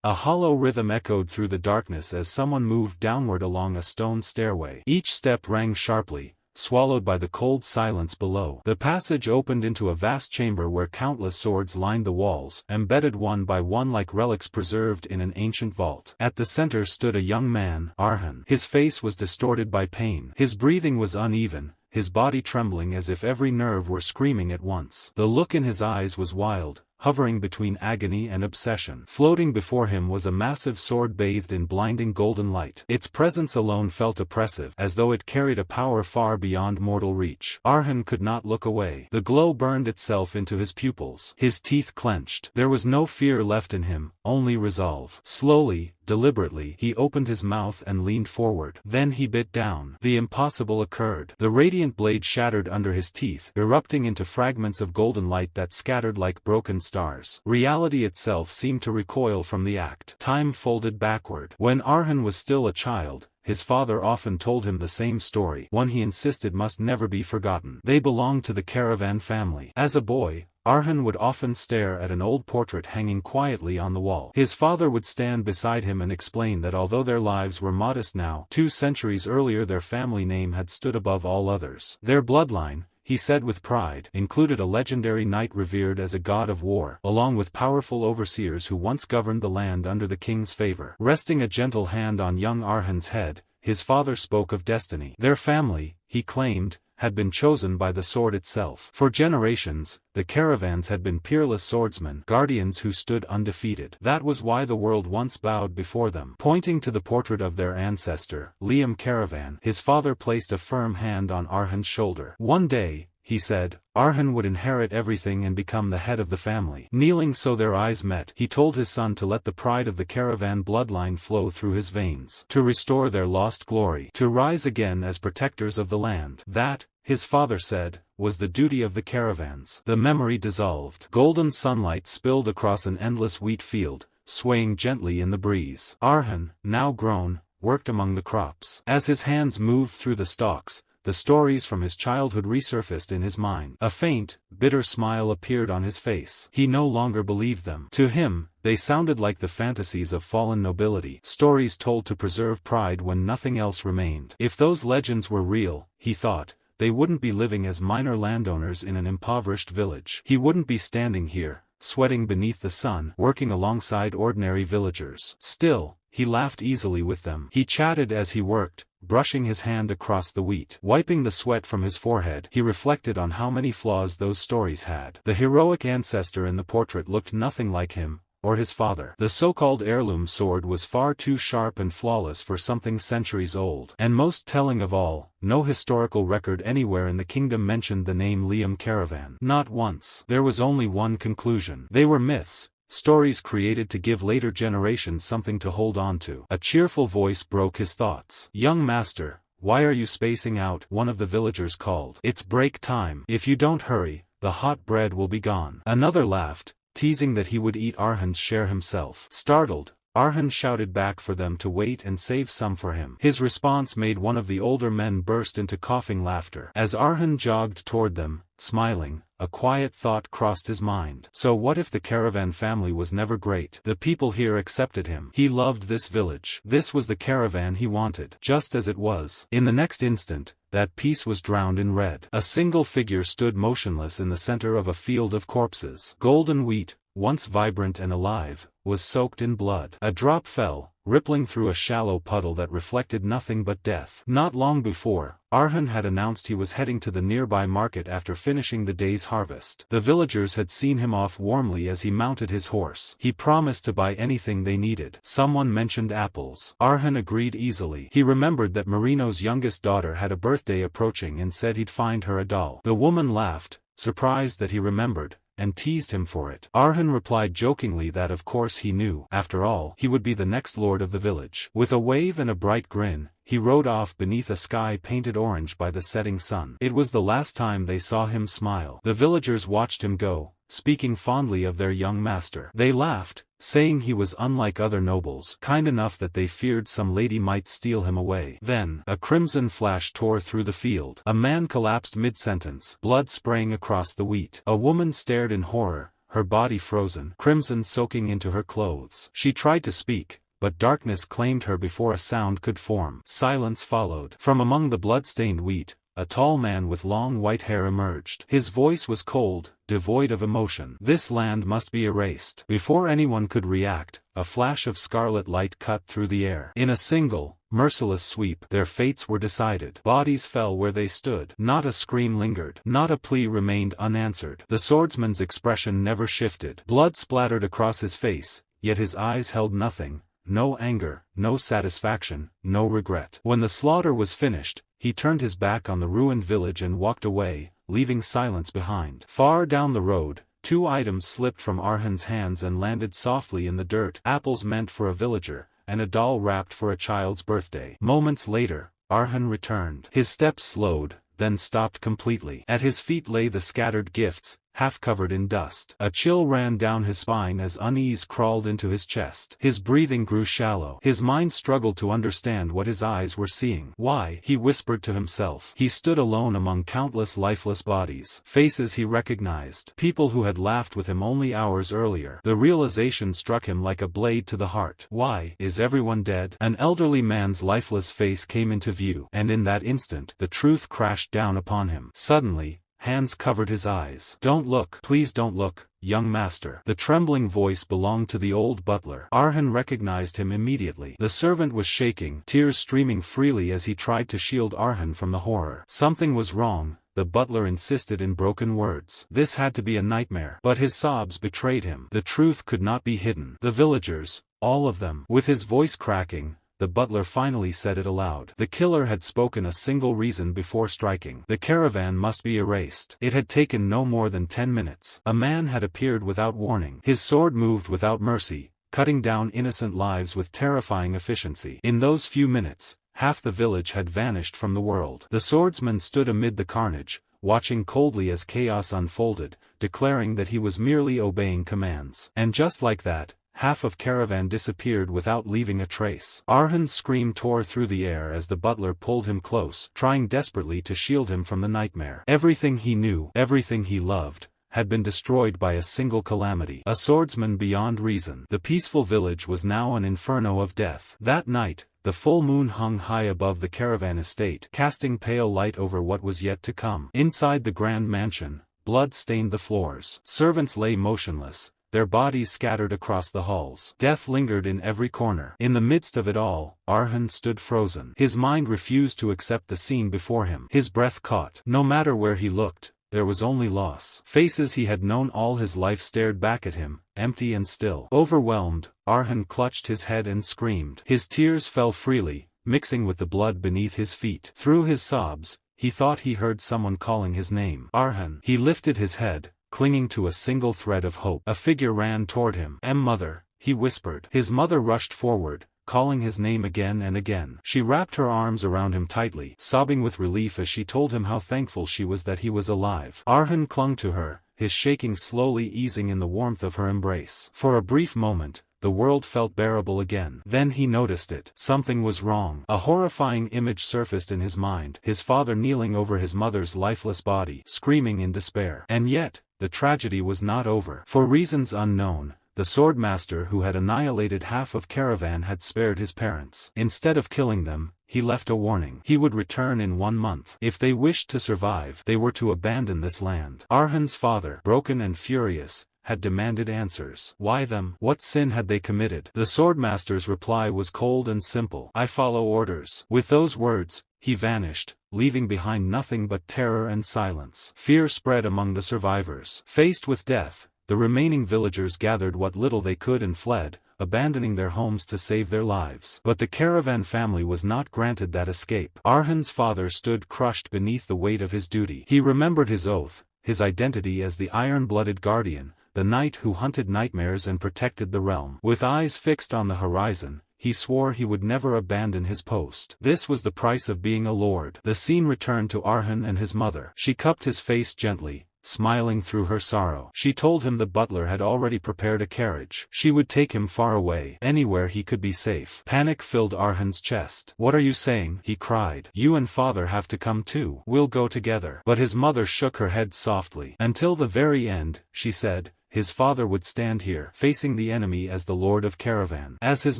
A hollow rhythm echoed through the darkness as someone moved downward along a stone stairway. Each step rang sharply, swallowed by the cold silence below. The passage opened into a vast chamber where countless swords lined the walls, embedded one by one like relics preserved in an ancient vault. At the center stood a young man, Arhan. His face was distorted by pain. His breathing was uneven, his body trembling as if every nerve were screaming at once. The look in his eyes was wild, hovering between agony and obsession. Floating before him was a massive sword bathed in blinding golden light. Its presence alone felt oppressive, as though it carried a power far beyond mortal reach. Arhan could not look away. The glow burned itself into his pupils. His teeth clenched. There was no fear left in him, only resolve. Slowly, deliberately, he opened his mouth and leaned forward. Then he bit down. The impossible occurred. The radiant blade shattered under his teeth, erupting into fragments of golden light that scattered like broken stars. Reality itself seemed to recoil from the act. Time folded backward. When Arhan was still a child, his father often told him the same story, one he insisted must never be forgotten. They belonged to the Karavan family. As a boy, Arhan would often stare at an old portrait hanging quietly on the wall. His father would stand beside him and explain that although their lives were modest now, 2 centuries earlier their family name had stood above all others. Their bloodline, he said with pride, included a legendary knight revered as a god of war, along with powerful overseers who once governed the land under the king's favor. Resting a gentle hand on young Arhan's head, his father spoke of destiny. Their family, he claimed, had been chosen by the sword itself. For generations, the Karavans had been peerless swordsmen, guardians who stood undefeated. That was why the world once bowed before them. Pointing to the portrait of their ancestor, Lady Karavan, his father placed a firm hand on Arhan's shoulder. One day, he said, Arhan would inherit everything and become the head of the family. Kneeling so their eyes met, he told his son to let the pride of the Karavan bloodline flow through his veins, to restore their lost glory, to rise again as protectors of the land. That, his father said, was the duty of the Karavans. The memory dissolved. Golden sunlight spilled across an endless wheat field, swaying gently in the breeze. Arhan, now grown, worked among the crops. As his hands moved through the stalks, the stories from his childhood resurfaced in his mind. A faint, bitter smile appeared on his face. He no longer believed them. To him, they sounded like the fantasies of fallen nobility, stories told to preserve pride when nothing else remained. If those legends were real, he thought, they wouldn't be living as minor landowners in an impoverished village. He wouldn't be standing here, sweating beneath the sun, working alongside ordinary villagers. Still, he laughed easily with them. He chatted as he worked, brushing his hand across the wheat. Wiping the sweat from his forehead, he reflected on how many flaws those stories had. The heroic ancestor in the portrait looked nothing like him, or his father. The so-called heirloom sword was far too sharp and flawless for something centuries old. And most telling of all, no historical record anywhere in the kingdom mentioned the name Lady Karavan. Not once. There was only one conclusion. They were myths. Stories created to give later generations something to hold on to. A cheerful voice broke his thoughts. Young master, why are you spacing out? One of the villagers called. It's break time. If you don't hurry, the hot bread will be gone. Another laughed, teasing that he would eat Arhan's share himself. Startled, Arhan shouted back for them to wait and save some for him. His response made one of the older men burst into coughing laughter. As Arhan jogged toward them, smiling, a quiet thought crossed his mind. So what if the Karavan family was never great? The people here accepted him. He loved this village. This was the Karavan he wanted, just as it was. In the next instant, that peace was drowned in red. A single figure stood motionless in the center of a field of corpses. Golden wheat, once vibrant and alive, was soaked in blood. A drop fell, rippling through a shallow puddle that reflected nothing but death. Not long before, Arhan had announced he was heading to the nearby market after finishing the day's harvest. The villagers had seen him off warmly as he mounted his horse. He promised to buy anything they needed. Someone mentioned apples. Arhan agreed easily. He remembered that Marino's youngest daughter had a birthday approaching and said he'd find her a doll. The woman laughed, surprised that he remembered, and teased him for it. Arhan replied jokingly that of course he knew. After all, he would be the next lord of the village. With a wave and a bright grin, he rode off beneath a sky painted orange by the setting sun. It was the last time they saw him smile. The villagers watched him go, speaking fondly of their young master. They laughed, saying he was unlike other nobles, kind enough that they feared some lady might steal him away. Then, a crimson flash tore through the field. A man collapsed mid-sentence, blood spraying across the wheat. A woman stared in horror, her body frozen, crimson soaking into her clothes. She tried to speak, but darkness claimed her before a sound could form. Silence followed. From among the blood-stained wheat, a tall man with long white hair emerged. His voice was cold, devoid of emotion. This land must be erased. Before anyone could react, a flash of scarlet light cut through the air. In a single, merciless sweep, their fates were decided. Bodies fell where they stood. Not a scream lingered. Not a plea remained unanswered. The swordsman's expression never shifted. Blood splattered across his face, yet his eyes held nothing. No anger, no satisfaction, no regret. When the slaughter was finished, he turned his back on the ruined village and walked away, leaving silence behind. Far down the road, 2 items slipped from Arhan's hands and landed softly in the dirt. Apples meant for a villager, and a doll wrapped for a child's birthday. Moments later, Arhan returned. His steps slowed, then stopped completely. At his feet lay the scattered gifts, half covered in dust. A chill ran down his spine as unease crawled into his chest. His breathing grew shallow. His mind struggled to understand what his eyes were seeing. Why? He whispered to himself. He stood alone among countless lifeless bodies. Faces he recognized. People who had laughed with him only hours earlier. The realization struck him like a blade to the heart. Why? Is everyone dead? An elderly man's lifeless face came into view, and in that instant, the truth crashed down upon him. Suddenly, hands covered his eyes. Don't look. Please don't look, young master. The trembling voice belonged to the old butler. Arhan recognized him immediately. The servant was shaking, tears streaming freely as he tried to shield Arhan from the horror. Something was wrong, the butler insisted in broken words. This had to be a nightmare. But his sobs betrayed him. The truth could not be hidden. The villagers, all of them. With his voice cracking, the butler finally said it aloud. The killer had spoken a single reason before striking. The caravan must be erased. It had taken no more than 10 minutes. A man had appeared without warning. His sword moved without mercy, cutting down innocent lives with terrifying efficiency. In those few minutes, half the village had vanished from the world. The swordsman stood amid the carnage, watching coldly as chaos unfolded, declaring that he was merely obeying commands. And just like that, half of caravan disappeared without leaving a trace. Arhan's scream tore through the air as the butler pulled him close, trying desperately to shield him from the nightmare. Everything he knew, everything he loved, had been destroyed by a single calamity. A swordsman beyond reason. The peaceful village was now an inferno of death. That night, the full moon hung high above the caravan estate, casting pale light over what was yet to come. Inside the grand mansion, blood stained the floors. Servants lay motionless, their bodies scattered across the halls. Death lingered in every corner. In the midst of it all, Arhan stood frozen. His mind refused to accept the scene before him. His breath caught. No matter where he looked, there was only loss. Faces he had known all his life stared back at him, empty and still. Overwhelmed, Arhan clutched his head and screamed. His tears fell freely, mixing with the blood beneath his feet. Through his sobs, he thought he heard someone calling his name. Arhan. He lifted his head, clinging to a single thread of hope. A figure ran toward him. Mother, he whispered. His mother rushed forward, calling his name again and again. She wrapped her arms around him tightly, sobbing with relief as she told him how thankful she was that he was alive. Arhan clung to her, his shaking slowly easing in the warmth of her embrace. For a brief moment, the world felt bearable again. Then he noticed it. Something was wrong. A horrifying image surfaced in his mind. His father kneeling over his mother's lifeless body, screaming in despair. And yet, the tragedy was not over. For reasons unknown, the swordmaster who had annihilated half of caravan had spared his parents. Instead of killing them, he left a warning. He would return in 1 month. If they wished to survive, they were to abandon this land. Arhan's father, broken and furious, had demanded answers. Why them? What sin had they committed? The swordmaster's reply was cold and simple. I follow orders. With those words, he vanished, leaving behind nothing but terror and silence. Fear spread among the survivors. Faced with death, the remaining villagers gathered what little they could and fled, abandoning their homes to save their lives. But the caravan family was not granted that escape. Arhan's father stood crushed beneath the weight of his duty. He remembered his oath, his identity as the iron-blooded guardian, the knight who hunted nightmares and protected the realm. With eyes fixed on the horizon, he swore he would never abandon his post. This was the price of being a lord. The scene returned to Arhan and his mother. She cupped his face gently, smiling through her sorrow. She told him the butler had already prepared a carriage. She would take him far away, anywhere he could be safe. Panic filled Arhan's chest. What are you saying? He cried. You and father have to come too. We'll go together. But his mother shook her head softly. Until the very end, she said. his father would stand here, facing the enemy as the Lord of Caravan. As his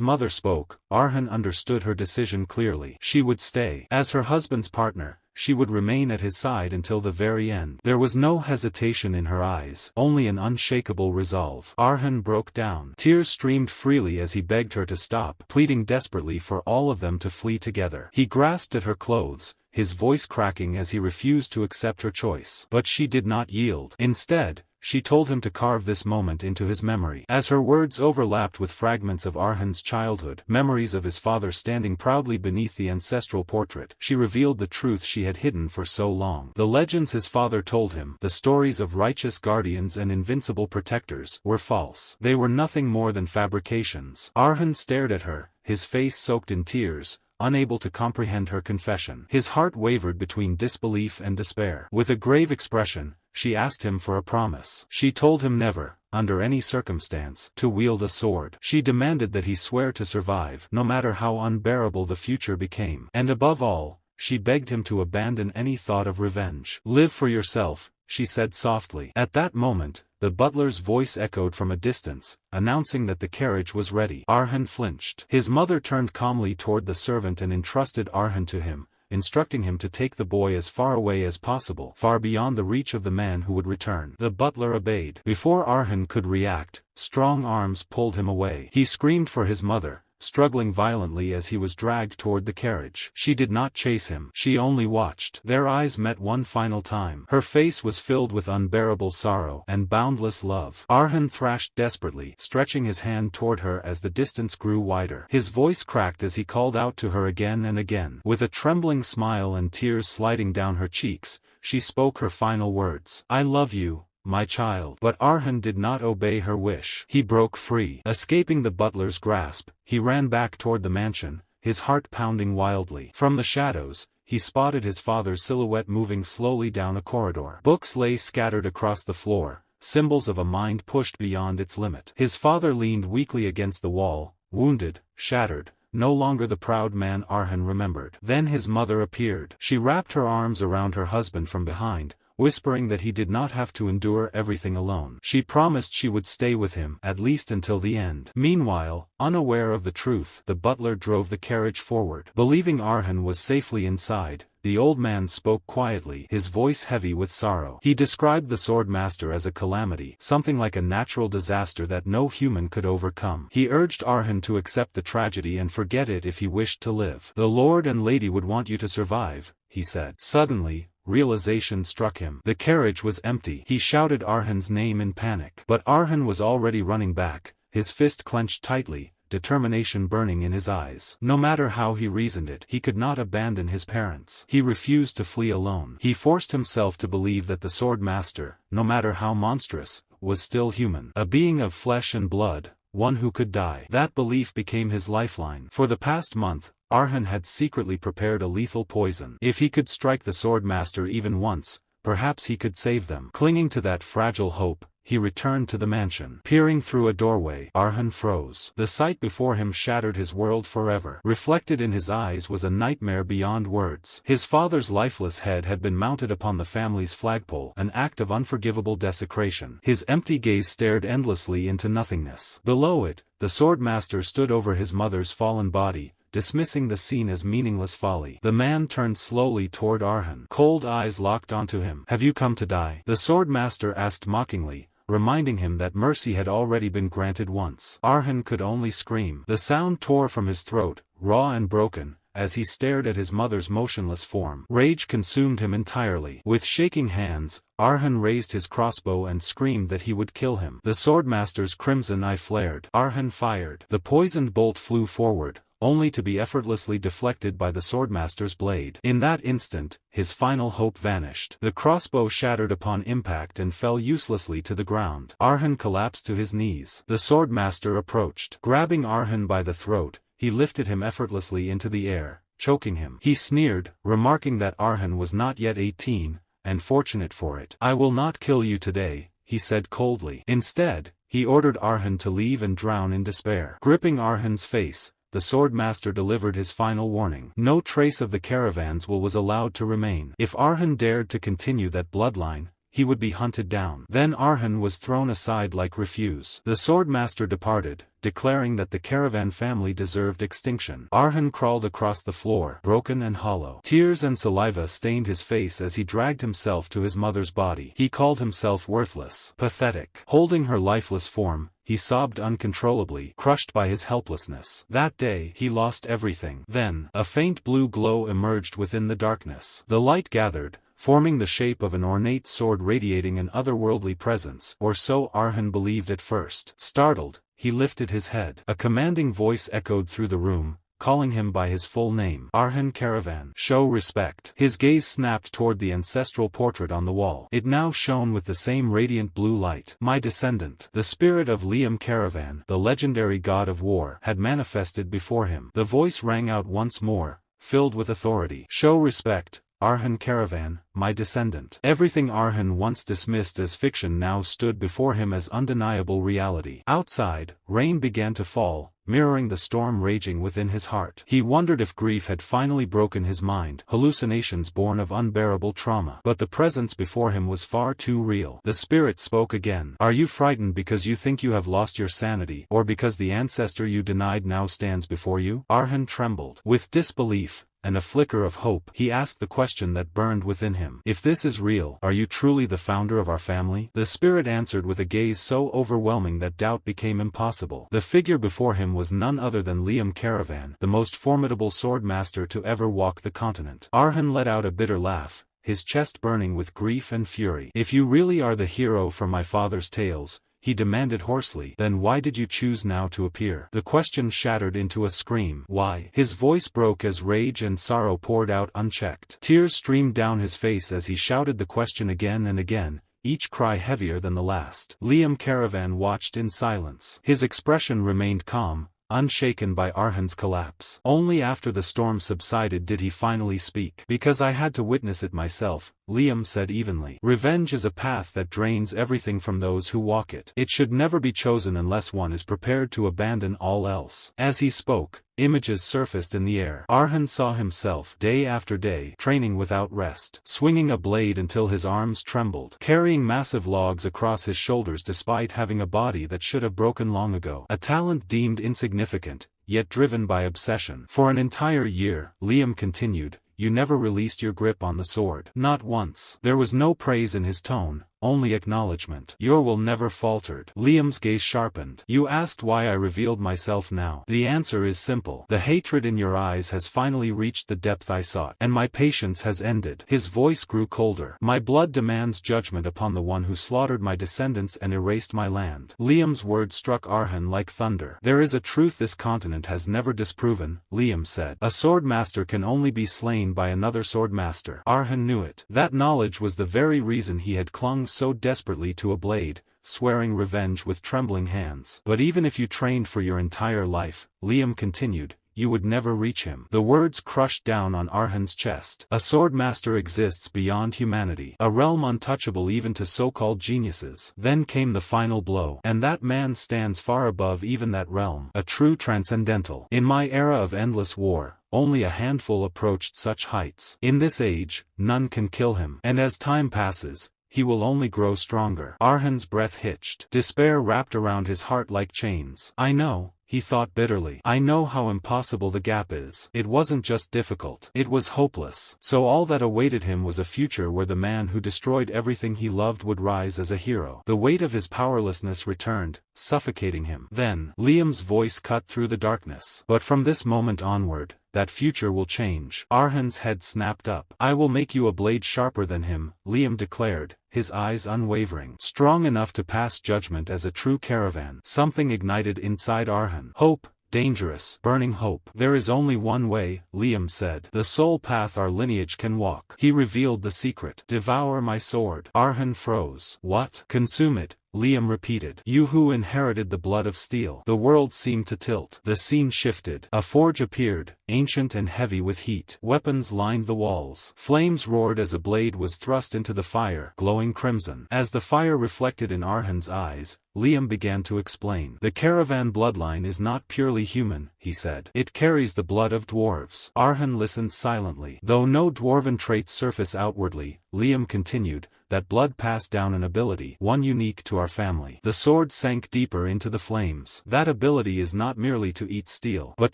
mother spoke, Arhan understood her decision clearly. She would stay. As her husband's partner, she would remain at his side until the very end. There was no hesitation in her eyes, only an unshakable resolve. Arhan broke down. Tears streamed freely as he begged her to stop, pleading desperately for all of them to flee together. He grasped at her clothes, his voice cracking as he refused to accept her choice. But she did not yield. Instead, she told him to carve this moment into his memory. As her words overlapped with fragments of Arhan's childhood, memories of his father standing proudly beneath the ancestral portrait, she revealed the truth she had hidden for so long. The legends his father told him, the stories of righteous guardians and invincible protectors, were false. They were nothing more than fabrications. Arhan stared at her, his face soaked in tears, unable to comprehend her confession. His heart wavered between disbelief and despair. With a grave expression, she asked him for a promise. She told him never, under any circumstance, to wield a sword. She demanded that he swear to survive, no matter how unbearable the future became. And above all, she begged him to abandon any thought of revenge. "Live for yourself," she said softly. At that moment, the butler's voice echoed from a distance, announcing that the carriage was ready. Arhan flinched. His mother turned calmly toward the servant and entrusted Arhan to him, instructing him to take the boy as far away as possible, far beyond the reach of the man who would return. The butler obeyed. Before Arhan could react, strong arms pulled him away. He screamed for his mother, struggling violently as he was dragged toward the carriage. She did not chase him. She only watched. Their eyes met one final time. Her face was filled with unbearable sorrow and boundless love. Arhan thrashed desperately, stretching his hand toward her as the distance grew wider. His voice cracked as he called out to her again and again. With a trembling smile and tears sliding down her cheeks, she spoke her final words. "I love you, my child." But Arhan did not obey her wish. He broke free. Escaping the butler's grasp, he ran back toward the mansion, his heart pounding wildly. From the shadows, he spotted his father's silhouette moving slowly down a corridor. Books lay scattered across the floor, symbols of a mind pushed beyond its limit. His father leaned weakly against the wall, wounded, shattered, no longer the proud man Arhan remembered. Then his mother appeared. She wrapped her arms around her husband from behind, whispering that he did not have to endure everything alone. She promised she would stay with him, at least until the end. Meanwhile, unaware of the truth, the butler drove the carriage forward. Believing Arhan was safely inside, the old man spoke quietly, his voice heavy with sorrow. He described the Swordmaster as a calamity, something like a natural disaster that no human could overcome. He urged Arhan to accept the tragedy and forget it if he wished to live. "The Lord and Lady would want you to survive," he said. Suddenly, realization struck him. The carriage was empty. He shouted Arhan's name in panic. But Arhan was already running back, his fist clenched tightly, determination burning in his eyes. No matter how he reasoned it, he could not abandon his parents. He refused to flee alone. He forced himself to believe that the Swordmaster, no matter how monstrous, was still human. A being of flesh and blood, one who could die. That belief became his lifeline. For the past month, Arhan had secretly prepared a lethal poison. If he could strike the Swordmaster even once, perhaps he could save them. Clinging to that fragile hope, he returned to the mansion. Peering through a doorway, Arhan froze. The sight before him shattered his world forever. Reflected in his eyes was a nightmare beyond words. His father's lifeless head had been mounted upon the family's flagpole, an act of unforgivable desecration. His empty gaze stared endlessly into nothingness. Below it, the Swordmaster stood over his mother's fallen body, dismissing the scene as meaningless folly. The man turned slowly toward Arhan. Cold eyes locked onto him. "Have you come to die?" the Swordmaster asked mockingly, reminding him that mercy had already been granted once. Arhan could only scream. The sound tore from his throat, raw and broken, as he stared at his mother's motionless form. Rage consumed him entirely. With shaking hands, Arhan raised his crossbow and screamed that he would kill him. The Swordmaster's crimson eye flared. Arhan fired. The poisoned bolt flew forward, only to be effortlessly deflected by the Swordmaster's blade. In that instant, his final hope vanished. The crossbow shattered upon impact and fell uselessly to the ground. Arhan collapsed to his knees. The Swordmaster approached. Grabbing Arhan by the throat, he lifted him effortlessly into the air, choking him. He sneered, remarking that Arhan was not yet 18, and fortunate for it. "I will not kill you today," he said coldly. Instead, he ordered Arhan to leave and drown in despair. Gripping Arhan's face, the Swordmaster delivered his final warning. No trace of the caravans was allowed to remain. If Arhan dared to continue that bloodline, he would be hunted down. Then Arhan was thrown aside like refuse. The Swordmaster departed, declaring that the Karavan family deserved extinction. Arhan crawled across the floor, broken and hollow. Tears and saliva stained his face as he dragged himself to his mother's body. He called himself worthless, pathetic. Holding her lifeless form, he sobbed uncontrollably, crushed by his helplessness. That day, he lost everything. Then, a faint blue glow emerged within the darkness. The light gathered, forming the shape of an ornate sword radiating an otherworldly presence, or so Arhan believed at first. Startled, he lifted his head. A commanding voice echoed through the room, calling him by his full name. Arhan Karavan. Show respect. His gaze snapped toward the ancestral portrait on the wall. It now shone with the same radiant blue light. My descendant. The spirit of Lady Karavan, the legendary god of war, had manifested before him. The voice rang out once more, filled with authority. Show respect, Arhan Karavan, my descendant. Everything Arhan once dismissed as fiction now stood before him as undeniable reality. Outside, rain began to fall, mirroring the storm raging within his heart. He wondered if grief had finally broken his mind, hallucinations born of unbearable trauma. But the presence before him was far too real. The spirit spoke again. Are you frightened because you think you have lost your sanity, or because the ancestor you denied now stands before you? Arhan trembled. With disbelief, and a flicker of hope, he asked the question that burned within him. If this is real, are you truly the founder of our family? The spirit answered with a gaze so overwhelming that doubt became impossible. The figure before him was none other than Lady Karavan, the most formidable swordmaster to ever walk the continent. Arhan let out a bitter laugh, his chest burning with grief and fury. If you really are the hero from my father's tales, he demanded hoarsely, then why did you choose now to appear? The question shattered into a scream. Why? His voice broke as rage and sorrow poured out unchecked. Tears streamed down his face as he shouted the question again and again, each cry heavier than the last. Lady Karavan watched in silence. His expression remained calm, unshaken by Arhan's collapse. Only after the storm subsided did he finally speak. Because I had to witness it myself, Liam said evenly. Revenge is a path that drains everything from those who walk it. It should never be chosen unless one is prepared to abandon all else. As he spoke, images surfaced in the air. Arhan saw himself, day after day, training without rest, swinging a blade until his arms trembled, carrying massive logs across his shoulders despite having a body that should have broken long ago. A talent deemed insignificant, yet driven by obsession. For an entire year, Liam continued, you never released your grip on the sword. Not once. There was no praise in his tone, only acknowledgement. Your will never faltered. Liam's gaze sharpened. You asked why I revealed myself now. The answer is simple. The hatred in your eyes has finally reached the depth I sought, and my patience has ended. His voice grew colder. My blood demands judgment upon the one who slaughtered my descendants and erased my land. Liam's words struck Arhan like thunder. There is a truth this continent has never disproven, Liam said. A swordmaster can only be slain by another swordmaster. Arhan knew it. That knowledge was the very reason he had clung so desperately to a blade, swearing revenge with trembling hands. But even if you trained for your entire life, Liam continued, you would never reach him. The words crushed down on Arhan's chest. A swordmaster exists beyond humanity, a realm untouchable even to so-called geniuses. Then came the final blow. And that man stands far above even that realm, a true transcendental. In my era of endless war, only a handful approached such heights. In this age, none can kill him. And as time passes, he will only grow stronger. Arhan's breath hitched. Despair wrapped around his heart like chains. I know, he thought bitterly. I know how impossible the gap is. It wasn't just difficult. It was hopeless. So all that awaited him was a future where the man who destroyed everything he loved would rise as a hero. The weight of his powerlessness returned, suffocating him. Then, Liam's voice cut through the darkness. But from this moment onward, that future will change. Arhan's head snapped up. I will make you a blade sharper than him, Liam declared, his eyes unwavering. Strong enough to pass judgment as a true caravan. Something ignited inside Arhan. Hope. Dangerous, burning hope. There is only one way, Liam said. The sole path our lineage can walk. He revealed the secret. Devour my sword. Arhan froze. What? Consume it, Liam repeated. You who inherited the blood of steel. The world seemed to tilt. The scene shifted. A forge appeared, ancient and heavy with heat. Weapons lined the walls. Flames roared as a blade was thrust into the fire, glowing crimson. As the fire reflected in Arhan's eyes, Liam began to explain. The caravan bloodline is not purely human, he said. It carries the blood of dwarves. Arhan listened silently. Though no dwarven traits surface outwardly, Liam continued, that blood passed down an ability, one unique to our family. The sword sank deeper into the flames. That ability is not merely to eat steel, but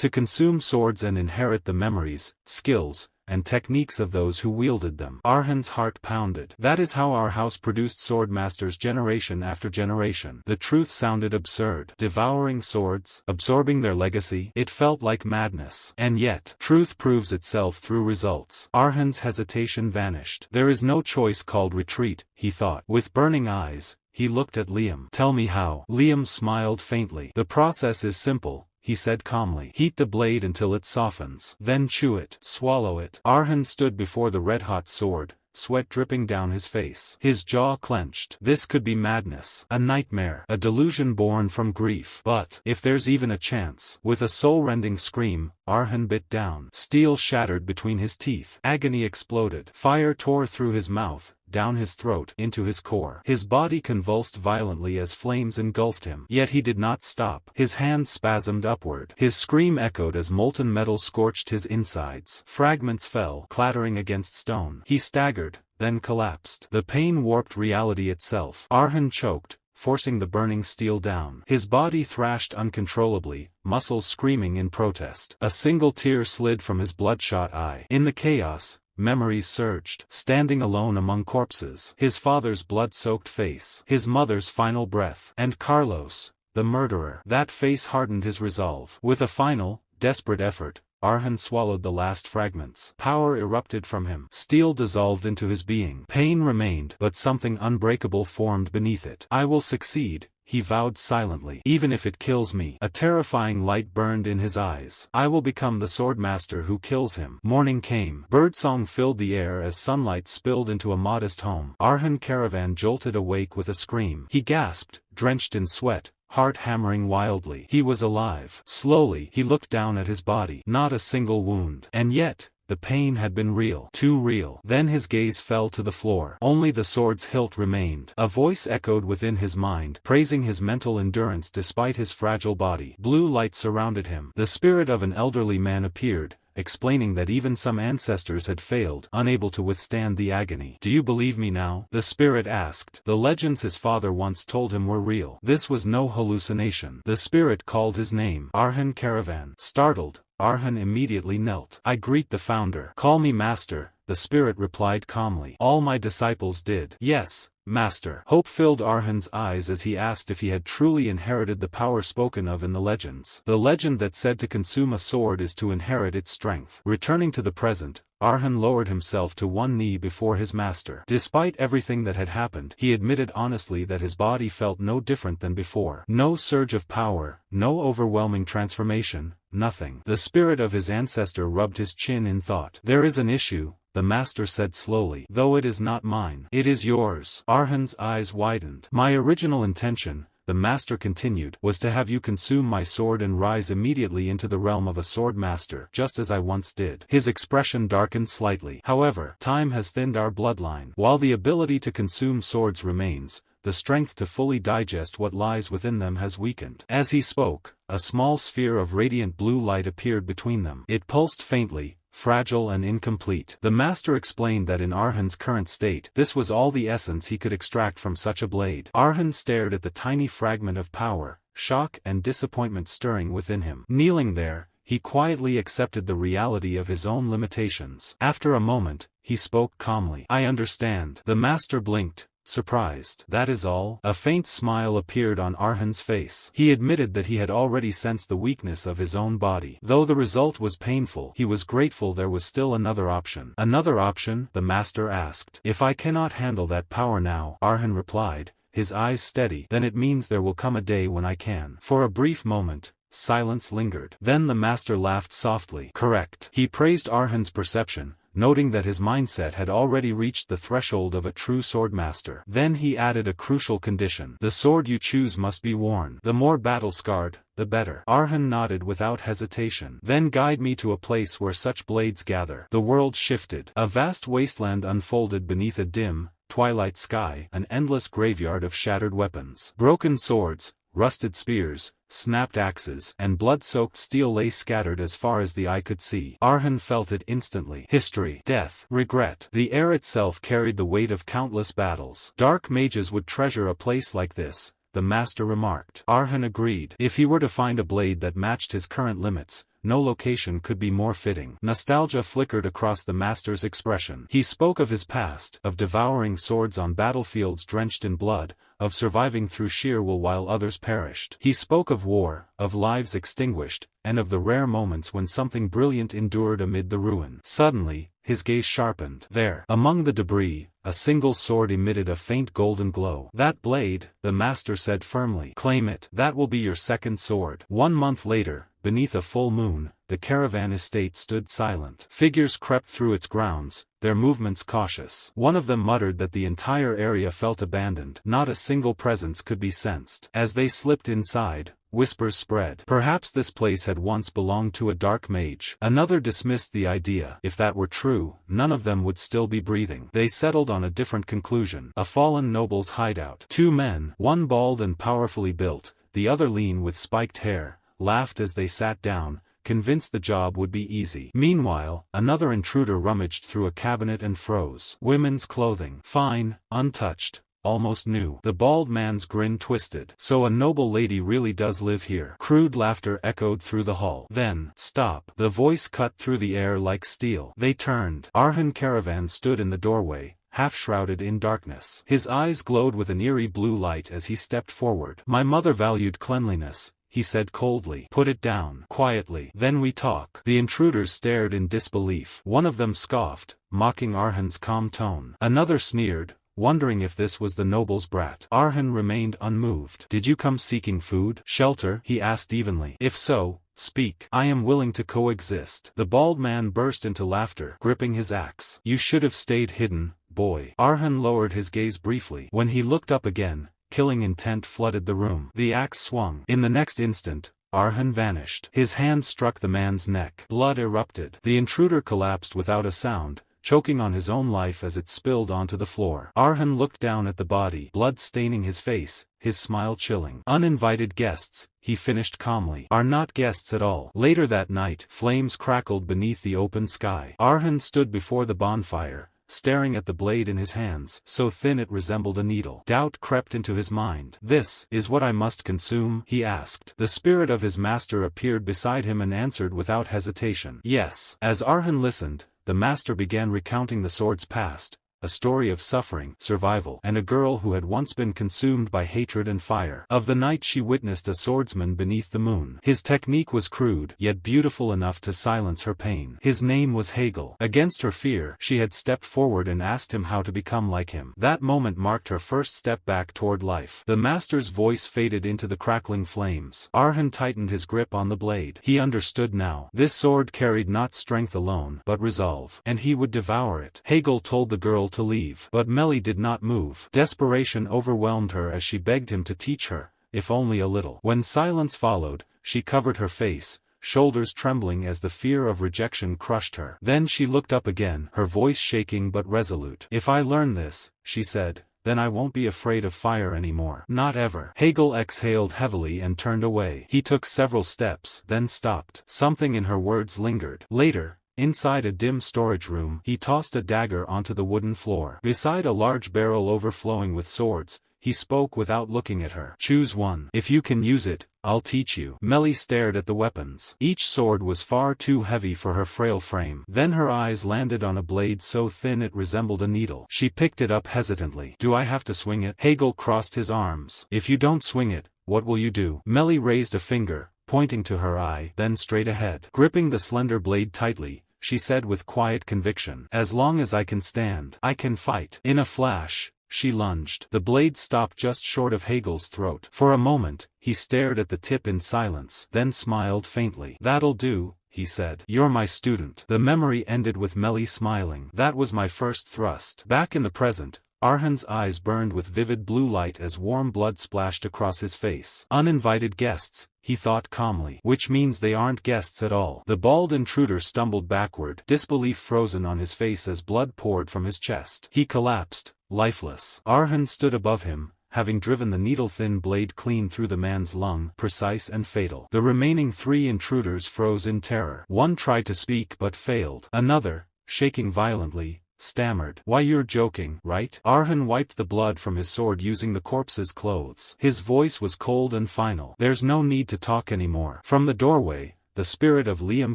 to consume swords and inherit the memories, skills, and techniques of those who wielded them. Arhan's heart pounded. That is how our house produced swordmasters generation after generation. The truth sounded absurd. Devouring swords, absorbing their legacy. It felt like madness. And yet, truth proves itself through results. Arhan's hesitation vanished. There is no choice called retreat, he thought. With burning eyes, he looked at Liam. Tell me how. Liam smiled faintly. The process is simple, he said calmly. Heat the blade until it softens. Then chew it. Swallow it. Arhan stood before the red-hot sword, sweat dripping down his face. His jaw clenched. This could be madness. A nightmare. A delusion born from grief. But, if there's even a chance. With a soul-rending scream, Arhan bit down. Steel shattered between his teeth. Agony exploded. Fire tore through his mouth, down his throat, into his core. His body convulsed violently as flames engulfed him. Yet he did not stop. His hand spasmed upward. His scream echoed as molten metal scorched his insides. Fragments fell, clattering against stone. He staggered, then collapsed. The pain warped reality itself. Arhan choked, forcing the burning steel down. His body thrashed uncontrollably, muscles screaming in protest. A single tear slid from his bloodshot eye. In the chaos, memories surged. Standing alone among corpses. His father's blood-soaked face. His mother's final breath. And Carlos, the murderer. That face hardened his resolve. With a final, desperate effort, Arhan swallowed the last fragments. Power erupted from him. Steel dissolved into his being. Pain remained, but something unbreakable formed beneath it. I will succeed, he vowed silently. Even if it kills me. A terrifying light burned in his eyes. I will become the swordmaster who kills him. Morning came. Birdsong filled the air as sunlight spilled into a modest home. Arhan Karavan jolted awake with a scream. He gasped, drenched in sweat, heart hammering wildly. He was alive. Slowly, he looked down at his body. Not a single wound. And yet, the pain had been real. Too real. Then his gaze fell to the floor. Only the sword's hilt remained. A voice echoed within his mind, praising his mental endurance despite his fragile body. Blue light surrounded him. The spirit of an elderly man appeared, explaining that even some ancestors had failed, unable to withstand the agony. Do you believe me now? The spirit asked. The legends his father once told him were real. This was no hallucination. The spirit called his name. Arhan Karavan. Startled, Arhan immediately knelt. I greet the founder. Call me master, the spirit replied calmly. All my disciples did. Yes, master. Hope filled Arhan's eyes as he asked if he had truly inherited the power spoken of in the legends. The legend that said to consume a sword is to inherit its strength. Returning to the present, Arhan lowered himself to one knee before his master. Despite everything that had happened, he admitted honestly that his body felt no different than before. No surge of power, no overwhelming transformation, nothing. The spirit of his ancestor rubbed his chin in thought. There is an issue, the master said slowly. Though it is not mine. It is yours. Arhan's eyes widened. My original intention, the master continued, was to have you consume my sword and rise immediately into the realm of a sword master, just as I once did. His expression darkened slightly. However, time has thinned our bloodline. While the ability to consume swords remains, the strength to fully digest what lies within them has weakened. As he spoke, a small sphere of radiant blue light appeared between them. It pulsed faintly, fragile and incomplete. The master explained that in Arhan's current state, this was all the essence he could extract from such a blade. Arhan stared at the tiny fragment of power, shock and disappointment stirring within him. Kneeling there, he quietly accepted the reality of his own limitations. After a moment, he spoke calmly. I understand. The master blinked, surprised. That is all? A faint smile appeared on Arhan's face. He admitted that he had already sensed the weakness of his own body. Though the result was painful, he was grateful there was still another option. Another option? The master asked. If I cannot handle that power now, Arhan replied, his eyes steady, then it means there will come a day when I can. For a brief moment, silence lingered. Then the master laughed softly. Correct. He praised Arhan's perception, noting that his mindset had already reached the threshold of a true swordmaster. Then he added a crucial condition. The sword you choose must be worn. The more battle-scarred, the better. Arhan nodded without hesitation. Then guide me to a place where such blades gather. The world shifted. A vast wasteland unfolded beneath a dim, twilight sky, an endless graveyard of shattered weapons. Broken swords, rusted spears, snapped axes, and blood-soaked steel lay scattered as far as the eye could see. Arhan felt it instantly. History, death, regret. The air itself carried the weight of countless battles. Dark mages would treasure a place like this, the master remarked. Arhan agreed. If he were to find a blade that matched his current limits, no location could be more fitting. Nostalgia flickered across the master's expression. He spoke of his past, of devouring swords on battlefields drenched in blood, of surviving through sheer will while others perished. He spoke of war, of lives extinguished, and of the rare moments when something brilliant endured amid the ruin. Suddenly, his gaze sharpened. There, among the debris, a single sword emitted a faint golden glow. That blade, the master said firmly. Claim it. That will be your second sword. 1 month later, beneath a full moon, the caravan estate stood silent. Figures crept through its grounds, their movements cautious. One of them muttered that the entire area felt abandoned. Not a single presence could be sensed. As they slipped inside, whispers spread. Perhaps this place had once belonged to a dark mage. Another dismissed the idea. If that were true, none of them would still be breathing. They settled on a different conclusion. A fallen noble's hideout. 2 men, one bald and powerfully built, the other lean with spiked hair, laughed as they sat down, convinced the job would be easy. Meanwhile, another intruder rummaged through a cabinet and froze. Women's clothing. Fine, untouched, almost new. The bald man's grin twisted. So a noble lady really does live here. Crude laughter echoed through the hall. Then, stop. The voice cut through the air like steel. They turned. Arhan Karavan stood in the doorway, half shrouded in darkness. His eyes glowed with an eerie blue light as he stepped forward. My mother valued cleanliness, he said coldly. Put it down. Quietly. Then we talk. The intruders stared in disbelief. One of them scoffed, mocking Arhan's calm tone. Another sneered, wondering if this was the noble's brat. Arhan remained unmoved. Did you come seeking food? Shelter? He asked evenly. If so, speak. I am willing to coexist. The bald man burst into laughter, gripping his axe. You should have stayed hidden, boy. Arhan lowered his gaze briefly. When he looked up again, killing intent flooded the room. The axe swung. In the next instant, Arhan vanished. His hand struck the man's neck. Blood erupted. The intruder collapsed without a sound, choking on his own life as it spilled onto the floor. Arhan looked down at the body, blood staining his face, his smile chilling. Uninvited guests, he finished calmly, are not guests at all. Later that night, flames crackled beneath the open sky. Arhan stood before the bonfire, staring at the blade in his hands, so thin it resembled a needle. Doubt crept into his mind. This is what I must consume? He asked. The spirit of his master appeared beside him and answered without hesitation. Yes. As Arhan listened, the master began recounting the sword's past, a story of suffering, survival, and a girl who had once been consumed by hatred and fire. Of the night she witnessed a swordsman beneath the moon. His technique was crude, yet beautiful enough to silence her pain. His name was Hegel. Against her fear, she had stepped forward and asked him how to become like him. That moment marked her first step back toward life. The master's voice faded into the crackling flames. Arhan tightened his grip on the blade. He understood now. This sword carried not strength alone, but resolve. And he would devour it. Hegel told the girl to leave. But Melly did not move. Desperation overwhelmed her as she begged him to teach her, if only a little. When silence followed, she covered her face, shoulders trembling as the fear of rejection crushed her. Then she looked up again, her voice shaking but resolute. If I learn this, she said, then I won't be afraid of fire anymore. Not ever. Hegel exhaled heavily and turned away. He took several steps, then stopped. Something in her words lingered. Later, inside a dim storage room, he tossed a dagger onto the wooden floor. Beside a large barrel overflowing with swords, he spoke without looking at her. Choose one. If you can use it, I'll teach you. Melly stared at the weapons. Each sword was far too heavy for her frail frame. Then her eyes landed on a blade so thin it resembled a needle. She picked it up hesitantly. Do I have to swing it? Hegel crossed his arms. If you don't swing it, what will you do? Melly raised a finger, pointing to her eye, then straight ahead. Gripping the slender blade tightly, she said with quiet conviction. As long as I can stand, I can fight. In a flash, she lunged. The blade stopped just short of Hegel's throat. For a moment, he stared at the tip in silence, then smiled faintly. That'll do, he said. You're my student. The memory ended with Melly smiling. That was my first thrust. Back in the present, Arhan's eyes burned with vivid blue light as warm blood splashed across his face. Uninvited guests, he thought calmly. Which means they aren't guests at all. The bald intruder stumbled backward, disbelief frozen on his face as blood poured from his chest. He collapsed, lifeless. Arhan stood above him, having driven the needle-thin blade clean through the man's lung, precise and fatal. The remaining 3 intruders froze in terror. One tried to speak but failed. Another, shaking violently, stammered. "Why, you're joking, right?" Arhan wiped the blood from his sword using the corpse's clothes. His voice was cold and final. "There's no need to talk anymore." From the doorway, the spirit of Lady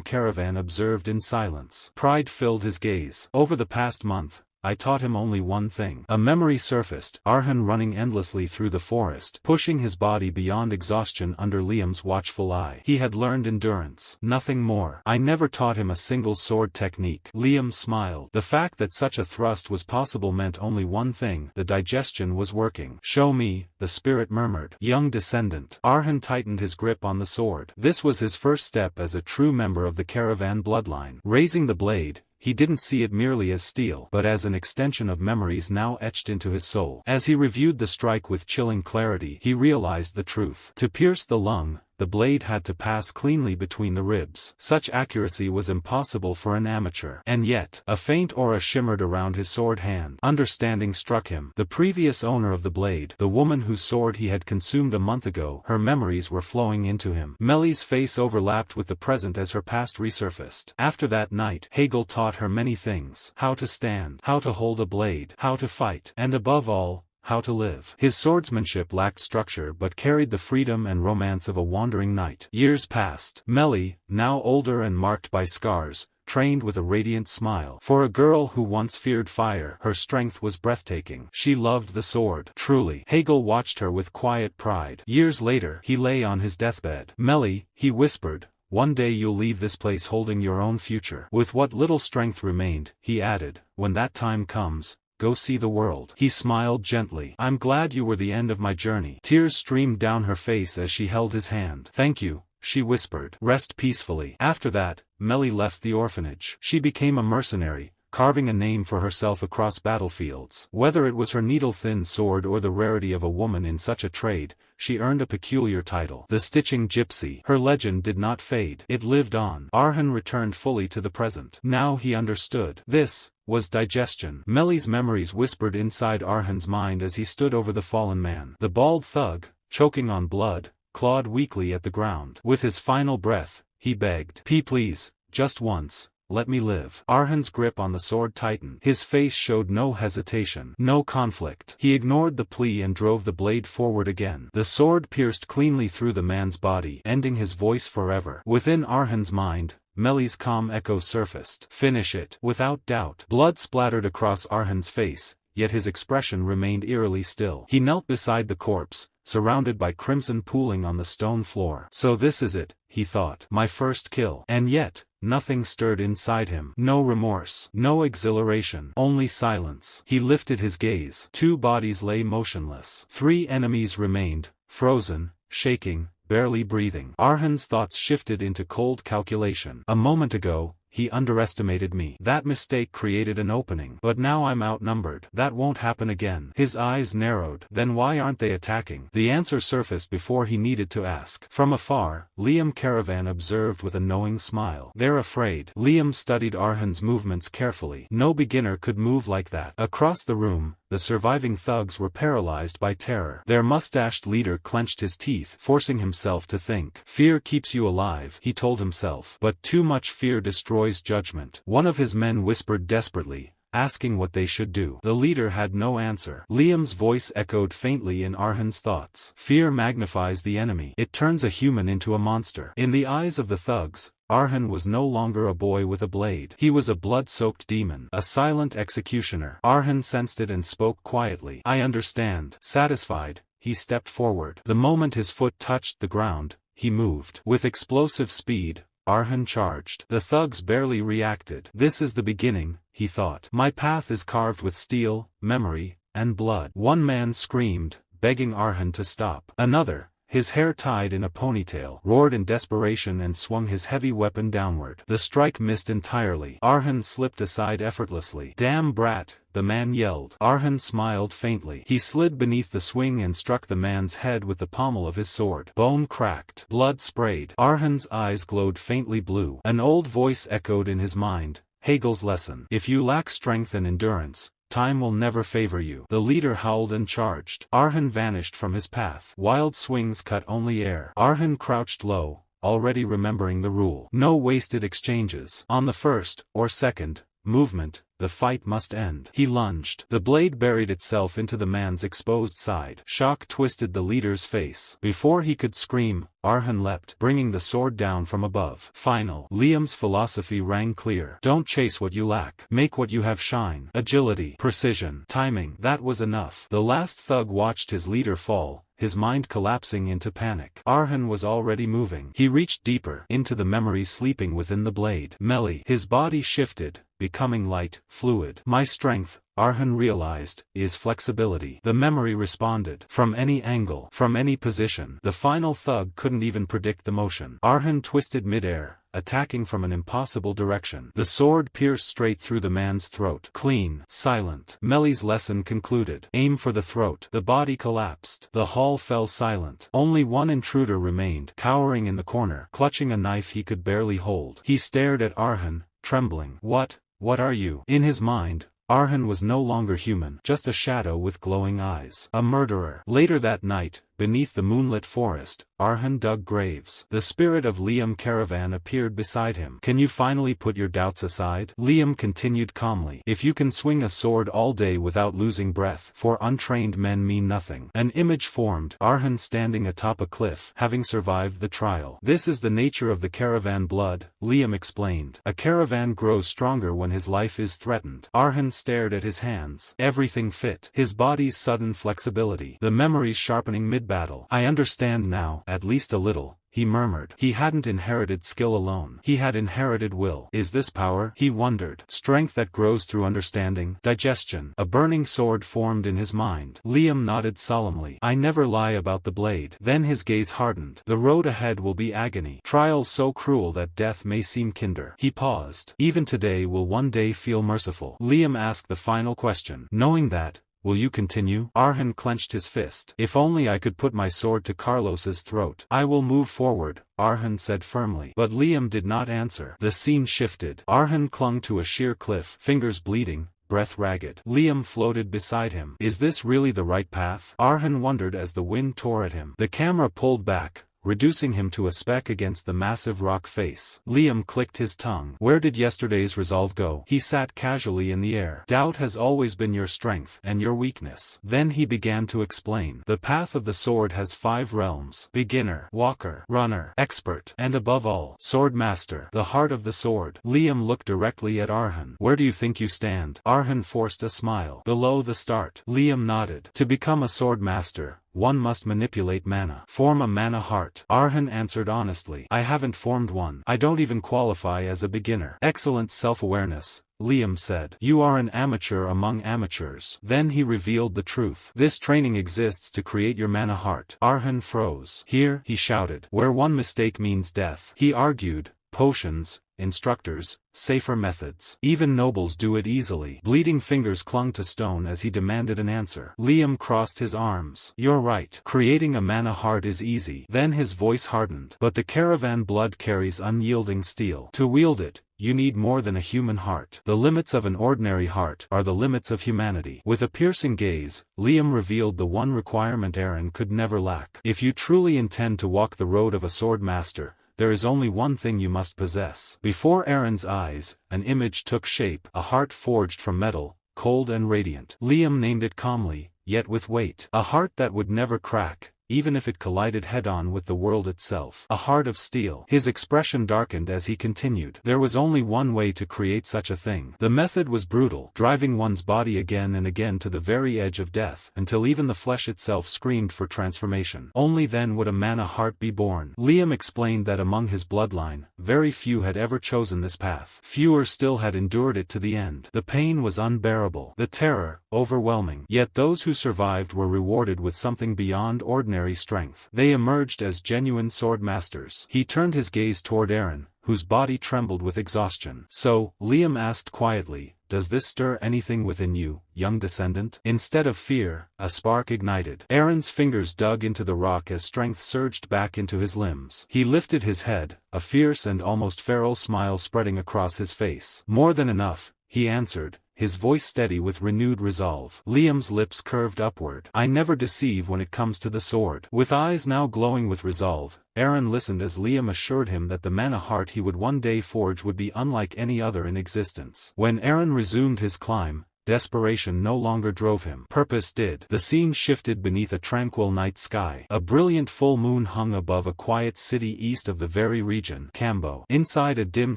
Karavan observed in silence. Pride filled his gaze. "Over the past month, I taught him only one thing." A memory surfaced. Arhan running endlessly through the forest, pushing his body beyond exhaustion under Liam's watchful eye. He had learned endurance. Nothing more. "I never taught him a single sword technique." Liam smiled. The fact that such a thrust was possible meant only one thing: the digestion was working. "Show me," the spirit murmured. "Young descendant." Arhan tightened his grip on the sword. This was his first step as a true member of the Caravan bloodline. Raising the blade, he didn't see it merely as steel, but as an extension of memories now etched into his soul. As he reviewed the strike with chilling clarity, he realized the truth. To pierce the lung, the blade had to pass cleanly between the ribs. Such accuracy was impossible for an amateur. And yet, a faint aura shimmered around his sword hand. Understanding struck him. The previous owner of the blade, the woman whose sword he had consumed a month ago, her memories were flowing into him. Melly's face overlapped with the present as her past resurfaced. After that night, Hegel taught her many things. How to stand, how to hold a blade, how to fight, and above all, how to live. His swordsmanship lacked structure but carried the freedom and romance of a wandering knight. Years passed. Melly, now older and marked by scars, trained with a radiant smile. For a girl who once feared fire, her strength was breathtaking. She loved the sword. Truly. Hegel watched her with quiet pride. Years later, he lay on his deathbed. "Melly," he whispered, "one day you'll leave this place holding your own future." With what little strength remained, he added, "When that time comes, go see the world." He smiled gently. "I'm glad you were the end of my journey." Tears streamed down her face as she held his hand. "Thank you," she whispered. "Rest peacefully." After that, Melly left the orphanage. She became a mercenary, carving a name for herself across battlefields. Whether it was her needle-thin sword or the rarity of a woman in such a trade, she earned a peculiar title: the Stitching Gypsy. Her legend did not fade. It lived on. Arhan returned fully to the present. Now he understood. This was digestion. Melly's memories whispered inside Arhan's mind as he stood over the fallen man. The bald thug, choking on blood, clawed weakly at the ground. With his final breath, he begged, Please, just once, let me live." Arhan's grip on the sword tightened. His face showed no hesitation, no conflict. He ignored the plea and drove the blade forward again. The sword pierced cleanly through the man's body, ending his voice forever. Within Arhan's mind, Melly's calm echo surfaced. "Finish it." Without doubt. Blood splattered across Arhan's face, yet his expression remained eerily still. He knelt beside the corpse, surrounded by crimson pooling on the stone floor. "So this is it," he thought. "My first kill." And yet, nothing stirred inside him. No remorse. No exhilaration. Only silence. He lifted his gaze. 2 bodies lay motionless. 3 enemies remained, frozen, shaking, barely breathing. Arhan's thoughts shifted into cold calculation. A moment ago, he underestimated me. That mistake created an opening. But now I'm outnumbered. That won't happen again. His eyes narrowed. Then why aren't they attacking? The answer surfaced before he needed to ask. From afar, Lady Karavan observed with a knowing smile. "They're afraid." Liam studied Arhan's movements carefully. No beginner could move like that. Across the room, the surviving thugs were paralyzed by terror. Their mustached leader clenched his teeth, forcing himself to think. "Fear keeps you alive," he told himself. But too much fear destroys judgment. One of his men whispered desperately, asking what they should do. The leader had no answer. Liam's voice echoed faintly in Arhan's thoughts. "Fear magnifies the enemy. It turns a human into a monster." In the eyes of the thugs, Arhan was no longer a boy with a blade. He was a blood-soaked demon, a silent executioner. Arhan sensed it and spoke quietly. "I understand." Satisfied, he stepped forward. The moment his foot touched the ground, he moved. With explosive speed, Arhan charged. The thugs barely reacted. "This is the beginning," he thought. "My path is carved with steel, memory, and blood." One man screamed, begging Arhan to stop. Another, his hair tied in a ponytail, roared in desperation and swung his heavy weapon downward. The strike missed entirely. Arhan slipped aside effortlessly. "Damn brat," the man yelled. Arhan smiled faintly. He slid beneath the swing and struck the man's head with the pommel of his sword. Bone cracked. Blood sprayed. Arhan's eyes glowed faintly blue. An old voice echoed in his mind, Hegel's lesson. If you lack strength and endurance, time will never favor you. The leader howled and charged. Arhan vanished from his path. Wild swings cut only air. Arhan crouched low, already remembering the rule. No wasted exchanges. On the first, or second, movement, the fight must end. He lunged. The blade buried itself into the man's exposed side. Shock twisted the leader's face. Before he could scream, Arhan leapt, bringing the sword down from above. Final. Liam's philosophy rang clear. Don't chase what you lack. Make what you have shine. Agility, precision, timing. That was enough. The last thug watched his leader fall, his mind collapsing into panic. Arhan was already moving. He reached deeper into the memories sleeping within the blade. Melly. His body shifted, becoming light, fluid. My strength, Arhan realized, is flexibility. The memory responded. From any angle, from any position. The final thug couldn't even predict the motion. Arhan twisted midair, attacking from an impossible direction. The sword pierced straight through the man's throat. Clean, silent. Melly's lesson concluded. Aim for the throat. The body collapsed. The hall fell silent. Only one intruder remained, cowering in the corner, clutching a knife he could barely hold. He stared at Arhan, trembling. What are you? In his mind, Arhan was no longer human, just a shadow with glowing eyes. A murderer. Later that night, beneath the moonlit forest, Arhan dug graves. The spirit of Liam Karavan appeared beside him. Can you finally put your doubts aside? Liam continued calmly. If you can swing a sword all day without losing breath, for untrained men mean nothing. An image formed, Arhan standing atop a cliff, having survived the trial. This is the nature of the Karavan blood, Liam explained. A Karavan grows stronger when his life is threatened. Arhan stared at his hands. Everything fit. His body's sudden flexibility. The memories sharpening mid-battle. I understand now, at least a little, he murmured. He hadn't inherited skill alone. He had inherited will. Is this power? He wondered. Strength that grows through understanding. Digestion. A burning sword formed in his mind. Liam nodded solemnly. I never lie about the blade. Then his gaze hardened. The road ahead will be agony. Trials so cruel that death may seem kinder. He paused. Even today will one day feel merciful. Liam asked the final question. Knowing that, will you continue? Arhan clenched his fist. If only I could put my sword to Carlos's throat. I will move forward, Arhan said firmly. But Liam did not answer. The scene shifted. Arhan clung to a sheer cliff, fingers bleeding, breath ragged. Liam floated beside him. Is this really the right path? Arhan wondered as the wind tore at him. The camera pulled back, reducing him to a speck against the massive rock face. Liam clicked his tongue. Where did yesterday's resolve go? He sat casually in the air. Doubt has always been your strength and your weakness. Then he began to explain. The path of the sword has 5 realms. Beginner, walker, runner, expert, and above all, swordmaster. The heart of the sword. Liam looked directly at Arhan. Where do you think you stand? Arhan forced a smile. Below the start. Liam nodded. To become a swordmaster, one must manipulate mana. Form a mana heart. Arhan answered honestly. I haven't formed one. I don't even qualify as a beginner. Excellent self-awareness, Liam said. You are an amateur among amateurs. Then he revealed the truth. This training exists to create your mana heart. Arhan froze. Here, he shouted, where one mistake means death. He argued, potions, instructors, safer methods. Even nobles do it easily. Bleeding fingers clung to stone as he demanded an answer. Liam crossed his arms. You're right. Creating a mana heart is easy. Then his voice hardened. But the Karavan blood carries unyielding steel. To wield it, you need more than a human heart. The limits of an ordinary heart are the limits of humanity. With a piercing gaze, Liam revealed the one requirement Aaron could never lack. If you truly intend to walk the road of a sword master, there is only one thing you must possess. Before Aaron's eyes, an image took shape, a heart forged from metal, cold and radiant. Liam named it calmly, yet with weight. A heart that would never crack, even if it collided head-on with the world itself. A heart of steel. His expression darkened as he continued. There was only one way to create such a thing. The method was brutal, driving one's body again and again to the very edge of death, until even the flesh itself screamed for transformation. Only then would a mana heart be born. Liam explained that among his bloodline, very few had ever chosen this path. Fewer still had endured it to the end. The pain was unbearable. The terror, overwhelming. Yet those who survived were rewarded with something beyond ordinary strength. They emerged as genuine sword masters. He turned his gaze toward Aaron, whose body trembled with exhaustion. So, Liam asked quietly, does this stir anything within you, young descendant? Instead of fear, a spark ignited. Aaron's fingers dug into the rock as strength surged back into his limbs. He lifted his head, a fierce and almost feral smile spreading across his face. More than enough, he answered, his voice steady with renewed resolve. Liam's lips curved upward. "I never deceive when it comes to the sword." With eyes now glowing with resolve, Arhan listened as Liam assured him that the mana heart he would one day forge would be unlike any other in existence. When Arhan resumed his climb, desperation no longer drove him. Purpose did. The scene shifted beneath a tranquil night sky. A brilliant full moon hung above a quiet city east of the very region, Kambo. Inside a dim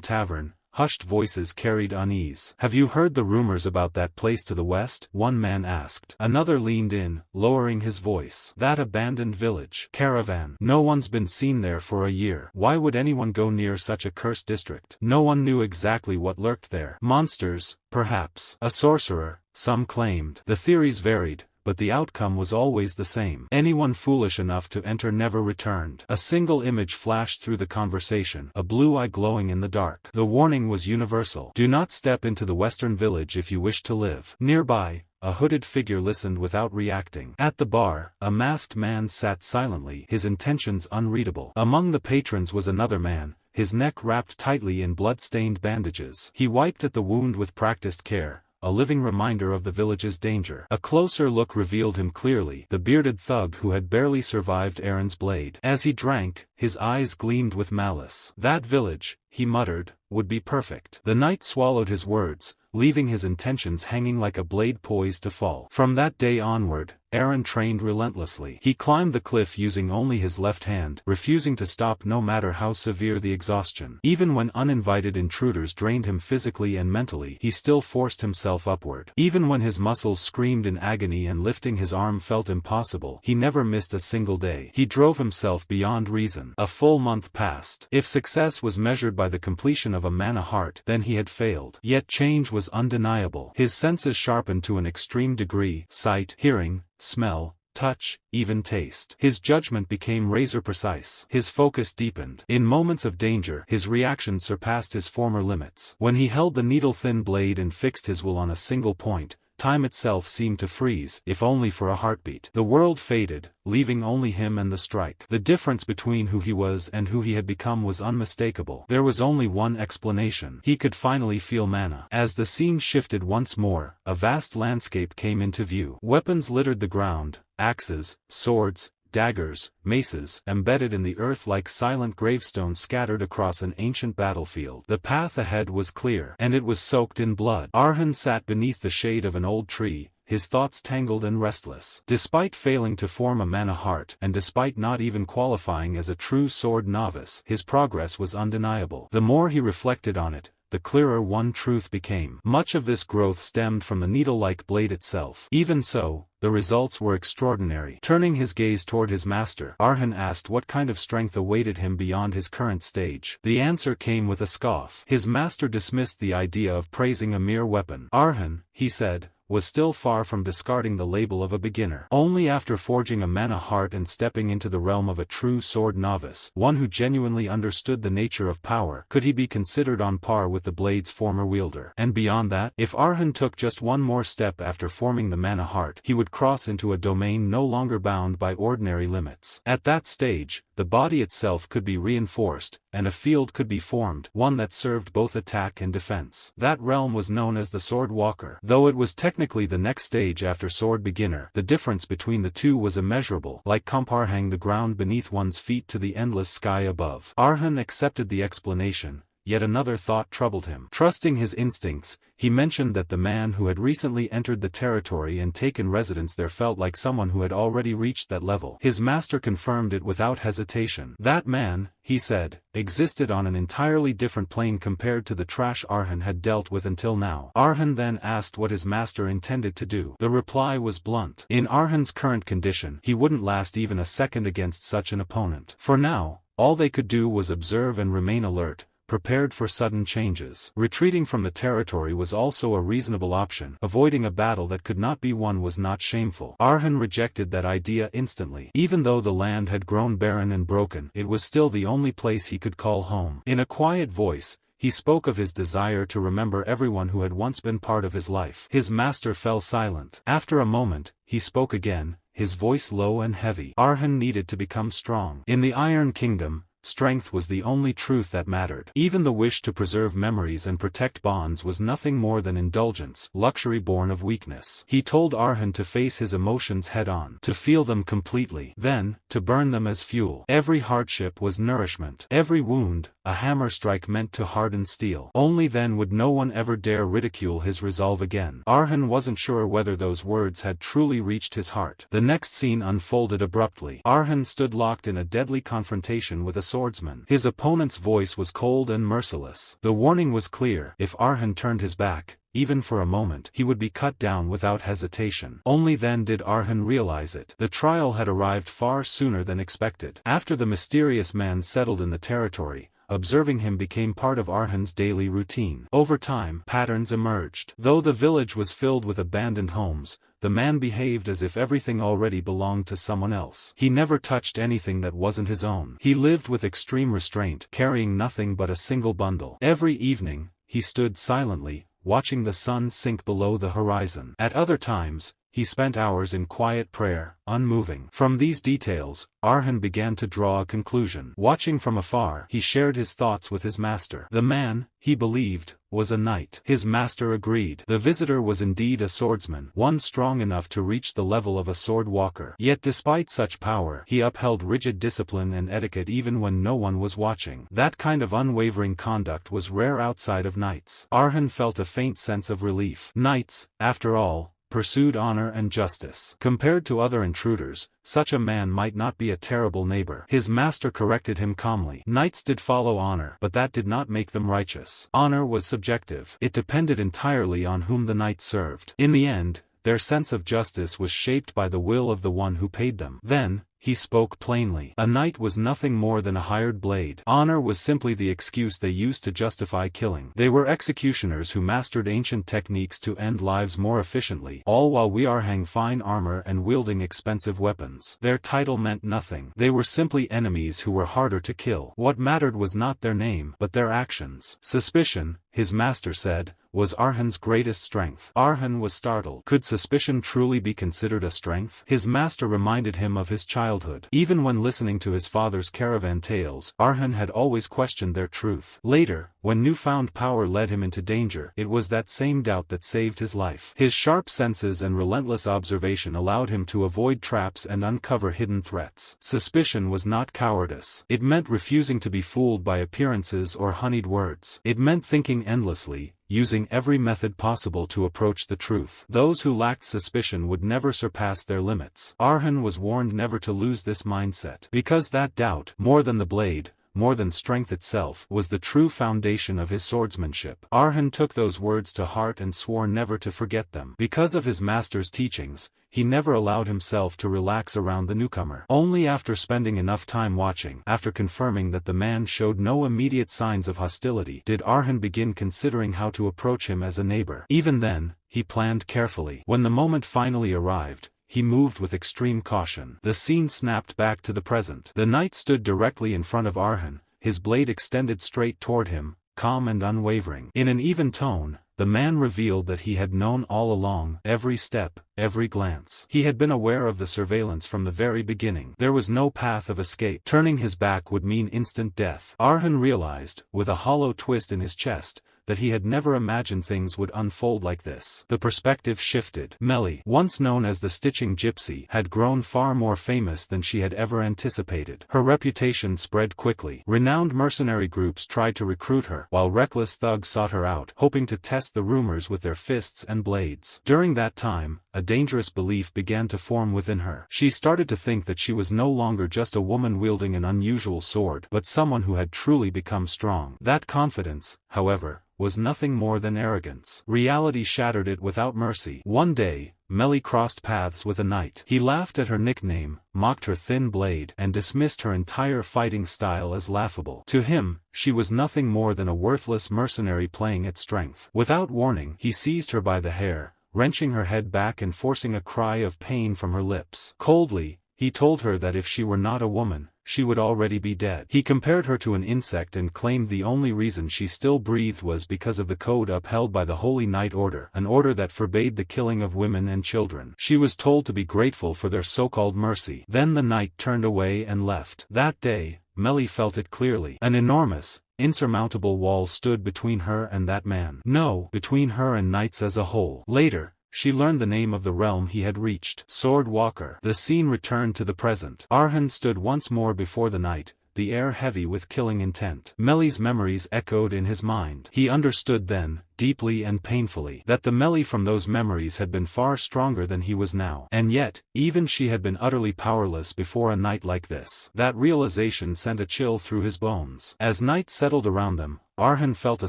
tavern, hushed voices carried unease. "Have you heard the rumors about that place to the west?" one man asked. Another leaned in, lowering his voice. "That abandoned village, Karavan. No one's been seen there for a year. Why would anyone go near such a cursed district?" No one knew exactly what lurked there. Monsters, perhaps. A sorcerer, some claimed. The theories varied, but the outcome was always the same. Anyone foolish enough to enter never returned. A single image flashed through the conversation, a blue eye glowing in the dark. The warning was universal. "Do not step into the western village if you wish to live." Nearby, a hooded figure listened without reacting. At the bar, a masked man sat silently, his intentions unreadable. Among the patrons was another man, his neck wrapped tightly in blood-stained bandages. He wiped at the wound with practiced care, a living reminder of the village's danger. A closer look revealed him clearly, the bearded thug who had barely survived Aaron's blade. As he drank, his eyes gleamed with malice. "That village," he muttered, "would be perfect." The night swallowed his words, leaving his intentions hanging like a blade poised to fall. From that day onward, Arhan trained relentlessly. He climbed the cliff using only his left hand, refusing to stop no matter how severe the exhaustion. Even when uninvited intruders drained him physically and mentally, he still forced himself upward. Even when his muscles screamed in agony and lifting his arm felt impossible, he never missed a single day. He drove himself beyond reason. A full month passed. If success was measured by the completion of a mana heart, then he had failed. Yet change was undeniable. His senses sharpened to an extreme degree: sight, hearing, smell, touch, even taste. His judgment became razor precise. His focus deepened. In moments of danger, his reactions surpassed his former limits. When he held the needle-thin blade and fixed his will on a single point, time itself seemed to freeze, if only for a heartbeat. The world faded, leaving only him and the strike. The difference between who he was and who he had become was unmistakable. There was only one explanation. He could finally feel mana. As the scene shifted once more, a vast landscape came into view. Weapons littered the ground: axes, swords, daggers, maces, embedded in the earth like silent gravestones scattered across an ancient battlefield. The path ahead was clear, and it was soaked in blood. Arhan sat beneath the shade of an old tree, his thoughts tangled and restless. Despite failing to form a mana heart, and despite not even qualifying as a true sword novice, his progress was undeniable. The more he reflected on it, the clearer one truth became. Much of this growth stemmed from the needle-like blade itself. Even so, the results were extraordinary. Turning his gaze toward his master, Arhan asked what kind of strength awaited him beyond his current stage. The answer came with a scoff. His master dismissed the idea of praising a mere weapon. Arhan, he said, was still far from discarding the label of a beginner. Only after forging a mana heart and stepping into the realm of a true sword novice, one who genuinely understood the nature of power, could he be considered on par with the blade's former wielder. And beyond that, if Arhan took just one more step after forming the mana heart, he would cross into a domain no longer bound by ordinary limits. At that stage, the body itself could be reinforced, and a field could be formed, one that served both attack and defense. That realm was known as the Sword Walker. Though it was technically the next stage after Sword Beginner, the difference between the two was immeasurable, like comparing the ground beneath one's feet to the endless sky above. Arhan accepted the explanation. Yet another thought troubled him. Trusting his instincts, he mentioned that the man who had recently entered the territory and taken residence there felt like someone who had already reached that level. His master confirmed it without hesitation. That man, he said, existed on an entirely different plane compared to the trash Arhan had dealt with until now. Arhan then asked what his master intended to do. The reply was blunt. In Arhan's current condition, he wouldn't last even a second against such an opponent. For now, all they could do was observe and remain alert, prepared for sudden changes. Retreating from the territory was also a reasonable option. Avoiding a battle that could not be won was not shameful. Arhan rejected that idea instantly. Even though the land had grown barren and broken, it was still the only place he could call home. In a quiet voice, he spoke of his desire to remember everyone who had once been part of his life. His master fell silent. After a moment, he spoke again, his voice low and heavy. Arhan needed to become strong. In the Iron Kingdom, strength was the only truth that mattered. Even the wish to preserve memories and protect bonds was nothing more than indulgence, luxury born of weakness. He told Arhan to face his emotions head-on, to feel them completely, then, to burn them as fuel. Every hardship was nourishment. Every wound, a hammer strike meant to harden steel. Only then would no one ever dare ridicule his resolve again. Arhan wasn't sure whether those words had truly reached his heart. The next scene unfolded abruptly. Arhan stood locked in a deadly confrontation with a swordsman. His opponent's voice was cold and merciless. The warning was clear: if Arhan turned his back, even for a moment, he would be cut down without hesitation. Only then did Arhan realize it. The trial had arrived far sooner than expected. After the mysterious man settled in the territory, observing him became part of Arhan's daily routine. Over time, patterns emerged. Though the village was filled with abandoned homes, the man behaved as if everything already belonged to someone else. He never touched anything that wasn't his own. He lived with extreme restraint, carrying nothing but a single bundle. Every evening, he stood silently, watching the sun sink below the horizon. At other times, he spent hours in quiet prayer, unmoving. From these details, Arhan began to draw a conclusion. Watching from afar, he shared his thoughts with his master. The man, he believed, was a knight. His master agreed. The visitor was indeed a swordsman, one strong enough to reach the level of a sword walker. Yet despite such power, he upheld rigid discipline and etiquette even when no one was watching. That kind of unwavering conduct was rare outside of knights. Arhan felt a faint sense of relief. Knights, after all, pursued honor and justice. Compared to other intruders, such a man might not be a terrible neighbor. His master corrected him calmly. Knights did follow honor, but that did not make them righteous. Honor was subjective. It depended entirely on whom the knight served. In the end, their sense of justice was shaped by the will of the one who paid them. Then, he spoke plainly. A knight was nothing more than a hired blade. Honor was simply the excuse they used to justify killing. They were executioners who mastered ancient techniques to end lives more efficiently, all while we are wearing fine armor and wielding expensive weapons. Their title meant nothing. They were simply enemies who were harder to kill. What mattered was not their name, but their actions. Suspicion, his master said, was Arhan's greatest strength. Arhan was startled. Could suspicion truly be considered a strength? His master reminded him of his childhood. Even when listening to his father's caravan tales, Arhan had always questioned their truth. Later, when newfound power led him into danger, it was that same doubt that saved his life. His sharp senses and relentless observation allowed him to avoid traps and uncover hidden threats. Suspicion was not cowardice. It meant refusing to be fooled by appearances or honeyed words. It meant thinking endlessly, using every method possible to approach the truth. Those who lacked suspicion would never surpass their limits. Arhan was warned never to lose this mindset. Because that doubt, more than the blade, more than strength itself, was the true foundation of his swordsmanship. Arhan took those words to heart and swore never to forget them. Because of his master's teachings, he never allowed himself to relax around the newcomer. Only after spending enough time watching, after confirming that the man showed no immediate signs of hostility, did Arhan begin considering how to approach him as a neighbor. Even then, he planned carefully. When the moment finally arrived, he moved with extreme caution. The scene snapped back to the present. The knight stood directly in front of Arhan, his blade extended straight toward him, calm and unwavering. In an even tone, the man revealed that he had known all along, every step, every glance. He had been aware of the surveillance from the very beginning. There was no path of escape. Turning his back would mean instant death. Arhan realized, with a hollow twist in his chest, that he had never imagined things would unfold like this. The perspective shifted. Melly, once known as the Stitching Gypsy, had grown far more famous than she had ever anticipated. Her reputation spread quickly. Renowned mercenary groups tried to recruit her, while reckless thugs sought her out, hoping to test the rumors with their fists and blades. During that time, a dangerous belief began to form within her. She started to think that she was no longer just a woman wielding an unusual sword, but someone who had truly become strong. That confidence, however, was nothing more than arrogance. Reality shattered it without mercy. One day, Melly crossed paths with a knight. He laughed at her nickname, mocked her thin blade, and dismissed her entire fighting style as laughable. To him, she was nothing more than a worthless mercenary playing at strength. Without warning, he seized her by the hair, wrenching her head back and forcing a cry of pain from her lips. Coldly, he told her that if she were not a woman, she would already be dead. He compared her to an insect and claimed the only reason she still breathed was because of the code upheld by the Holy Knight Order, an order that forbade the killing of women and children. She was told to be grateful for their so-called mercy. Then the knight turned away and left. That day, Melly felt it clearly. An enormous, insurmountable wall stood between her and that man. No, between her and knights as a whole. Later, she learned the name of the realm he had reached. Sword Walker. The scene returned to the present. Arhan stood once more before the knight, the air heavy with killing intent. Melly's memories echoed in his mind. He understood then, deeply and painfully, that the Melly from those memories had been far stronger than he was now. And yet, even she had been utterly powerless before a night like this. That realization sent a chill through his bones. As night settled around them, Arhan felt a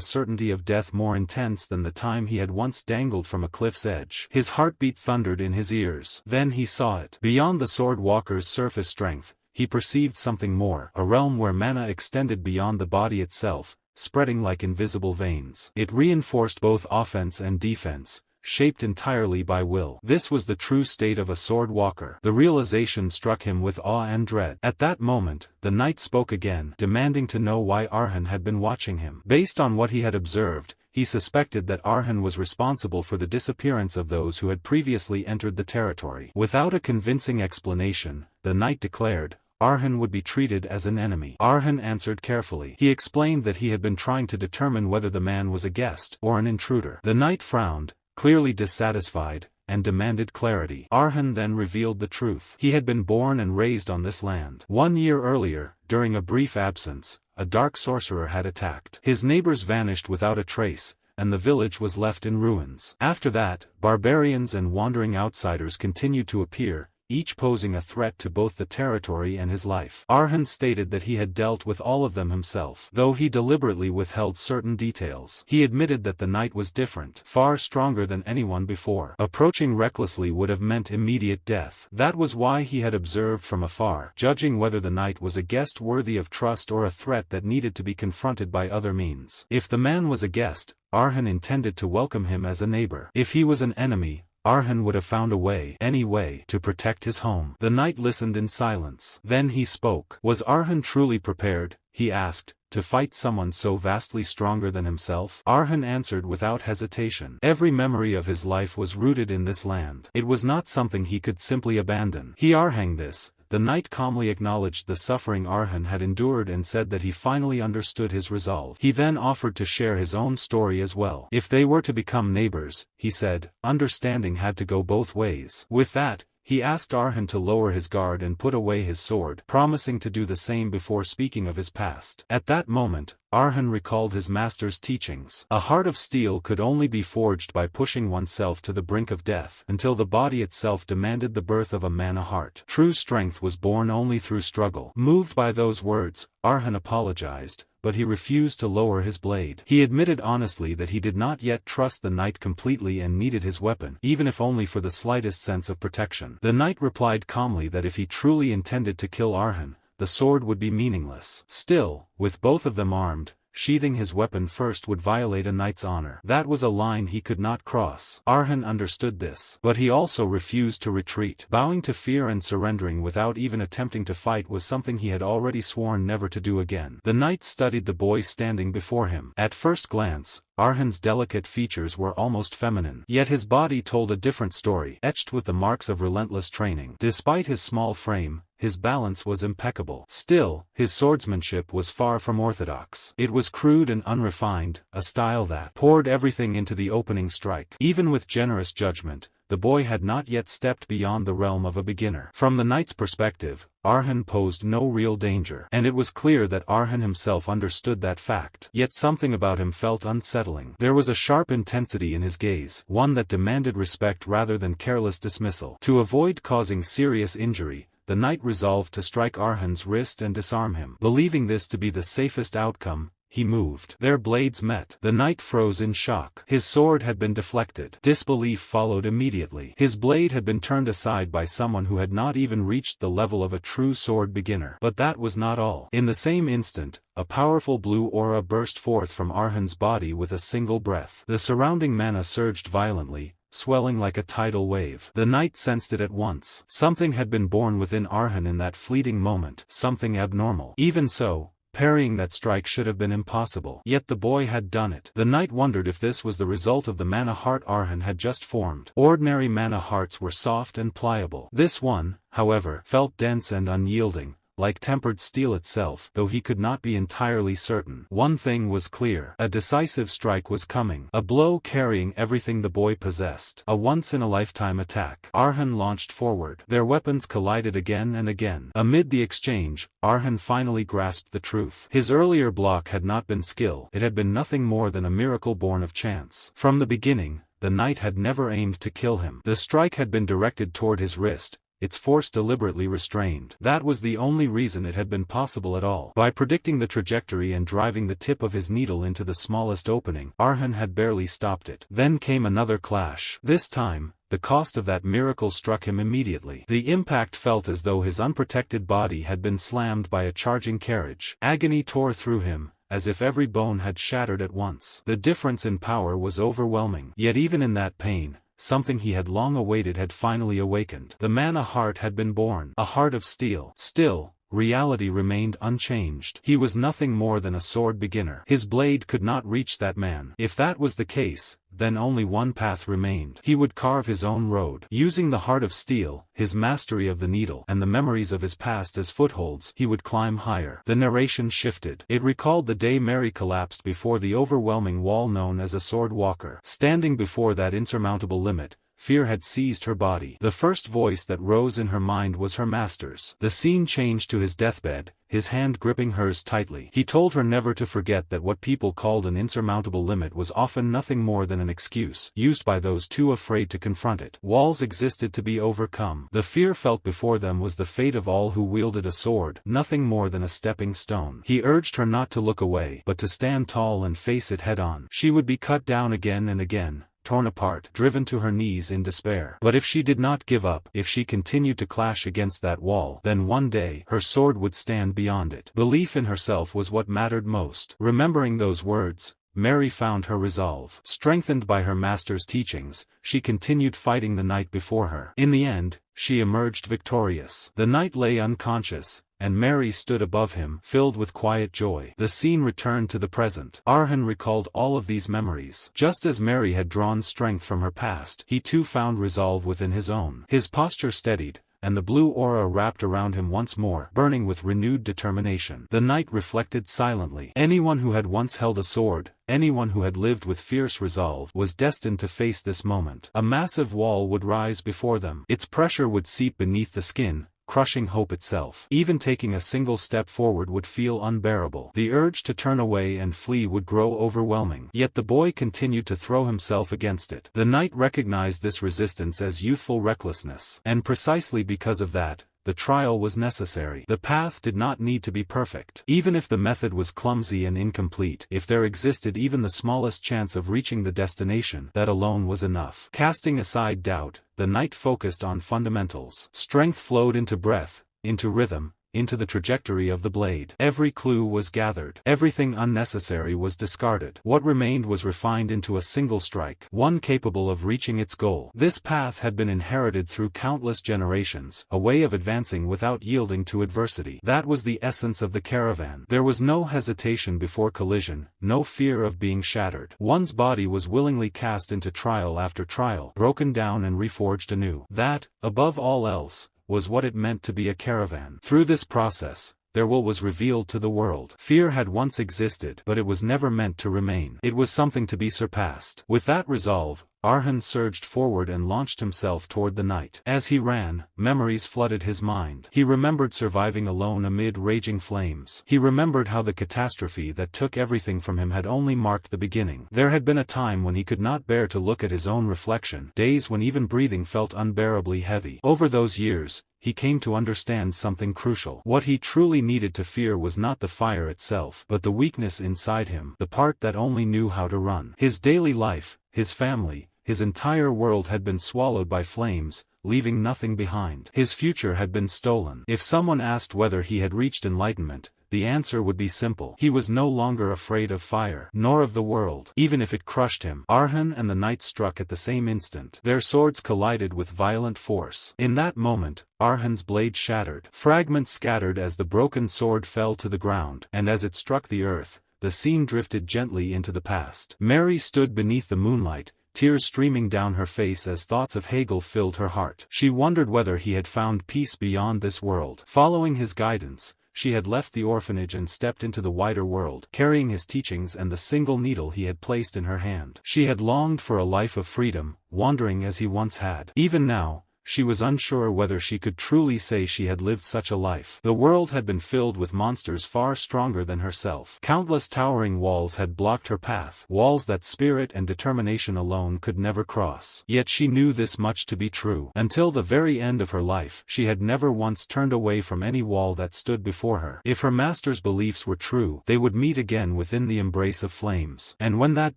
certainty of death more intense than the time he had once dangled from a cliff's edge. His heartbeat thundered in his ears. Then he saw it. Beyond the Sword Walker's surface strength, he perceived something more, a realm where mana extended beyond the body itself, spreading like invisible veins. It reinforced both offense and defense, shaped entirely by will. This was the true state of a sword walker. The realization struck him with awe and dread. At that moment, the knight spoke again, demanding to know why Arhan had been watching him. Based on what he had observed, he suspected that Arhan was responsible for the disappearance of those who had previously entered the territory. Without a convincing explanation, the knight declared, Arhan would be treated as an enemy. Arhan answered carefully. He explained that he had been trying to determine whether the man was a guest or an intruder. The knight frowned, clearly dissatisfied, and demanded clarity. Arhan then revealed the truth. He had been born and raised on this land. 1 year earlier, during a brief absence, a dark sorcerer had attacked. His neighbors vanished without a trace, and the village was left in ruins. After that, barbarians and wandering outsiders continued to appear, each posing a threat to both the territory and his life. Arhan stated that he had dealt with all of them himself. Though he deliberately withheld certain details, he admitted that the knight was different, far stronger than anyone before. Approaching recklessly would have meant immediate death. That was why he had observed from afar, judging whether the knight was a guest worthy of trust or a threat that needed to be confronted by other means. If the man was a guest, Arhan intended to welcome him as a neighbor. If he was an enemy, Arhan would have found a way, any way, to protect his home. The knight listened in silence. Then he spoke. Was Arhan truly prepared, he asked, to fight someone so vastly stronger than himself? Arhan answered without hesitation. Every memory of his life was rooted in this land. It was not something he could simply abandon. He Arhang this. The knight calmly acknowledged the suffering Arhan had endured and said that he finally understood his resolve. He then offered to share his own story as well. If they were to become neighbors, he said, understanding had to go both ways. With that, he asked Arhan to lower his guard and put away his sword, promising to do the same before speaking of his past. At that moment, Arhan recalled his master's teachings. A heart of steel could only be forged by pushing oneself to the brink of death, until the body itself demanded the birth of a mana heart. True strength was born only through struggle. Moved by those words, Arhan apologized, but he refused to lower his blade. He admitted honestly that he did not yet trust the knight completely and needed his weapon, even if only for the slightest sense of protection. The knight replied calmly that if he truly intended to kill Arhan, the sword would be meaningless. Still, with both of them armed, sheathing his weapon first would violate a knight's honor. That was a line he could not cross. Arhan understood this, but he also refused to retreat. Bowing to fear and surrendering without even attempting to fight was something he had already sworn never to do again. The knight studied the boy standing before him. At first glance, Arhan's delicate features were almost feminine. Yet his body told a different story, etched with the marks of relentless training. Despite his small frame, his balance was impeccable. Still, his swordsmanship was far from orthodox. It was crude and unrefined, a style that poured everything into the opening strike. Even with generous judgment, the boy had not yet stepped beyond the realm of a beginner. From the knight's perspective, Arhan posed no real danger, and it was clear that Arhan himself understood that fact. Yet something about him felt unsettling. There was a sharp intensity in his gaze, one that demanded respect rather than careless dismissal. To avoid causing serious injury, the knight resolved to strike Arhan's wrist and disarm him. Believing this to be the safest outcome, he moved. Their blades met. The knight froze in shock. His sword had been deflected. Disbelief followed immediately. His blade had been turned aside by someone who had not even reached the level of a true sword beginner. But that was not all. In the same instant, a powerful blue aura burst forth from Arhan's body with a single breath. The surrounding mana surged violently, swelling like a tidal wave. The knight sensed it at once. Something had been born within Arhan in that fleeting moment, something abnormal. Even so, parrying that strike should have been impossible. Yet the boy had done it. The knight wondered if this was the result of the mana heart Arhan had just formed. Ordinary mana hearts were soft and pliable. This one, however, felt dense and unyielding, like tempered steel itself, though he could not be entirely certain. One thing was clear: a decisive strike was coming, a blow carrying everything the boy possessed, a once-in-a-lifetime attack. Arhan launched forward. Their weapons collided again and again. Amid the exchange, Arhan finally grasped the truth. His earlier block had not been skill, it had been nothing more than a miracle born of chance. From the beginning, the knight had never aimed to kill him. The strike had been directed toward his wrist, its force deliberately restrained. That was the only reason it had been possible at all. By predicting the trajectory and driving the tip of his needle into the smallest opening, Arhan had barely stopped it. Then came another clash. This time, the cost of that miracle struck him immediately. The impact felt as though his unprotected body had been slammed by a charging carriage. Agony tore through him, as if every bone had shattered at once. The difference in power was overwhelming. Yet even in that pain, something he had long awaited had finally awakened. The mana heart had been born, a heart of steel. Still, reality remained unchanged. He was nothing more than a sword beginner. His blade could not reach that man. If that was the case, then only one path remained. He would carve his own road. Using the heart of steel, his mastery of the needle, and the memories of his past as footholds, he would climb higher. The narration shifted. It recalled the day Mary collapsed before the overwhelming wall known as a sword walker. Standing before that insurmountable limit, fear had seized her body. The first voice that rose in her mind was her master's. The scene changed to his deathbed, his hand gripping hers tightly. He told her never to forget that what people called an insurmountable limit was often nothing more than an excuse, used by those too afraid to confront it. Walls existed to be overcome. The fear felt before them was the fate of all who wielded a sword, nothing more than a stepping stone. He urged her not to look away, but to stand tall and face it head-on. She would be cut down again and again, torn apart, driven to her knees in despair. But if she did not give up, if she continued to clash against that wall, then one day, her sword would stand beyond it. Belief in herself was what mattered most. Remembering those words, Mary found her resolve. Strengthened by her master's teachings, she continued fighting the knight before her. In the end, she emerged victorious. The knight lay unconscious, and Mary stood above him, filled with quiet joy. The scene returned to the present. Arhan recalled all of these memories. Just as Mary had drawn strength from her past, he too found resolve within his own. His posture steadied, and the blue aura wrapped around him once more, burning with renewed determination. The knight reflected silently. Anyone who had once held a sword, anyone who had lived with fierce resolve, was destined to face this moment. A massive wall would rise before them. Its pressure would seep beneath the skin, crushing hope itself. Even taking a single step forward would feel unbearable. The urge to turn away and flee would grow overwhelming. Yet the boy continued to throw himself against it. The knight recognized this resistance as youthful recklessness. And precisely because of that, the trial was necessary. The path did not need to be perfect. Even if the method was clumsy and incomplete, if there existed even the smallest chance of reaching the destination, that alone was enough. Casting aside doubt, the knight focused on fundamentals. Strength flowed into breath, into rhythm, into the trajectory of the blade. Every clue was gathered. Everything unnecessary was discarded. What remained was refined into a single strike, one capable of reaching its goal. This path had been inherited through countless generations, a way of advancing without yielding to adversity. That was the essence of the caravan. There was no hesitation before collision, no fear of being shattered. One's body was willingly cast into trial after trial, broken down and reforged anew. That, above all else, was what it meant to be a caravan. Through this process, their will was revealed to the world. Fear had once existed, but it was never meant to remain. It was something to be surpassed. With that resolve, Arhan surged forward and launched himself toward the night. As he ran, memories flooded his mind. He remembered surviving alone amid raging flames. He remembered how the catastrophe that took everything from him had only marked the beginning. There had been a time when he could not bear to look at his own reflection, days when even breathing felt unbearably heavy. Over those years, he came to understand something crucial. What he truly needed to fear was not the fire itself, but the weakness inside him, the part that only knew how to run. His daily life, his family, his entire world had been swallowed by flames, leaving nothing behind. His future had been stolen. If someone asked whether he had reached enlightenment, the answer would be simple. He was no longer afraid of fire, nor of the world, even if it crushed him. Arhan and the knight struck at the same instant. Their swords collided with violent force. In that moment, Arhan's blade shattered. Fragments scattered as the broken sword fell to the ground, and as it struck the earth, the scene drifted gently into the past. Mary stood beneath the moonlight, tears streaming down her face as thoughts of Hegel filled her heart. She wondered whether he had found peace beyond this world. Following his guidance, she had left the orphanage and stepped into the wider world, carrying his teachings and the single needle he had placed in her hand. She had longed for a life of freedom, wandering as he once had. Even now, she was unsure whether she could truly say she had lived such a life. The world had been filled with monsters far stronger than herself. Countless towering walls had blocked her path, walls that spirit and determination alone could never cross. Yet she knew this much to be true. Until the very end of her life, she had never once turned away from any wall that stood before her. If her master's beliefs were true, they would meet again within the embrace of flames. And when that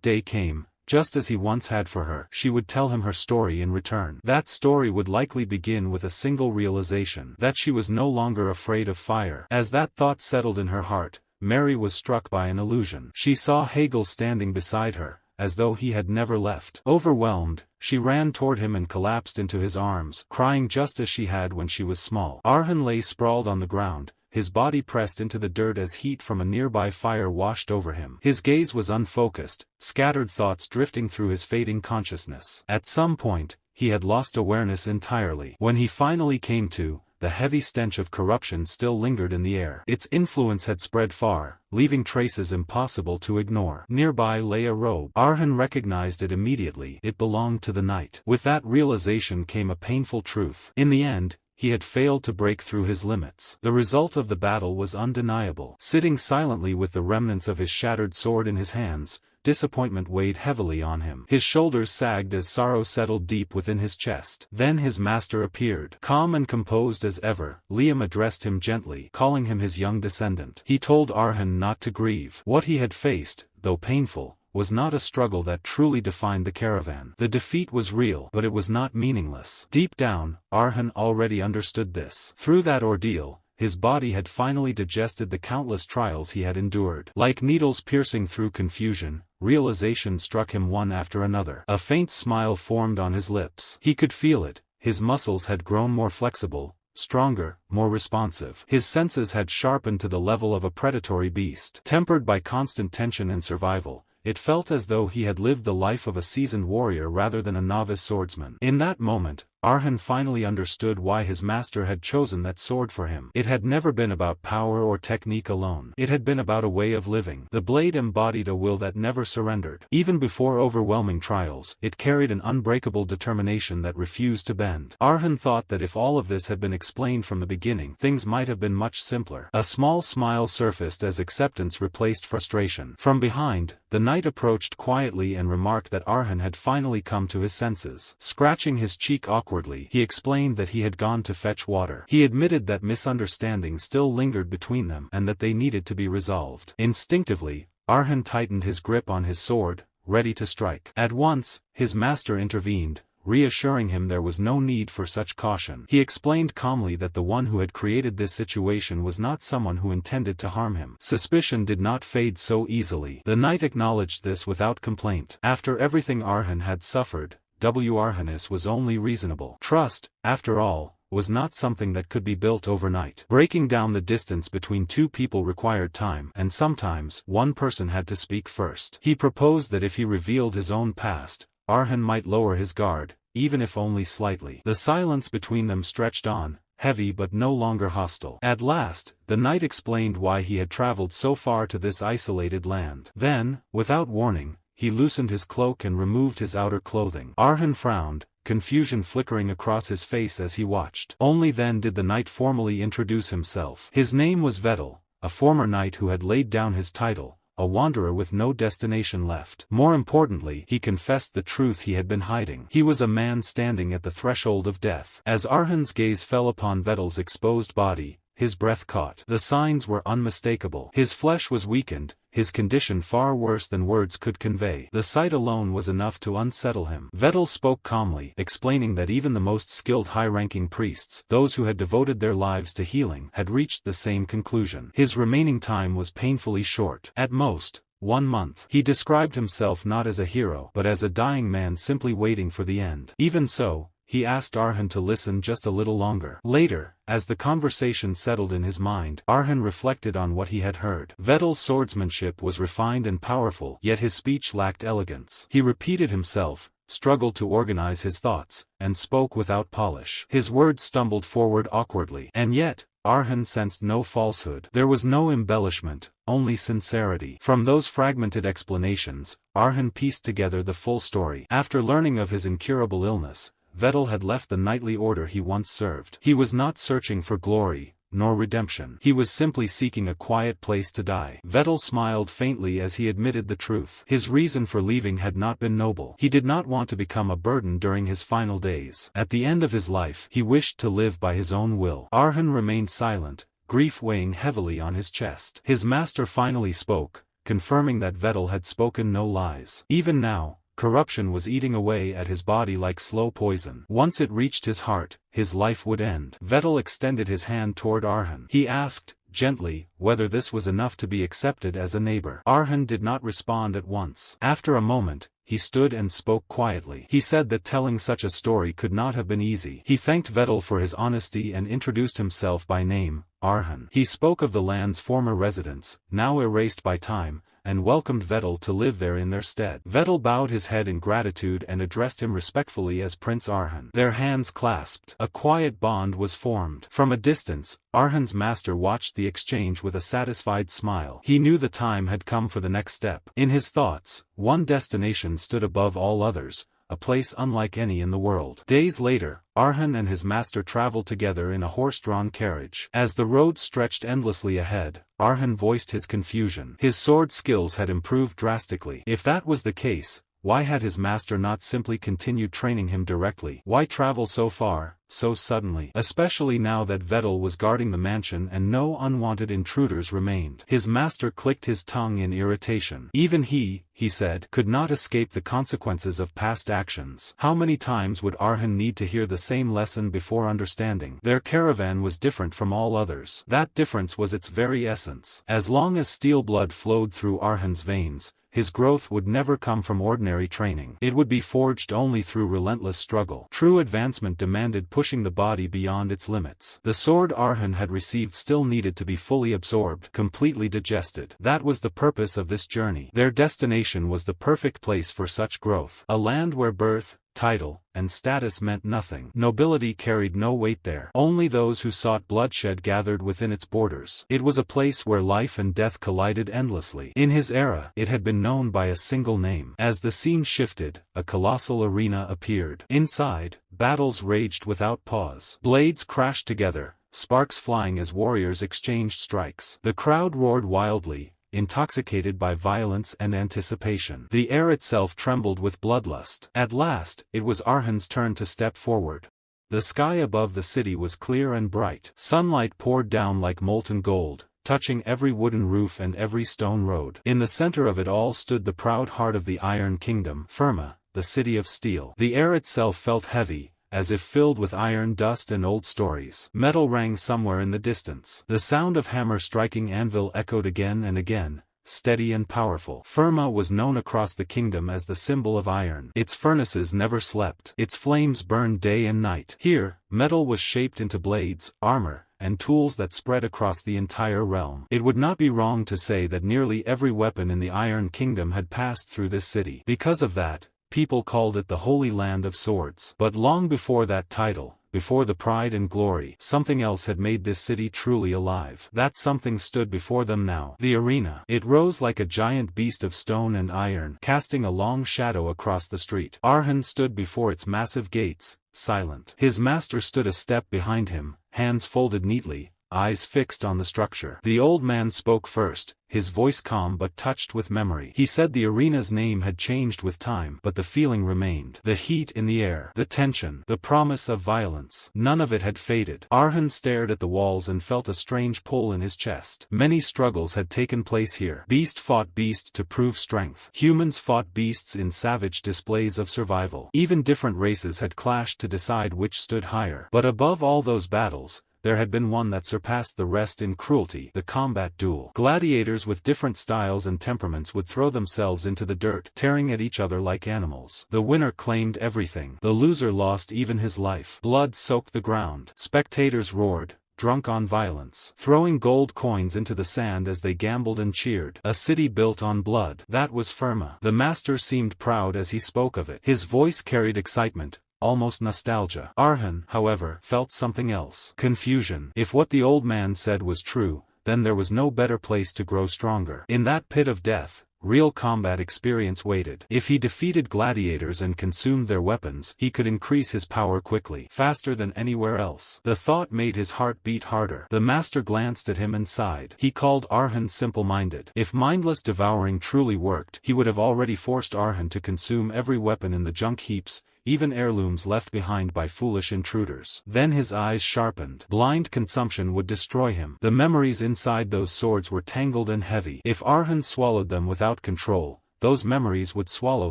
day came, just as he once had for her, she would tell him her story in return. That story would likely begin with a single realization: that she was no longer afraid of fire. As that thought settled in her heart, Mary was struck by an illusion. She saw Hegel standing beside her, as though he had never left. Overwhelmed, she ran toward him and collapsed into his arms, crying just as she had when she was small. Arhan lay sprawled on the ground, his body pressed into the dirt as heat from a nearby fire washed over him. His gaze was unfocused, scattered thoughts drifting through his fading consciousness. At some point, he had lost awareness entirely. When he finally came to, the heavy stench of corruption still lingered in the air. Its influence had spread far, leaving traces impossible to ignore. Nearby lay a robe. Arhan recognized it immediately. It belonged to the knight. With that realization came a painful truth. In the end, he had failed to break through his limits. The result of the battle was undeniable. Sitting silently with the remnants of his shattered sword in his hands, disappointment weighed heavily on him. His shoulders sagged as sorrow settled deep within his chest. Then his master appeared. Calm and composed as ever, Liam addressed him gently, calling him his young descendant. He told Arhan not to grieve. What he had faced, though painful, was not a struggle that truly defined the caravan. The defeat was real, but it was not meaningless. Deep down, Arhan already understood this. Through that ordeal, his body had finally digested the countless trials he had endured. Like needles piercing through confusion, realization struck him one after another. A faint smile formed on his lips. He could feel it. His muscles had grown more flexible, stronger, more responsive. His senses had sharpened to the level of a predatory beast. Tempered by constant tension and survival, it felt as though he had lived the life of a seasoned warrior rather than a novice swordsman. In that moment, Arhan finally understood why his master had chosen that sword for him. It had never been about power or technique alone. It had been about a way of living. The blade embodied a will that never surrendered. Even before overwhelming trials, it carried an unbreakable determination that refused to bend. Arhan thought that if all of this had been explained from the beginning, things might have been much simpler. A small smile surfaced as acceptance replaced frustration. From behind, the knight approached quietly and remarked that Arhan had finally come to his senses. Scratching his cheek awkwardly, he explained that he had gone to fetch water. He admitted that misunderstanding still lingered between them and that they needed to be resolved. Instinctively, Arhan tightened his grip on his sword, ready to strike. At once, his master intervened, reassuring him there was no need for such caution. He explained calmly that the one who had created this situation was not someone who intended to harm him. Suspicion did not fade so easily. The knight acknowledged this without complaint. After everything Arhan had suffered, Arhanis was only reasonable. Trust, after all, was not something that could be built overnight. Breaking down the distance between two people required time, and sometimes, one person had to speak first. He proposed that if he revealed his own past, Arhan might lower his guard, even if only slightly. The silence between them stretched on, heavy but no longer hostile. At last, the knight explained why he had traveled so far to this isolated land. Then, without warning, he loosened his cloak and removed his outer clothing. Arhan frowned, confusion flickering across his face as he watched. Only then did the knight formally introduce himself. His name was Vettel, a former knight who had laid down his title, a wanderer with no destination left. More importantly, he confessed the truth he had been hiding. He was a man standing at the threshold of death. As Arhan's gaze fell upon Vettel's exposed body, his breath caught. The signs were unmistakable. His flesh was weakened, his condition far worse than words could convey. The sight alone was enough to unsettle him. Vettel spoke calmly, explaining that even the most skilled high-ranking priests, those who had devoted their lives to healing, had reached the same conclusion. His remaining time was painfully short. At most, 1 month. He described himself not as a hero, but as a dying man simply waiting for the end. Even so, he asked Arhan to listen just a little longer. Later, as the conversation settled in his mind, Arhan reflected on what he had heard. Vettel's swordsmanship was refined and powerful, yet his speech lacked elegance. He repeated himself, struggled to organize his thoughts, and spoke without polish. His words stumbled forward awkwardly. And yet, Arhan sensed no falsehood. There was no embellishment, only sincerity. From those fragmented explanations, Arhan pieced together the full story. After learning of his incurable illness, Vettel had left the knightly order he once served. He was not searching for glory, nor redemption. He was simply seeking a quiet place to die. Vettel smiled faintly as he admitted the truth. His reason for leaving had not been noble. He did not want to become a burden during his final days. At the end of his life, he wished to live by his own will. Arhan remained silent, grief weighing heavily on his chest. His master finally spoke, confirming that Vettel had spoken no lies. Even now, corruption was eating away at his body like slow poison. Once it reached his heart, his life would end. Vettel extended his hand toward Arhan. He asked, gently, whether this was enough to be accepted as a neighbor. Arhan did not respond at once. After a moment, he stood and spoke quietly. He said that telling such a story could not have been easy. He thanked Vettel for his honesty and introduced himself by name, Arhan. He spoke of the land's former residents, now erased by time, and welcomed Vettel to live there in their stead. Vettel bowed his head in gratitude and addressed him respectfully as Prince Arhan. Their hands clasped. A quiet bond was formed. From a distance, Arhan's master watched the exchange with a satisfied smile. He knew the time had come for the next step. In his thoughts, one destination stood above all others, a place unlike any in the world. Days later, Arhan and his master traveled together in a horse-drawn carriage. As the road stretched endlessly ahead, Arhan voiced his confusion. His sword skills had improved drastically. If that was the case, why had his master not simply continued training him directly? Why travel so far, so suddenly? Especially now that Vettel was guarding the mansion and no unwanted intruders remained. His master clicked his tongue in irritation. Even he said, could not escape the consequences of past actions. How many times would Arhan need to hear the same lesson before understanding? Their caravan was different from all others. That difference was its very essence. As long as steel blood flowed through Arhan's veins, his growth would never come from ordinary training. It would be forged only through relentless struggle. True advancement demanded pushing the body beyond its limits. The sword Arhan had received still needed to be fully absorbed, completely digested. That was the purpose of this journey. Their destination was the perfect place for such growth. A land where birth, title, and status meant nothing. Nobility carried no weight there. Only those who sought bloodshed gathered within its borders. It was a place where life and death collided endlessly. In his era, it had been known by a single name. As the scene shifted, a colossal arena appeared. Inside, battles raged without pause. Blades crashed together, sparks flying as warriors exchanged strikes. The crowd roared wildly, intoxicated by violence and anticipation. The air itself trembled with bloodlust. At last, it was Arhan's turn to step forward. The sky above the city was clear and bright. Sunlight poured down like molten gold, touching every wooden roof and every stone road. In the center of it all stood the proud heart of the Iron Kingdom, Firma, the city of steel. The air itself felt heavy, as if filled with iron dust and old stories. Metal rang somewhere in the distance. The sound of hammer striking anvil echoed again and again, steady and powerful. Firma was known across the kingdom as the symbol of iron. Its furnaces never slept. Its flames burned day and night. Here, metal was shaped into blades, armor, and tools that spread across the entire realm. It would not be wrong to say that nearly every weapon in the Iron Kingdom had passed through this city. Because of that, people called it the Holy Land of Swords. But long before that title, before the pride and glory, something else had made this city truly alive. That something stood before them now. The arena. It rose like a giant beast of stone and iron, casting a long shadow across the street. Arhan stood before its massive gates, silent. His master stood a step behind him, hands folded neatly, eyes fixed on the structure. The old man spoke first, his voice calm but touched with memory. He said the arena's name had changed with time, but the feeling remained. The heat in the air, the tension, the promise of violence, none of it had faded. Arhan stared at the walls and felt a strange pull in his chest. Many struggles had taken place here. Beast fought beast to prove strength. Humans fought beasts in savage displays of survival. Even different races had clashed to decide which stood higher. But above all those battles, there had been one that surpassed the rest in cruelty: the combat duel. Gladiators with different styles and temperaments would throw themselves into the dirt, tearing at each other like animals. The winner claimed everything. The loser lost even his life. Blood soaked the ground. Spectators roared, drunk on violence, throwing gold coins into the sand as they gambled and cheered. A city built on blood. That was Firma. The master seemed proud as he spoke of it. His voice carried excitement, almost nostalgia. Arhan, however, felt something else. Confusion. If what the old man said was true, then there was no better place to grow stronger. In that pit of death, real combat experience waited. If he defeated gladiators and consumed their weapons, he could increase his power quickly, faster than anywhere else. The thought made his heart beat harder. The master glanced at him and sighed. He called Arhan simple-minded. If mindless devouring truly worked, he would have already forced Arhan to consume every weapon in the junk heaps, even heirlooms left behind by foolish intruders. Then his eyes sharpened. Blind consumption would destroy him. The memories inside those swords were tangled and heavy. If Arhan swallowed them without control, those memories would swallow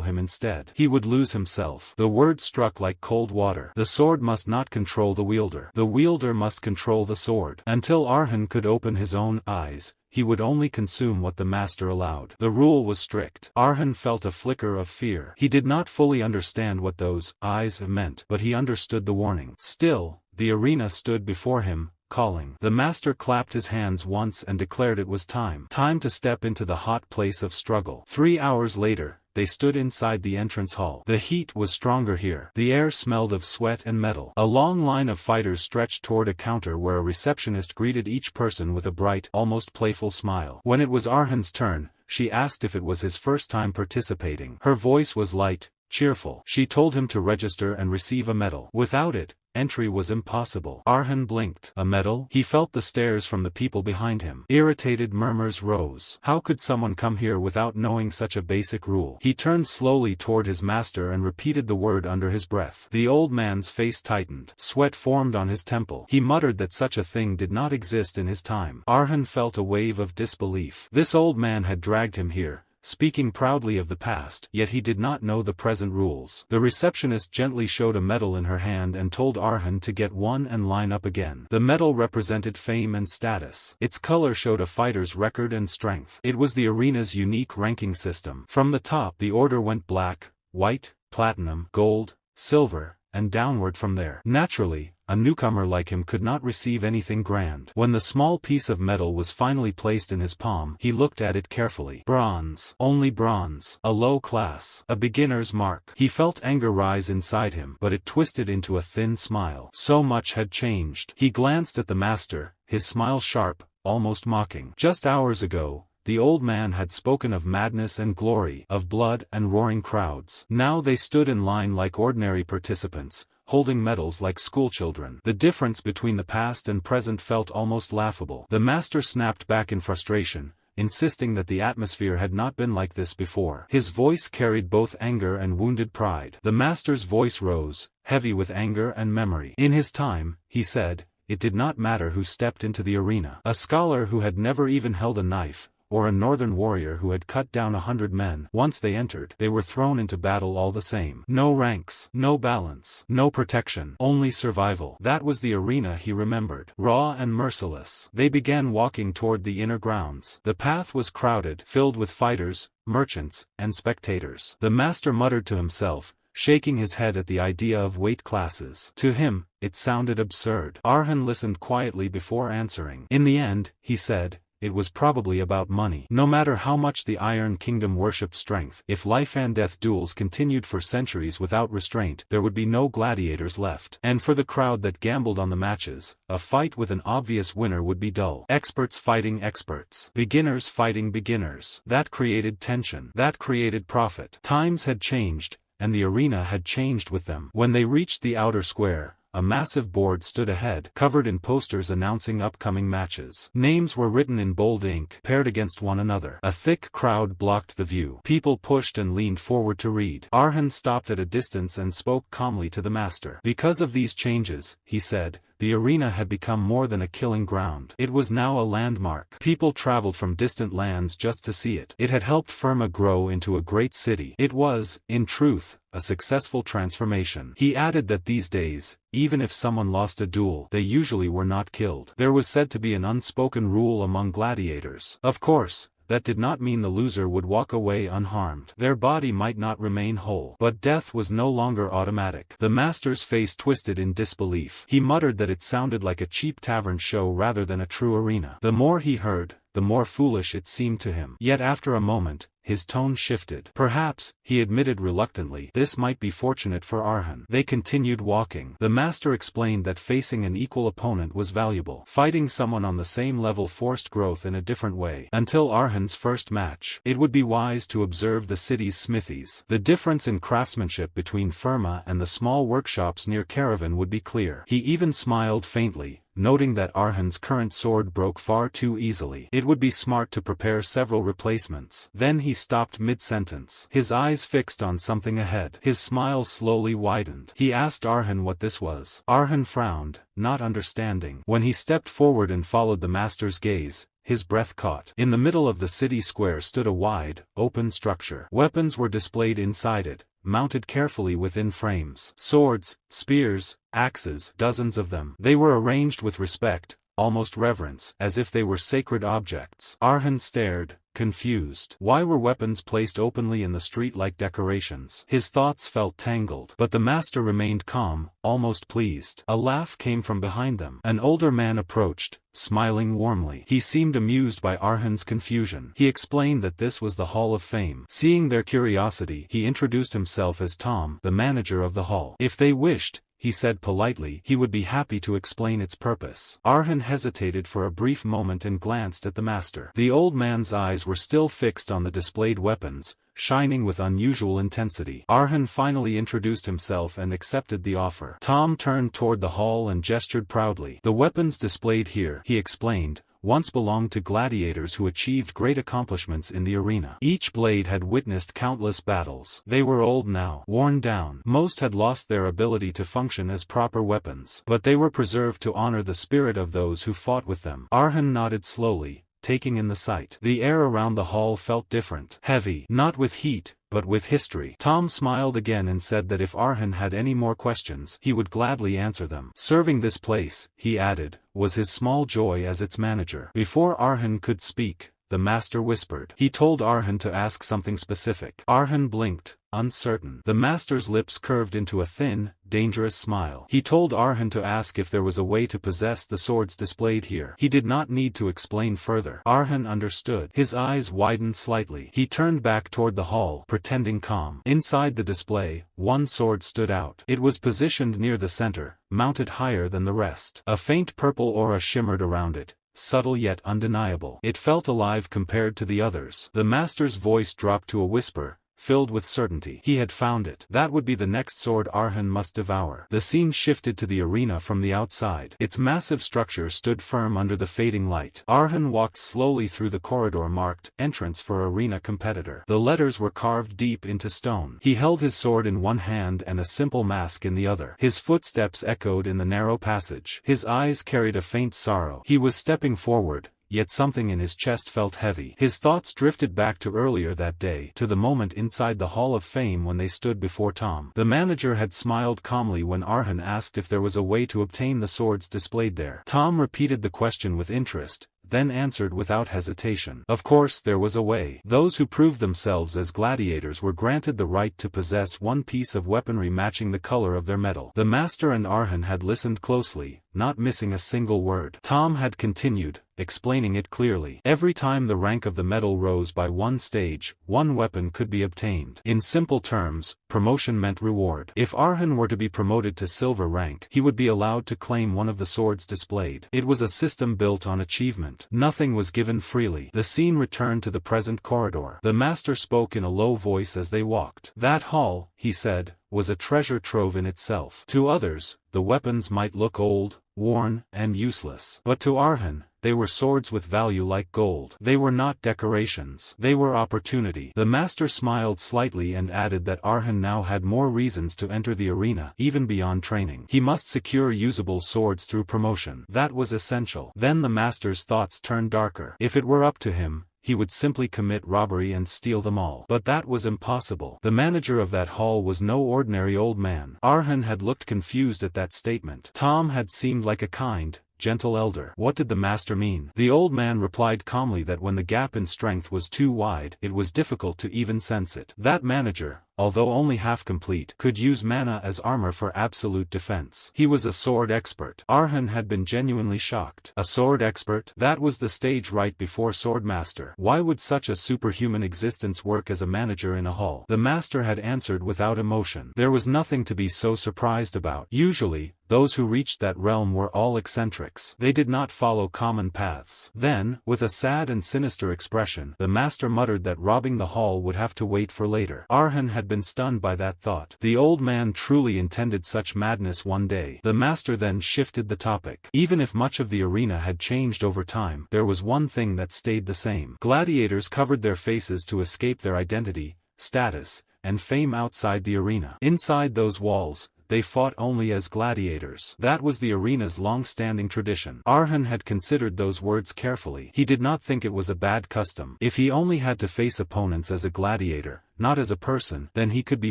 him instead. He would lose himself. The word struck like cold water. The sword must not control the wielder. The wielder must control the sword. Until Arhan could open his own eyes, he would only consume what the master allowed. The rule was strict. Arhan felt a flicker of fear. He did not fully understand what those eyes meant, but he understood the warning. Still, the arena stood before him, calling. The master clapped his hands once and declared it was time. Time to step into the hot place of struggle. 3 hours later, they stood inside the entrance hall. The heat was stronger here. The air smelled of sweat and metal. A long line of fighters stretched toward a counter where a receptionist greeted each person with a bright, almost playful smile. When it was Arhan's turn, she asked if it was his first time participating. Her voice was light, cheerful. She told him to register and receive a medal. Without it, entry was impossible. Arhan blinked. A medal? He felt the stares from the people behind him. Irritated murmurs rose. How could someone come here without knowing such a basic rule? He turned slowly toward his master and repeated the word under his breath. The old man's face tightened. Sweat formed on his temple. He muttered that such a thing did not exist in his time. Arhan felt a wave of disbelief. This old man had dragged him here, speaking proudly of the past, yet he did not know the present rules. The receptionist gently showed a medal in her hand and told Arhan to get one and line up again. The medal represented fame and status. Its color showed a fighter's record and strength. It was the arena's unique ranking system. From the top the order went black, white, platinum, gold, silver, and downward from there. Naturally, a newcomer like him could not receive anything grand. When the small piece of metal was finally placed in his palm, he looked at it carefully. Bronze. Only bronze. A low class. A beginner's mark. He felt anger rise inside him, but it twisted into a thin smile. So much had changed. He glanced at the master, his smile sharp, almost mocking. Just hours ago, the old man had spoken of madness and glory, of blood and roaring crowds. Now they stood in line like ordinary participants, holding medals like schoolchildren. The difference between the past and present felt almost laughable. The master snapped back in frustration, insisting that the atmosphere had not been like this before. His voice carried both anger and wounded pride. The master's voice rose, heavy with anger and memory. In his time, he said, it did not matter who stepped into the arena. A scholar who had never even held a knife, or a northern warrior who had cut down 100 men. Once they entered, they were thrown into battle all the same. No ranks, no balance, no protection, only survival. That was the arena he remembered. Raw and merciless. They began walking toward the inner grounds. The path was crowded, filled with fighters, merchants, and spectators. The master muttered to himself, shaking his head at the idea of weight classes. To him, it sounded absurd. Arhan listened quietly before answering. In the end, he said, it was probably about money. No matter how much the Iron Kingdom worshipped strength, if life and death duels continued for centuries without restraint, there would be no gladiators left. And for the crowd that gambled on the matches, a fight with an obvious winner would be dull. Experts fighting experts. Beginners fighting beginners. That created tension. That created profit. Times had changed, and the arena had changed with them. When they reached the outer square, a massive board stood ahead, covered in posters announcing upcoming matches. Names were written in bold ink, paired against one another. A thick crowd blocked the view. People pushed and leaned forward to read. Arhan stopped at a distance and spoke calmly to the master. Because of these changes, he said, the arena had become more than a killing ground. It was now a landmark. People traveled from distant lands just to see it. It had helped Firma grow into a great city. It was, in truth, a successful transformation. He added that these days, even if someone lost a duel, they usually were not killed. There was said to be an unspoken rule among gladiators. Of course, that did not mean the loser would walk away unharmed. Their body might not remain whole. But death was no longer automatic. The master's face twisted in disbelief. He muttered that it sounded like a cheap tavern show rather than a true arena. The more he heard, the more foolish it seemed to him. Yet after a moment, his tone shifted. Perhaps, he admitted reluctantly, this might be fortunate for Arhan. They continued walking. The master explained that facing an equal opponent was valuable. Fighting someone on the same level forced growth in a different way. Until Arhan's first match, it would be wise to observe the city's smithies. The difference in craftsmanship between Firma and the small workshops near Karavan would be clear. He even smiled faintly, noting that Arhan's current sword broke far too easily. It would be smart to prepare several replacements. Then he stopped mid-sentence. His eyes fixed on something ahead. His smile slowly widened. He asked Arhan what this was. Arhan frowned, not understanding. When he stepped forward and followed the master's gaze, his breath caught. In the middle of the city square stood a wide, open structure. Weapons were displayed inside it, mounted carefully within frames. Swords, spears, axes, dozens of them. They were arranged with respect, almost reverence, as if they were sacred objects. Arhan stared, confused. Why were weapons placed openly in the street like decorations? His thoughts felt tangled. But the master remained calm, almost pleased. A laugh came from behind them. An older man approached, smiling warmly. He seemed amused by Arhan's confusion. He explained that this was the Hall of Fame. Seeing their curiosity, he introduced himself as Tom, the manager of the hall. If they wished, he said politely, he would be happy to explain its purpose. Arhan hesitated for a brief moment and glanced at the master. The old man's eyes were still fixed on the displayed weapons, shining with unusual intensity. Arhan finally introduced himself and accepted the offer. Tom turned toward the hall and gestured proudly. The weapons displayed here, he explained, once belonged to gladiators who achieved great accomplishments in the arena. Each blade had witnessed countless battles. They were old now, worn down. Most had lost their ability to function as proper weapons, but they were preserved to honor the spirit of those who fought with them. Arhan nodded slowly, taking in the sight. The air around the hall felt different. Heavy, not with heat, but with history. Tom smiled again and said that if Arhan had any more questions, he would gladly answer them. Serving this place, he added, was his small joy as its manager. Before Arhan could speak, the master whispered. He told Arhan to ask something specific. Arhan blinked, uncertain. The master's lips curved into a thin, dangerous smile. He told Arhan to ask if there was a way to possess the swords displayed here. He did not need to explain further. Arhan understood. His eyes widened slightly. He turned back toward the hall, pretending calm. Inside the display, one sword stood out. It was positioned near the center, mounted higher than the rest. A faint purple aura shimmered around it, subtle yet undeniable. It felt alive compared to the others. The master's voice dropped to a whisper, filled with certainty. He had found it. That would be the next sword Arhan must devour. The scene shifted to the arena from the outside. Its massive structure stood firm under the fading light. Arhan walked slowly through the corridor marked, "Entrance for Arena Competitor." The letters were carved deep into stone. He held his sword in one hand and a simple mask in the other. His footsteps echoed in the narrow passage. His eyes carried a faint sorrow. He was stepping forward, yet something in his chest felt heavy. His thoughts drifted back to earlier that day, to the moment inside the Hall of Fame when they stood before Tom. The manager had smiled calmly when Arhan asked if there was a way to obtain the swords displayed there. Tom repeated the question with interest, then answered without hesitation. Of course there was a way. Those who proved themselves as gladiators were granted the right to possess one piece of weaponry matching the color of their medal. The master and Arhan had listened closely, not missing a single word. Tom had continued, explaining it clearly. Every time the rank of the medal rose by one stage, one weapon could be obtained. In simple terms, promotion meant reward. If Arhan were to be promoted to silver rank, he would be allowed to claim one of the swords displayed. It was a system built on achievement. Nothing was given freely. The scene returned to the present corridor. The master spoke in a low voice as they walked. That hall, he said, was a treasure trove in itself. To others, the weapons might look old, worn, and useless. But to Arhan, they were swords with value like gold. They were not decorations. They were opportunity. The master smiled slightly and added that Arhan now had more reasons to enter the arena, even beyond training. He must secure usable swords through promotion. That was essential. Then the master's thoughts turned darker. If it were up to him, he would simply commit robbery and steal them all. But that was impossible. The manager of that hall was no ordinary old man. Arhan had looked confused at that statement. Tom had seemed like a kind, gentle elder. What did the master mean? The old man replied calmly that when the gap in strength was too wide, it was difficult to even sense it. That manager, although only half complete, could use mana as armor for absolute defense. He was a sword expert. Arhan had been genuinely shocked. A sword expert? That was the stage right before Swordmaster. Why would such a superhuman existence work as a manager in a hall? The master had answered without emotion. There was nothing to be so surprised about. Usually, those who reached that realm were all eccentrics. They did not follow common paths. Then, with a sad and sinister expression, the master muttered that robbing the hall would have to wait for later. Arhan had been stunned by that thought. The old man truly intended such madness one day. The master then shifted the topic. Even if much of the arena had changed over time, there was one thing that stayed the same. Gladiators covered their faces to escape their identity, status, and fame outside the arena. Inside those walls, they fought only as gladiators. That was the arena's long-standing tradition. Arhan had considered those words carefully. He did not think it was a bad custom. If he only had to face opponents as a gladiator, not as a person, then he could be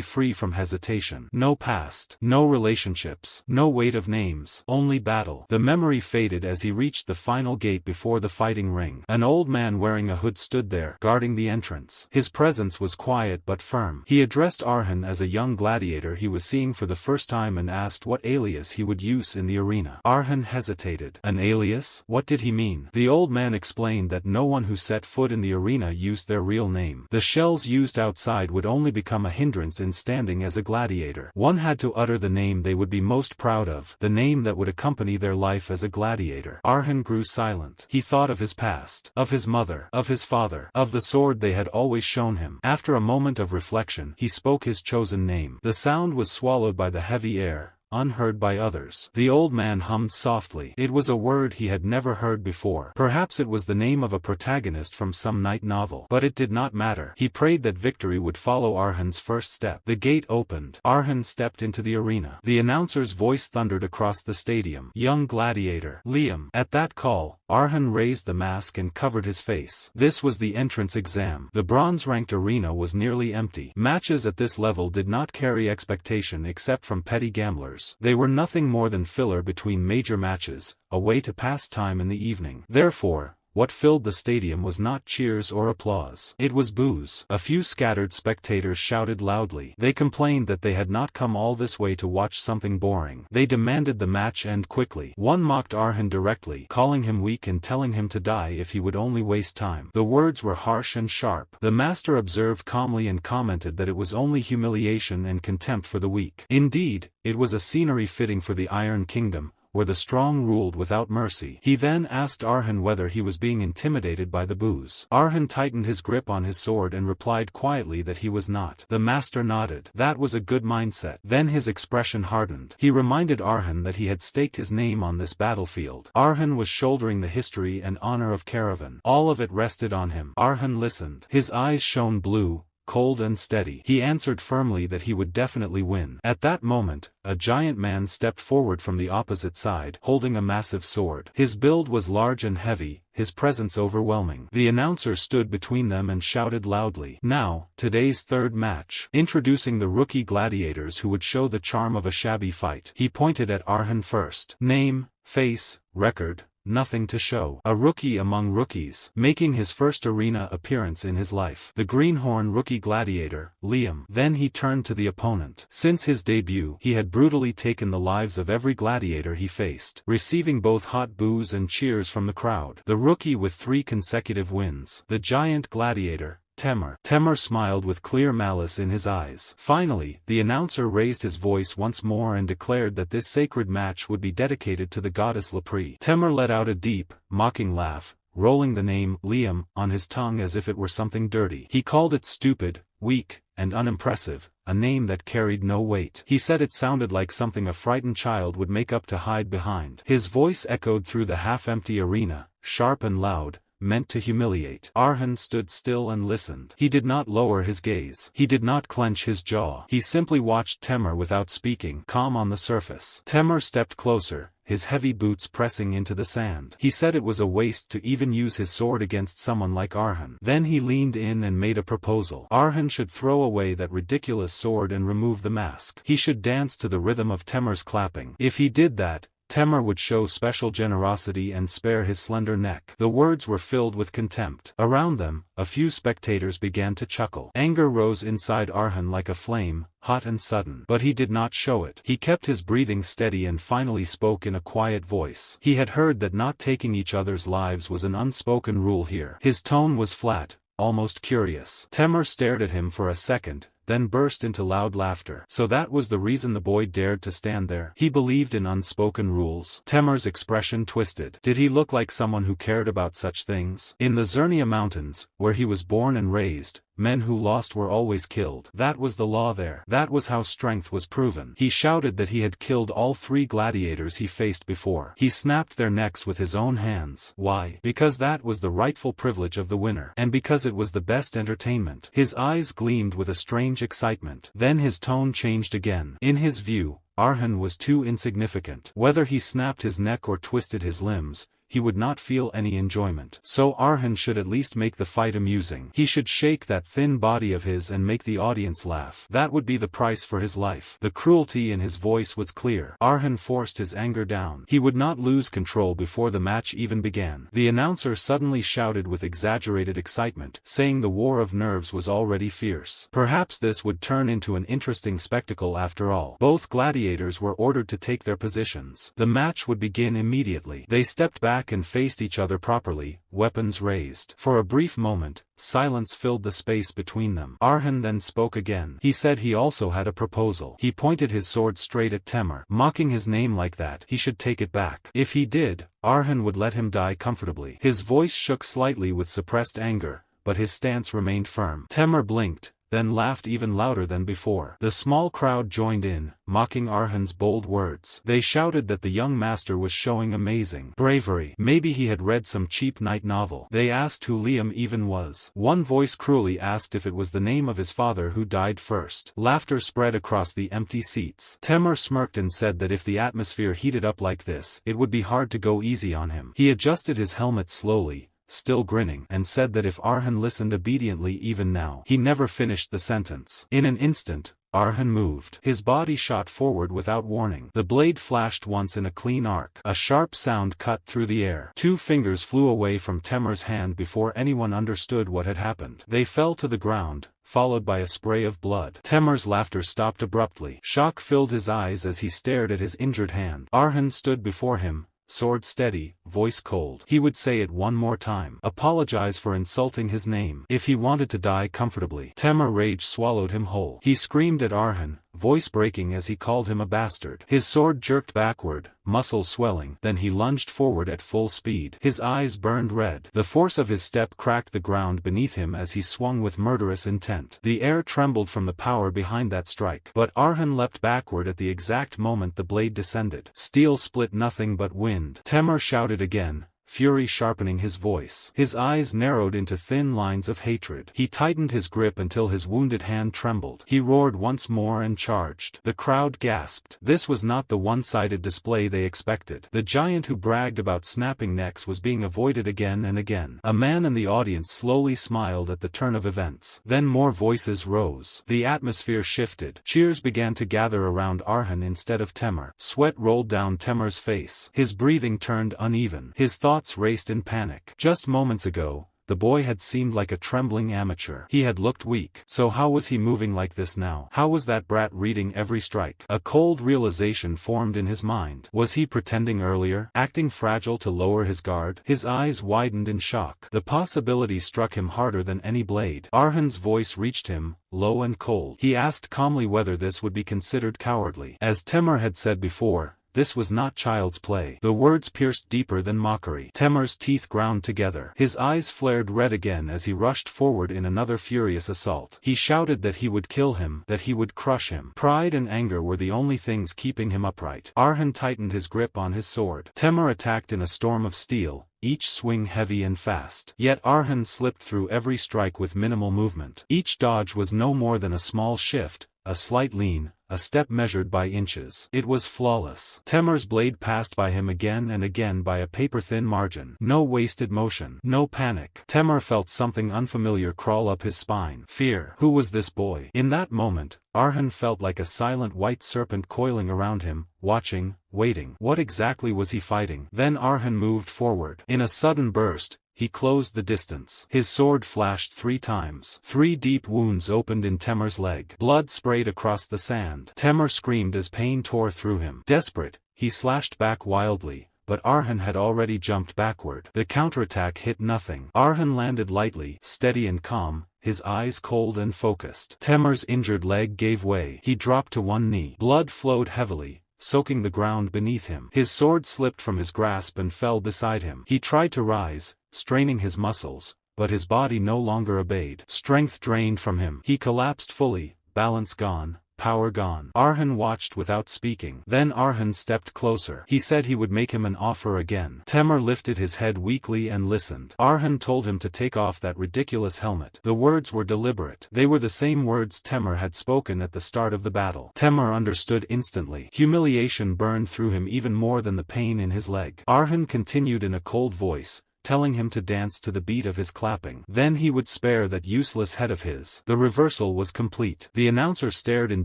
free from hesitation. No past, no relationships, no weight of names, only battle. The memory faded as he reached the final gate before the fighting ring. An old man wearing a hood stood there, guarding the entrance. His presence was quiet but firm. He addressed Arhan as a young gladiator he was seeing for the first time and asked what alias he would use in the arena. Arhan hesitated. An alias? What did he mean? The old man explained that no one who set foot in the arena used their real name. The shells used outside would only become a hindrance in standing as a gladiator. One had to utter the name they would be most proud of, the name that would accompany their life as a gladiator. Arhan grew silent. He thought of his past, of his mother, of his father, of the sword they had always shown him. After a moment of reflection, he spoke his chosen name. The sound was swallowed by the heavy air, unheard by others. The old man hummed softly. It was a word he had never heard before. Perhaps it was the name of a protagonist from some night novel. But it did not matter. He prayed that victory would follow Arhan's first step. The gate opened. Arhan stepped into the arena. The announcer's voice thundered across the stadium. Young gladiator, Liam. At that call, Arhan raised the mask and covered his face. This was the entrance exam. The bronze-ranked arena was nearly empty. Matches at this level did not carry expectation except from petty gamblers. They were nothing more than filler between major matches, a way to pass time in the evening. Therefore, what filled the stadium was not cheers or applause. It was boos. A few scattered spectators shouted loudly. They complained that they had not come all this way to watch something boring. They demanded the match end quickly. One mocked Arhan directly, calling him weak and telling him to die if he would only waste time. The words were harsh and sharp. The master observed calmly and commented that it was only humiliation and contempt for the weak. Indeed, it was a scenery fitting for the Iron Kingdom, where the strong ruled without mercy. He then asked Arhan whether he was being intimidated by the boos. Arhan tightened his grip on his sword and replied quietly that he was not. The master nodded. That was a good mindset. Then his expression hardened. He reminded Arhan that he had staked his name on this battlefield. Arhan was shouldering the history and honor of Karavan. All of it rested on him. Arhan listened. His eyes shone blue, cold and steady. He answered firmly that he would definitely win. At that moment, a giant man stepped forward from the opposite side, holding a massive sword. His build was large and heavy, his presence overwhelming. The announcer stood between them and shouted loudly. Now, today's third match. Introducing the rookie gladiators who would show the charm of a shabby fight. He pointed at Arhan first. Name, face, record, nothing to show. A rookie among rookies, making his first arena appearance in his life. The greenhorn rookie gladiator, Liam. Then he turned to the opponent. Since his debut, he had brutally taken the lives of every gladiator he faced, receiving both hot boos and cheers from the crowd. The rookie with 3 consecutive wins. The giant gladiator, Temur. Temur smiled with clear malice in his eyes. Finally, the announcer raised his voice once more and declared that this sacred match would be dedicated to the goddess Lepri. Temur let out a deep, mocking laugh, rolling the name Liam on his tongue as if it were something dirty. He called it stupid, weak, and unimpressive, a name that carried no weight. He said it sounded like something a frightened child would make up to hide behind. His voice echoed through the half-empty arena, sharp and loud, meant to humiliate. Arhan stood still and listened. He did not lower his gaze. He did not clench his jaw. He simply watched Temur without speaking, calm on the surface. Temur stepped closer, his heavy boots pressing into the sand. He said it was a waste to even use his sword against someone like Arhan. Then he leaned in and made a proposal. Arhan should throw away that ridiculous sword and remove the mask. He should dance to the rhythm of Temur's clapping. If he did that, Temur would show special generosity and spare his slender neck. The words were filled with contempt. Around them, a few spectators began to chuckle. Anger rose inside Arhan like a flame, hot and sudden. But he did not show it. He kept his breathing steady and finally spoke in a quiet voice. He had heard that not taking each other's lives was an unspoken rule here. His tone was flat, almost curious. Temur stared at him for a second, then burst into loud laughter. So that was the reason the boy dared to stand there. He believed in unspoken rules. Temur's expression twisted. Did he look like someone who cared about such things? In the Zernia Mountains, where he was born and raised, men who lost were always killed. That was the law there. That was how strength was proven. He shouted that he had killed all 3 gladiators he faced before. He snapped their necks with his own hands. Why? Because that was the rightful privilege of the winner. And because it was the best entertainment. His eyes gleamed with a strange excitement. Then his tone changed again. In his view, Arhan was too insignificant. Whether he snapped his neck or twisted his limbs, he would not feel any enjoyment. So Arhan should at least make the fight amusing. He should shake that thin body of his and make the audience laugh. That would be the price for his life. The cruelty in his voice was clear. Arhan forced his anger down. He would not lose control before the match even began. The announcer suddenly shouted with exaggerated excitement, saying the war of nerves was already fierce. Perhaps this would turn into an interesting spectacle after all. Both gladiators were ordered to take their positions. The match would begin immediately. They stepped back and faced each other properly, weapons raised. For a brief moment, silence filled the space between them. Arhan then spoke again. He said he also had a proposal. He pointed his sword straight at Temur. Mocking his name like that, he should take it back. If he did, Arhan would let him die comfortably. His voice shook slightly with suppressed anger, but his stance remained firm. Temur blinked, then laughed even louder than before. The small crowd joined in, mocking Arhan's bold words. They shouted that the young master was showing amazing bravery. Maybe he had read some cheap night novel. They asked who Liam even was. One voice cruelly asked if it was the name of his father who died first. Laughter spread across the empty seats. Temur smirked and said that if the atmosphere heated up like this, it would be hard to go easy on him. He adjusted his helmet slowly, still grinning, and said that if Arhan listened obediently even now. He never finished the sentence. In an instant, Arhan moved. His body shot forward without warning. The blade flashed once in a clean arc. A sharp sound cut through the air. 2 fingers flew away from Temur's hand before anyone understood what had happened. They fell to the ground, followed by a spray of blood. Temur's laughter stopped abruptly. Shock filled his eyes as he stared at his injured hand. Arhan stood before him, sword steady, voice cold. He would say it one more time. Apologize for insulting his name. If he wanted to die comfortably. Temur rage swallowed him whole. He screamed at Arhan, voice breaking as he called him a bastard. His sword jerked backward, muscles swelling. Then he lunged forward at full speed. His eyes burned red. The force of his step cracked the ground beneath him as he swung with murderous intent. The air trembled from the power behind that strike. But Arhan leapt backward at the exact moment the blade descended. Steel split nothing but wind. Temur shouted again, fury sharpening his voice. His eyes narrowed into thin lines of hatred. He tightened his grip until his wounded hand trembled. He roared once more and charged. The crowd gasped. This was not the one-sided display they expected. The giant who bragged about snapping necks was being avoided again and again. A man in the audience slowly smiled at the turn of events. Then more voices rose. The atmosphere shifted. Cheers began to gather around Arhan instead of Temur. Sweat rolled down Temur's face. His breathing turned uneven. His thoughts raced in panic. Just moments ago, the boy had seemed like a trembling amateur. He had looked weak. So how was he moving like this now? How was that brat reading every strike? A cold realization formed in his mind. Was he pretending earlier? Acting fragile to lower his guard? His eyes widened in shock. The possibility struck him harder than any blade. Arhan's voice reached him, low and cold. He asked calmly whether this would be considered cowardly. As Temur had said before, this was not child's play. The words pierced deeper than mockery. Temur's teeth ground together. His eyes flared red again as he rushed forward in another furious assault. He shouted that he would kill him, that he would crush him. Pride and anger were the only things keeping him upright. Arhan tightened his grip on his sword. Temur attacked in a storm of steel, each swing heavy and fast. Yet Arhan slipped through every strike with minimal movement. Each dodge was no more than a small shift, a slight lean, a step measured by inches. It was flawless. Temer's blade passed by him again and again by a paper-thin margin. No wasted motion. No panic. Temer felt something unfamiliar crawl up his spine. Fear. Who was this boy? In that moment, Arhan felt like a silent white serpent coiling around him, watching, waiting. What exactly was he fighting? Then Arhan moved forward. In a sudden burst, he closed the distance. His sword flashed 3 times. 3 deep wounds opened in Temer's leg. Blood sprayed across the sand. Temer screamed as pain tore through him. Desperate, he slashed back wildly, but Arhan had already jumped backward. The counterattack hit nothing. Arhan landed lightly, steady and calm, his eyes cold and focused. Temer's injured leg gave way. He dropped to one knee. Blood flowed heavily, soaking the ground beneath him. His sword slipped from his grasp and fell beside him. He tried to rise, straining his muscles, but his body no longer obeyed. Strength drained from him. He collapsed fully, balance gone, power gone. Arhan watched without speaking. Then Arhan stepped closer. He said he would make him an offer again. Temer lifted his head weakly and listened. Arhan told him to take off that ridiculous helmet. The words were deliberate. They were the same words Temer had spoken at the start of the battle. Temer understood instantly. Humiliation burned through him even more than the pain in his leg. Arhan continued in a cold voice, telling him to dance to the beat of his clapping. Then he would spare that useless head of his. The reversal was complete. The announcer stared in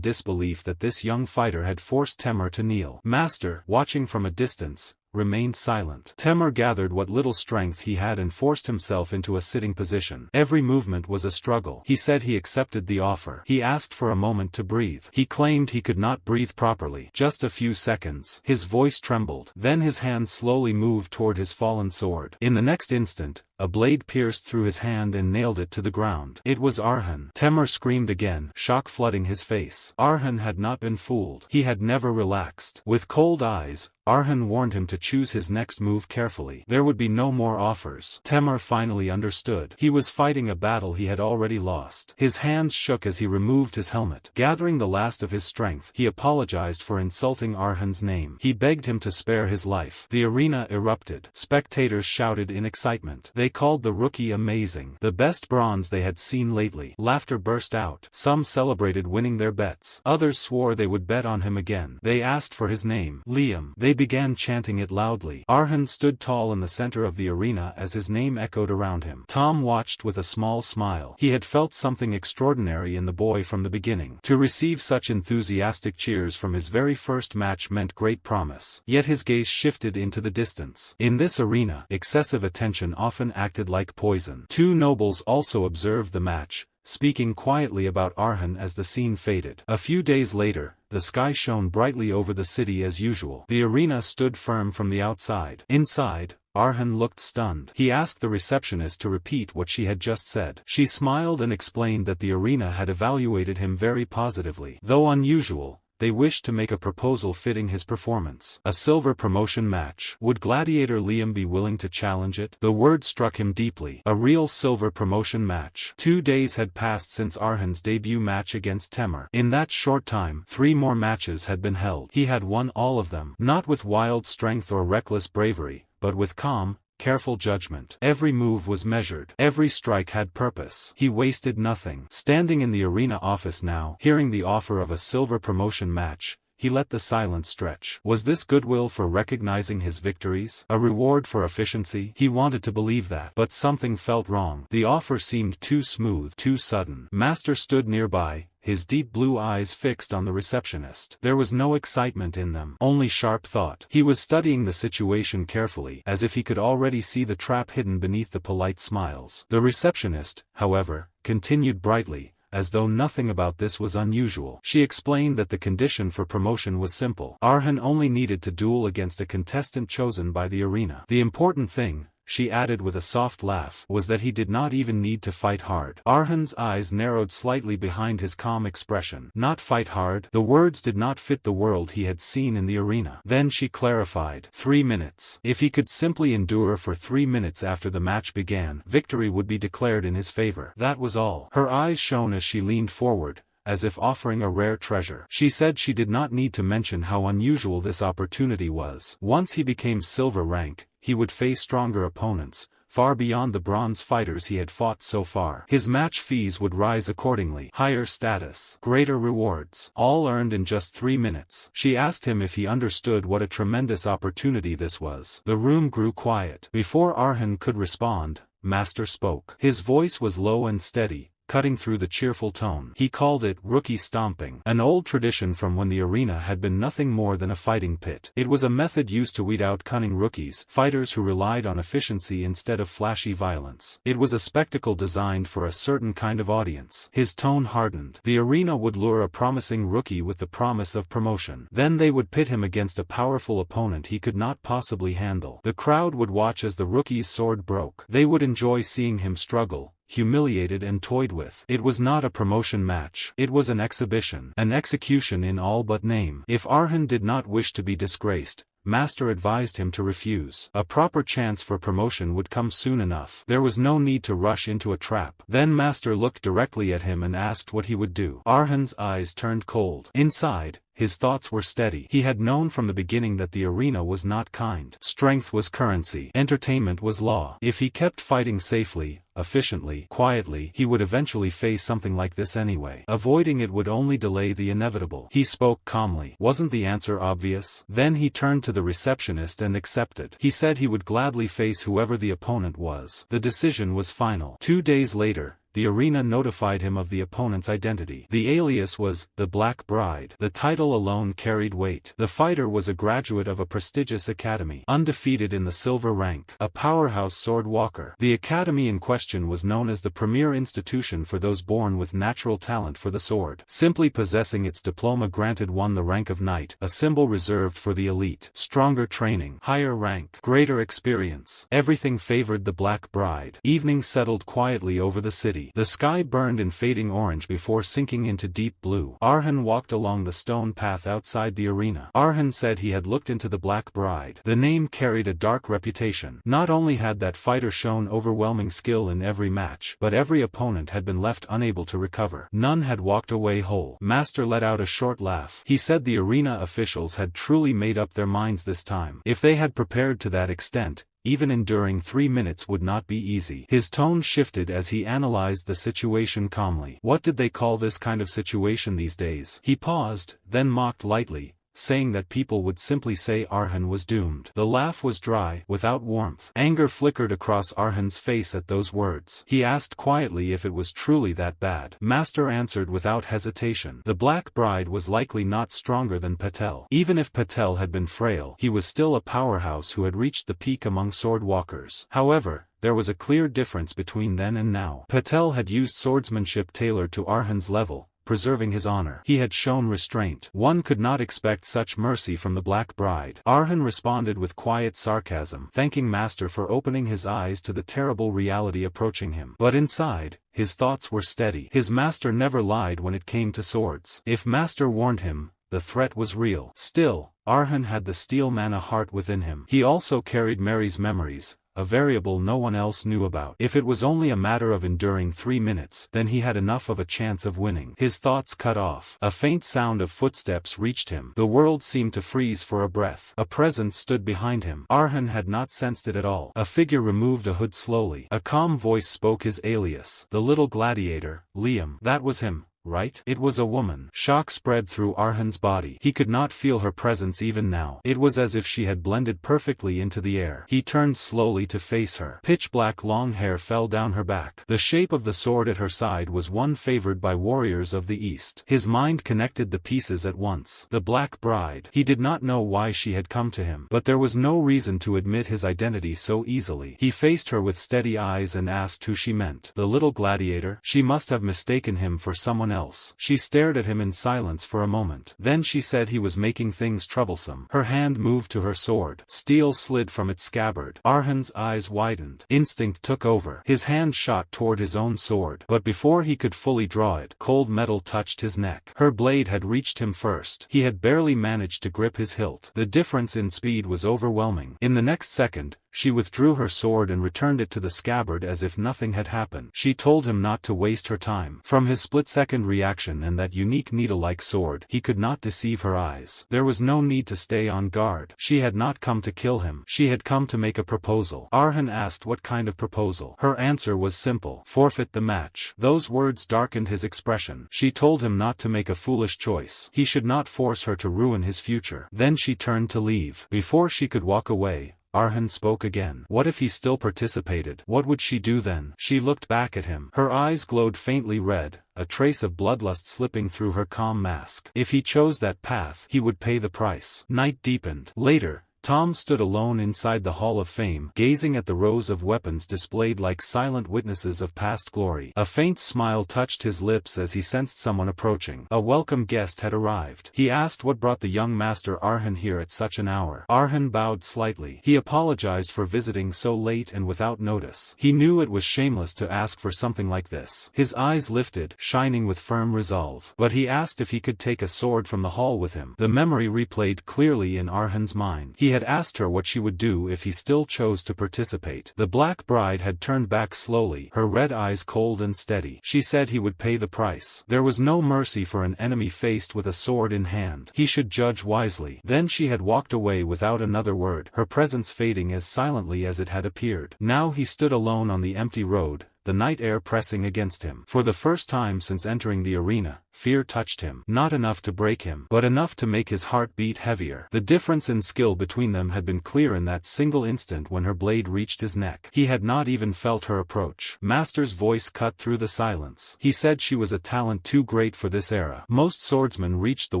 disbelief that this young fighter had forced Temer to kneel. Master, watching from a distance, remained silent. Temer gathered what little strength he had and forced himself into a sitting position. Every movement was a struggle. He said he accepted the offer. He asked for a moment to breathe. He claimed he could not breathe properly. Just a few seconds. His voice trembled. Then his hand slowly moved toward his fallen sword. In the next instant, a blade pierced through his hand and nailed it to the ground. It was Arhan. Temer screamed again, shock flooding his face. Arhan had not been fooled. He had never relaxed. With cold eyes, Arhan warned him to choose his next move carefully. There would be no more offers. Temer finally understood. He was fighting a battle he had already lost. His hands shook as he removed his helmet. Gathering the last of his strength, he apologized for insulting Arhan's name. He begged him to spare his life. The arena erupted. Spectators shouted in excitement. They called the rookie amazing. The best bronze they had seen lately. Laughter burst out. Some celebrated winning their bets. Others swore they would bet on him again. They asked for his name. Liam. They began chanting it loudly. Arhan stood tall in the center of the arena as his name echoed around him. Tom watched with a small smile. He had felt something extraordinary in the boy from the beginning. To receive such enthusiastic cheers from his very first match meant great promise. Yet his gaze shifted into the distance. In this arena, excessive attention often acted like poison. 2 nobles also observed the match, speaking quietly about Arhan as the scene faded. A few days later, the sky shone brightly over the city as usual. The arena stood firm from the outside. Inside, Arhan looked stunned. He asked the receptionist to repeat what she had just said. She smiled and explained that the arena had evaluated him very positively. Though unusual, they wished to make a proposal fitting his performance. A silver promotion match. Would Gladiator Liam be willing to challenge it? The word struck him deeply. A real silver promotion match. 2 days had passed since Arhan's debut match against Temer. In that short time, 3 more matches had been held. He had won all of them. Not with wild strength or reckless bravery, but with calm, careful judgment. Every move was measured. Every strike had purpose. He wasted nothing. Standing in the arena office now, hearing the offer of a silver promotion match, he let the silence stretch. Was this goodwill for recognizing his victories? A reward for efficiency? He wanted to believe that. But something felt wrong. The offer seemed too smooth, too sudden. Master stood nearby, his deep blue eyes fixed on the receptionist. There was no excitement in them, only sharp thought. He was studying the situation carefully, as if he could already see the trap hidden beneath the polite smiles. The receptionist, however, continued brightly, as though nothing about this was unusual. She explained that the condition for promotion was simple. Arhan only needed to duel against a contestant chosen by the arena. The important thing, she added with a soft laugh, was that he did not even need to fight hard. Arhan's eyes narrowed slightly behind his calm expression. Not fight hard? The words did not fit the world he had seen in the arena. Then she clarified. 3 minutes. If he could simply endure for 3 minutes after the match began, victory would be declared in his favor. That was all. Her eyes shone as she leaned forward, as if offering a rare treasure. She said she did not need to mention how unusual this opportunity was. Once he became silver rank, he would face stronger opponents, far beyond the bronze fighters he had fought so far. His match fees would rise accordingly. Higher status, greater rewards, all earned in just 3 minutes. She asked him if he understood what a tremendous opportunity this was. The room grew quiet. Before Arhan could respond, Master spoke. His voice was low and steady, cutting through the cheerful tone. He called it rookie stomping, an old tradition from when the arena had been nothing more than a fighting pit. It was a method used to weed out cunning rookies, fighters who relied on efficiency instead of flashy violence. It was a spectacle designed for a certain kind of audience. His tone hardened. The arena would lure a promising rookie with the promise of promotion. Then they would pit him against a powerful opponent he could not possibly handle. The crowd would watch as the rookie's sword broke. They would enjoy seeing him struggle, humiliated and toyed with. It was not a promotion match. It was an exhibition, an execution in all but name. If Arhan did not wish to be disgraced, Master advised him to refuse. A proper chance for promotion would come soon enough. There was no need to rush into a trap. Then Master looked directly at him and asked what he would do. Arhan's eyes turned cold. Inside, his thoughts were steady. He had known from the beginning that the arena was not kind. Strength was currency. Entertainment was law. If he kept fighting safely, efficiently, quietly, he would eventually face something like this anyway. Avoiding it would only delay the inevitable. He spoke calmly. Wasn't the answer obvious? Then he turned to the receptionist and accepted. He said he would gladly face whoever the opponent was. The decision was final. 2 days later, the arena notified him of the opponent's identity. The alias was the Black Bride. The title alone carried weight. The fighter was a graduate of a prestigious academy, undefeated in the silver rank, a powerhouse sword walker. The academy in question was known as the premier institution for those born with natural talent for the sword. Simply possessing its diploma granted one the rank of knight, a symbol reserved for the elite. Stronger training, higher rank, greater experience. Everything favored the Black Bride. Evening settled quietly over the city. The sky burned in fading orange before sinking into deep blue. Arhan walked along the stone path outside the arena. Arhan said he had looked into the Black Bride. The name carried a dark reputation. Not only had that fighter shown overwhelming skill in every match, but every opponent had been left unable to recover. None had walked away whole. Master let out a short laugh. He said the arena officials had truly made up their minds this time. If they had prepared to that extent, even enduring 3 minutes would not be easy. His tone shifted as he analyzed the situation calmly. What did they call this kind of situation these days? He paused, then mocked lightly, saying that people would simply say Arhan was doomed. The laugh was dry, without warmth. Anger flickered across Arhan's face at those words. He asked quietly if it was truly that bad. Master answered without hesitation. The Black Bride was likely not stronger than Patel. Even if Patel had been frail, he was still a powerhouse who had reached the peak among sword walkers. However, there was a clear difference between then and now. Patel had used swordsmanship tailored to Arhan's level, preserving his honor. He had shown restraint. One could not expect such mercy from the Black Bride. Arhan responded with quiet sarcasm, thanking Master for opening his eyes to the terrible reality approaching him. But inside, his thoughts were steady. His master never lied when it came to swords. If Master warned him, the threat was real. Still, Arhan had the steel mana heart within him. He also carried Mary's memories, a variable no one else knew about. If it was only a matter of enduring 3 minutes, then he had enough of a chance of winning. His thoughts cut off. A faint sound of footsteps reached him. The world seemed to freeze for a breath. A presence stood behind him. Arhan had not sensed it at all. A figure removed a hood slowly. A calm voice spoke his alias. The little gladiator, Liam. That was him, right? It was a woman. Shock spread through Arhan's body. He could not feel her presence even now. It was as if she had blended perfectly into the air. He turned slowly to face her. Pitch-black long hair fell down her back. The shape of the sword at her side was one favored by warriors of the East. His mind connected the pieces at once. The Black Bride. He did not know why she had come to him, but there was no reason to admit his identity so easily. He faced her with steady eyes and asked who she meant. The little gladiator? She must have mistaken him for someone else. She stared at him in silence for a moment. Then she said he was making things troublesome. Her hand moved to her sword. Steel slid from its scabbard. Arhan's eyes widened. Instinct took over. His hand shot toward his own sword. But before he could fully draw it, cold metal touched his neck. Her blade had reached him first. He had barely managed to grip his hilt. The difference in speed was overwhelming. In the next second, She withdrew her sword and returned it to the scabbard as if nothing had happened. She told him not to waste her time. From his split-second reaction and that unique needle-like sword, he could not deceive her eyes. There was no need to stay on guard. She had not come to kill him. She had come to make a proposal. Arhan asked what kind of proposal. Her answer was simple: forfeit the match. Those words darkened his expression. She told him not to make a foolish choice. He should not force her to ruin his future. Then she turned to leave. Before she could walk away, Arhan spoke again. What if he still participated? What would she do then? She looked back at him. Her eyes glowed faintly red, a trace of bloodlust slipping through her calm mask. If he chose that path, he would pay the price. Night deepened. Later, Tom stood alone inside the Hall of Fame, gazing at the rows of weapons displayed like silent witnesses of past glory. A faint smile touched his lips as he sensed someone approaching. A welcome guest had arrived. He asked what brought the young master Arhan here at such an hour. Arhan bowed slightly. He apologized for visiting so late and without notice. He knew it was shameless to ask for something like this. His eyes lifted, shining with firm resolve. But he asked if he could take a sword from the hall with him. The memory replayed clearly in Arhan's mind. He had asked her what she would do if he still chose to participate. The black bride had turned back slowly, her red eyes cold and steady. She said he would pay the price. There was no mercy for an enemy faced with a sword in hand. He should judge wisely. Then she had walked away without another word, her presence fading as silently as it had appeared. Now he stood alone on the empty road, the night air pressing against him. For the first time since entering the arena, fear touched him. Not enough to break him, but enough to make his heart beat heavier. The difference in skill between them had been clear in that single instant when her blade reached his neck. He had not even felt her approach. Master's voice cut through the silence. He said she was a talent too great for this era. Most swordsmen reached the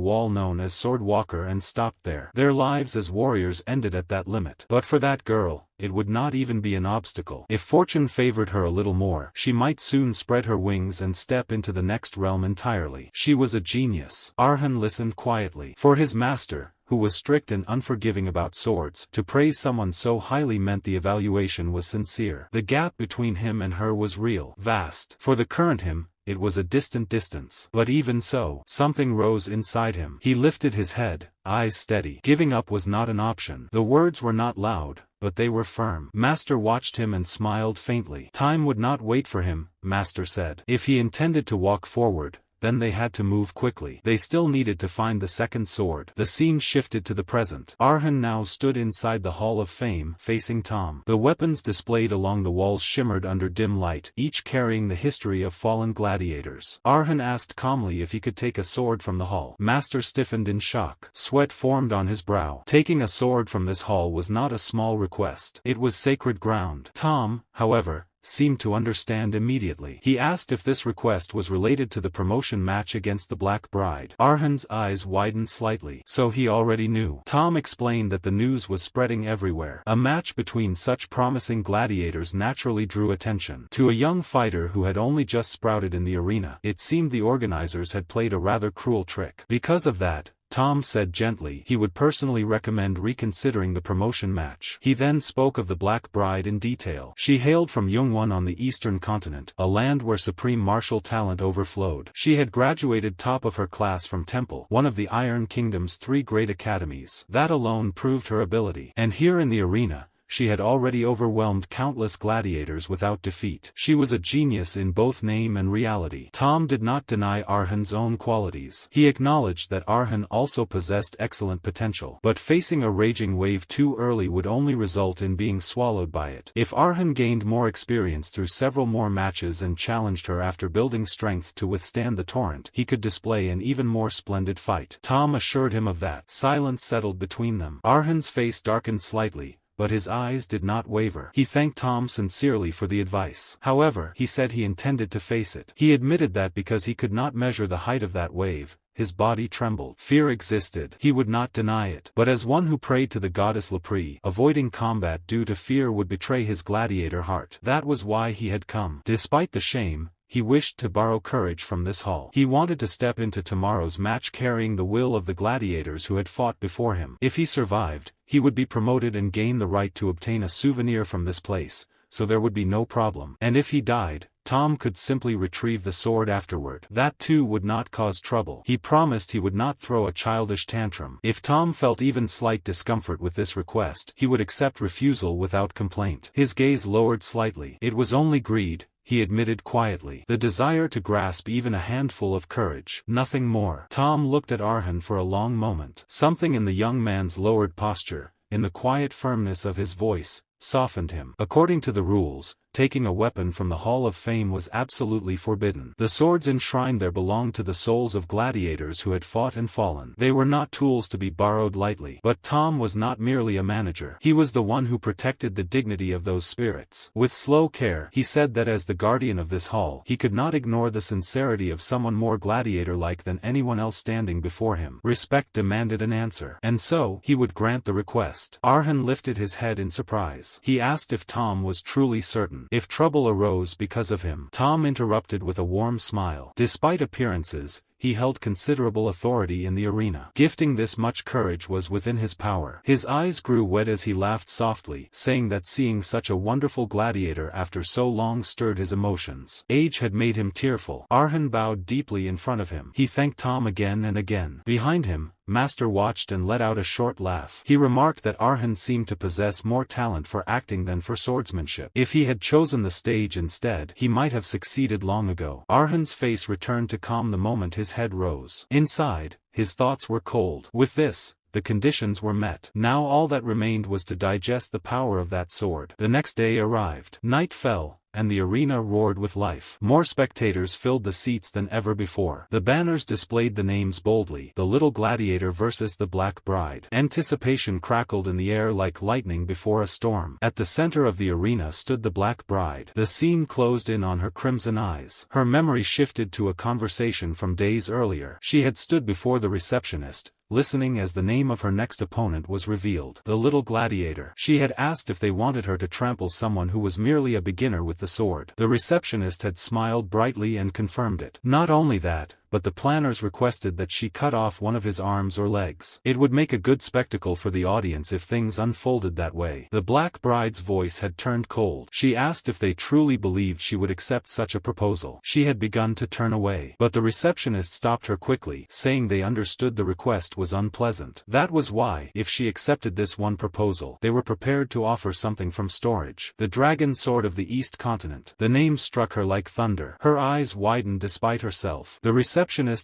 wall known as Swordwalker and stopped there. Their lives as warriors ended at that limit. But for that girl, it would not even be an obstacle. If fortune favored her a little more, she might soon spread her wings and step into the next realm entirely. She was a genius. Arhan listened quietly. For his master, who was strict and unforgiving about swords, to praise someone so highly meant the evaluation was sincere. The gap between him and her was real, vast. For the current him, it was a distant distance. But even so, something rose inside him. He lifted his head, eyes steady. Giving up was not an option. The words were not loud, but they were firm. Master watched him and smiled faintly. Time would not wait for him, Master said. If he intended to walk forward, then they had to move quickly. They still needed to find the second sword. The scene shifted to the present. Arhan now stood inside the Hall of Fame, facing Tom. The weapons displayed along the walls shimmered under dim light, each carrying the history of fallen gladiators. Arhan asked calmly if he could take a sword from the hall. Master stiffened in shock. Sweat formed on his brow. Taking a sword from this hall was not a small request. It was sacred ground. Tom, however, seemed to understand immediately. He asked if this request was related to the promotion match against the Black Bride. Arhan's eyes widened slightly. So he already knew. Tom explained that the news was spreading everywhere. A match between such promising gladiators naturally drew attention. To a young fighter who had only just sprouted in the arena, it seemed the organizers had played a rather cruel trick. Because of that, Tom said gently, he would personally recommend reconsidering the promotion match. He then spoke of the Black Bride in detail. She hailed from Yungwon on the eastern continent, a land where supreme martial talent overflowed. She had graduated top of her class from Temple, one of the Iron Kingdom's 3 great academies. That alone proved her ability. And here in the arena, she had already overwhelmed countless gladiators without defeat. She was a genius in both name and reality. Tom did not deny Arhan's own qualities. He acknowledged that Arhan also possessed excellent potential. But facing a raging wave too early would only result in being swallowed by it. If Arhan gained more experience through several more matches and challenged her after building strength to withstand the torrent, he could display an even more splendid fight. Tom assured him of that. Silence settled between them. Arhan's face darkened slightly, but his eyes did not waver. He thanked Tom sincerely for the advice. However, he said he intended to face it. He admitted that because he could not measure the height of that wave, his body trembled. Fear existed. He would not deny it. But as one who prayed to the goddess Lepri, avoiding combat due to fear would betray his gladiator heart. That was why he had come. Despite the shame, he wished to borrow courage from this hall. He wanted to step into tomorrow's match carrying the will of the gladiators who had fought before him. If he survived, he would be promoted and gain the right to obtain a souvenir from this place, so there would be no problem. And if he died, Tom could simply retrieve the sword afterward. That too would not cause trouble. He promised he would not throw a childish tantrum. If Tom felt even slight discomfort with this request, he would accept refusal without complaint. His gaze lowered slightly. It was only greed, he admitted quietly. The desire to grasp even a handful of courage. Nothing more. Tom looked at Arhan for a long moment. Something in the young man's lowered posture, in the quiet firmness of his voice, softened him. According to the rules, taking a weapon from the Hall of Fame was absolutely forbidden. The swords enshrined there belonged to the souls of gladiators who had fought and fallen. They were not tools to be borrowed lightly. But Tom was not merely a manager. He was the one who protected the dignity of those spirits. With slow care, he said that as the guardian of this hall, he could not ignore the sincerity of someone more gladiator-like than anyone else standing before him. Respect demanded an answer. And so, he would grant the request. Arhan lifted his head in surprise. He asked if Tom was truly certain. If trouble arose because of him. Tom interrupted with a warm smile. Despite appearances, he held considerable authority in the arena. Gifting this much courage was within his power. His eyes grew wet as he laughed softly, saying that seeing such a wonderful gladiator after so long stirred his emotions. Age had made him tearful. Arhan bowed deeply in front of him. He thanked Tom again and again. Behind him, Master watched and let out a short laugh. He remarked that Arhan seemed to possess more talent for acting than for swordsmanship. If he had chosen the stage instead, he might have succeeded long ago. Arhan's face returned to calm the moment his head rose. Inside, his thoughts were cold. With this, the conditions were met. Now all that remained was to digest the power of that sword. The next day arrived. Night fell, and the arena roared with life. More spectators filled the seats than ever before. The banners displayed the names boldly. The Little Gladiator versus the Black Bride. Anticipation crackled in the air like lightning before a storm. At the center of the arena stood the Black Bride. The scene closed in on her crimson eyes. Her memory shifted to a conversation from days earlier. She had stood before the receptionist, listening as the name of her next opponent was revealed. The Little Gladiator. She had asked if they wanted her to trample someone who was merely a beginner with the sword. The receptionist had smiled brightly and confirmed it. Not only that, but the planners requested that she cut off one of his arms or legs. It would make a good spectacle for the audience if things unfolded that way. The Black Bride's voice had turned cold. She asked if they truly believed she would accept such a proposal. She had begun to turn away. But the receptionist stopped her quickly, saying they understood the request was unpleasant. That was why, if she accepted this one proposal, they were prepared to offer something from storage. The Dragon Sword of the East Continent. The name struck her like thunder. Her eyes widened despite herself. The receptionist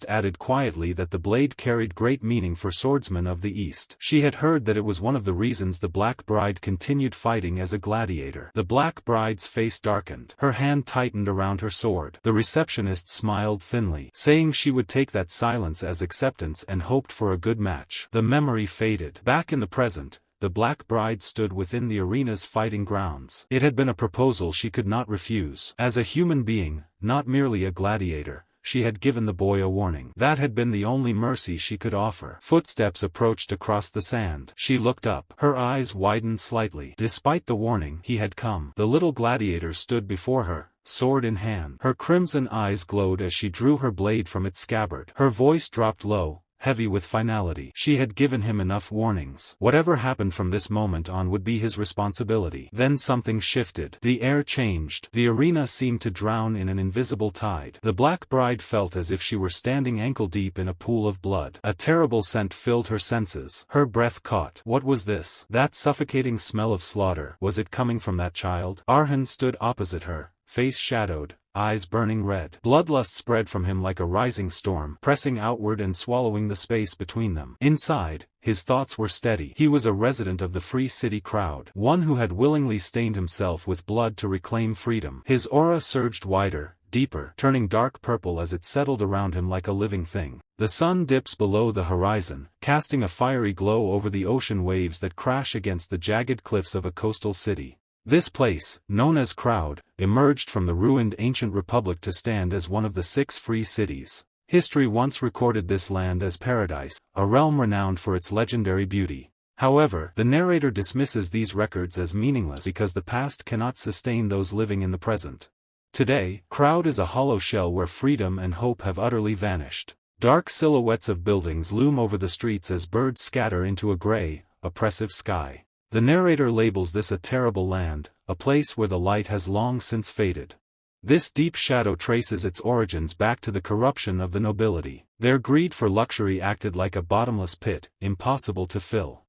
added quietly that the blade carried great meaning for swordsmen of the East. She had heard that it was one of the reasons the Black Bride continued fighting as a gladiator. The Black Bride's face darkened. Her hand tightened around her sword. The receptionist smiled thinly, saying she would take that silence as acceptance and hoped for a good match. The memory faded. Back in the present, the Black Bride stood within the arena's fighting grounds. It had been a proposal she could not refuse. As a human being, not merely a gladiator, she had given the boy a warning. That had been the only mercy she could offer. Footsteps approached across the sand. She looked up. Her eyes widened slightly. Despite the warning, he had come. The Little Gladiator stood before her, sword in hand. Her crimson eyes glowed as she drew her blade from its scabbard. Her voice dropped low, heavy with finality. She had given him enough warnings. Whatever happened from this moment on would be his responsibility. Then something shifted. The air changed. The arena seemed to drown in an invisible tide. The Black Bride felt as if she were standing ankle-deep in a pool of blood. A terrible scent filled her senses. Her breath caught. What was this? That suffocating smell of slaughter. Was it coming from that child? Arhan stood opposite her, face shadowed, eyes burning red. Bloodlust spread from him like a rising storm, pressing outward and swallowing the space between them. Inside, his thoughts were steady. He was a resident of the Free City crowd, one who had willingly stained himself with blood to reclaim freedom. His aura surged wider, deeper, turning dark purple as it settled around him like a living thing. The sun dips below the horizon, casting a fiery glow over the ocean waves that crash against the jagged cliffs of a coastal city. This place, known as Crowd, emerged from the ruined ancient republic to stand as one of the 6 free cities. History once recorded this land as paradise, a realm renowned for its legendary beauty. However, the narrator dismisses these records as meaningless because the past cannot sustain those living in the present. Today, Crowd is a hollow shell where freedom and hope have utterly vanished. Dark silhouettes of buildings loom over the streets as birds scatter into a gray, oppressive sky. The narrator labels this a terrible land, a place where the light has long since faded. This deep shadow traces its origins back to the corruption of the nobility. Their greed for luxury acted like a bottomless pit, impossible to fill.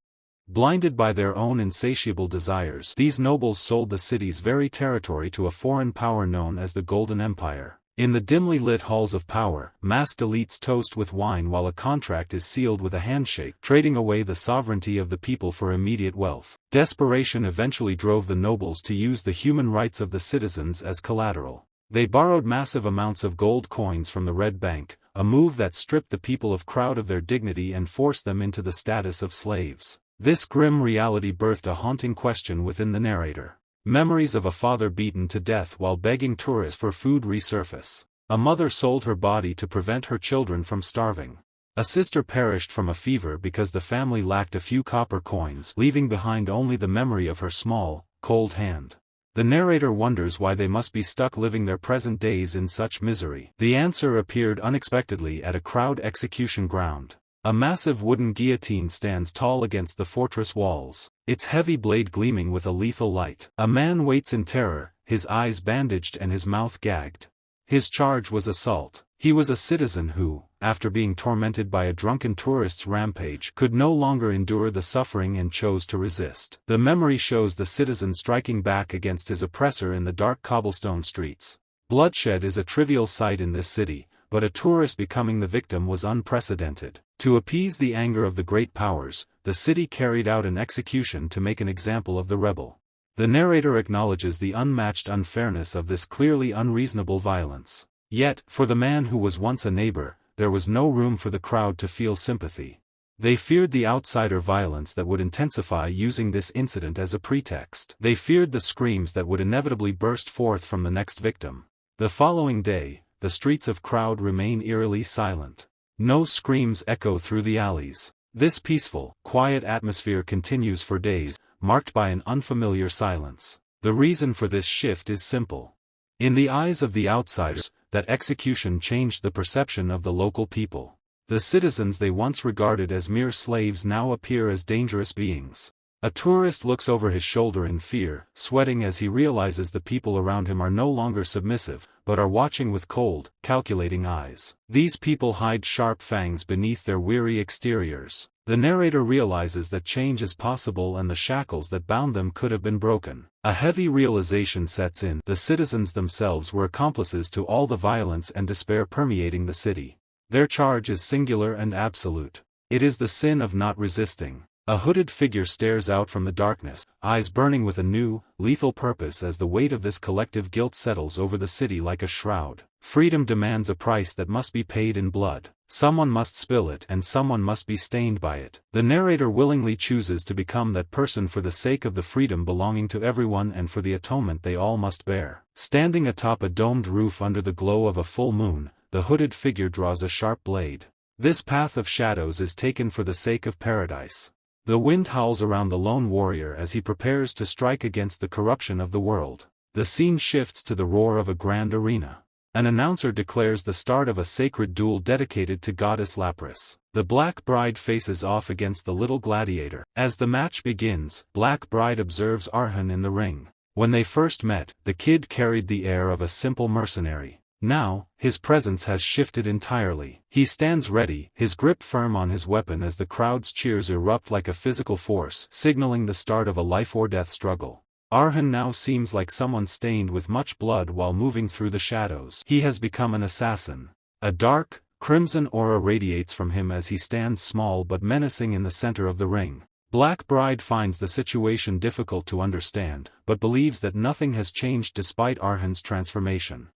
Blinded by their own insatiable desires, these nobles sold the city's very territory to a foreign power known as the Golden Empire. In the dimly lit halls of power, masked elites toast with wine while a contract is sealed with a handshake, trading away the sovereignty of the people for immediate wealth. Desperation eventually drove the nobles to use the human rights of the citizens as collateral. They borrowed massive amounts of gold coins from the Red Bank, a move that stripped the people of Crowd of their dignity and forced them into the status of slaves. This grim reality birthed a haunting question within the narrator. Memories of a father beaten to death while begging tourists for food resurface. A mother sold her body to prevent her children from starving. A sister perished from a fever because the family lacked a few copper coins, leaving behind only the memory of her small, cold hand. The narrator wonders why they must be stuck living their present days in such misery. The answer appeared unexpectedly at a Crowd execution ground. A massive wooden guillotine stands tall against the fortress walls, its heavy blade gleaming with a lethal light. A man waits in terror, his eyes bandaged and his mouth gagged. His charge was assault. He was a citizen who, after being tormented by a drunken tourist's rampage, could no longer endure the suffering and chose to resist. The memory shows the citizen striking back against his oppressor in the dark cobblestone streets. Bloodshed is a trivial sight in this city, but a tourist becoming the victim was unprecedented. To appease the anger of the great powers, the city carried out an execution to make an example of the rebel. The narrator acknowledges the unmatched unfairness of this clearly unreasonable violence. Yet, for the man who was once a neighbor, there was no room for the crowd to feel sympathy. They feared the outsider violence that would intensify using this incident as a pretext. They feared the screams that would inevitably burst forth from the next victim. The following day, the streets of Crowd remain eerily silent. No screams echo through the alleys. This peaceful, quiet atmosphere continues for days, marked by an unfamiliar silence. The reason for this shift is simple. In the eyes of the outsiders, that execution changed the perception of the local people. The citizens they once regarded as mere slaves now appear as dangerous beings. A tourist looks over his shoulder in fear, sweating as he realizes the people around him are no longer submissive, but are watching with cold, calculating eyes. These people hide sharp fangs beneath their weary exteriors. The narrator realizes that change is possible and the shackles that bound them could have been broken. A heavy realization sets in. The citizens themselves were accomplices to all the violence and despair permeating the city. Their charge is singular and absolute. It is the sin of not resisting. A hooded figure stares out from the darkness, eyes burning with a new, lethal purpose as the weight of this collective guilt settles over the city like a shroud. Freedom demands a price that must be paid in blood. Someone must spill it and someone must be stained by it. The narrator willingly chooses to become that person for the sake of the freedom belonging to everyone and for the atonement they all must bear. Standing atop a domed roof under the glow of a full moon, the hooded figure draws a sharp blade. This path of shadows is taken for the sake of paradise. The wind howls around the lone warrior as he prepares to strike against the corruption of the world. The scene shifts to the roar of a grand arena. An announcer declares the start of a sacred duel dedicated to goddess Lapras. The Black Bride faces off against the little gladiator. As the match begins, Black Bride observes Arhan in the ring. When they first met, the kid carried the air of a simple mercenary. Now, his presence has shifted entirely. He stands ready, his grip firm on his weapon as the crowd's cheers erupt like a physical force, signaling the start of a life-or-death struggle. Arhan now seems like someone stained with much blood while moving through the shadows. He has become an assassin. A dark, crimson aura radiates from him as he stands small but menacing in the center of the ring. Black Bride finds the situation difficult to understand, but believes that nothing has changed despite Arhan's transformation.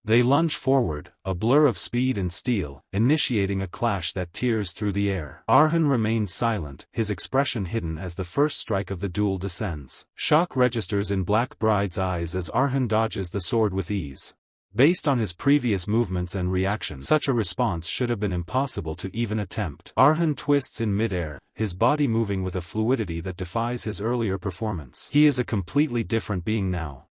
They lunge forward, a blur of speed and steel, initiating a clash that tears through the air. Arhan remains silent, his expression hidden as the first strike of the duel descends. Shock registers in Black Bride's eyes as Arhan dodges the sword with ease. Based on his previous movements and reactions, such a response should have been impossible to even attempt. Arhan twists in midair, his body moving with a fluidity that defies his earlier performance. He is a completely different being now.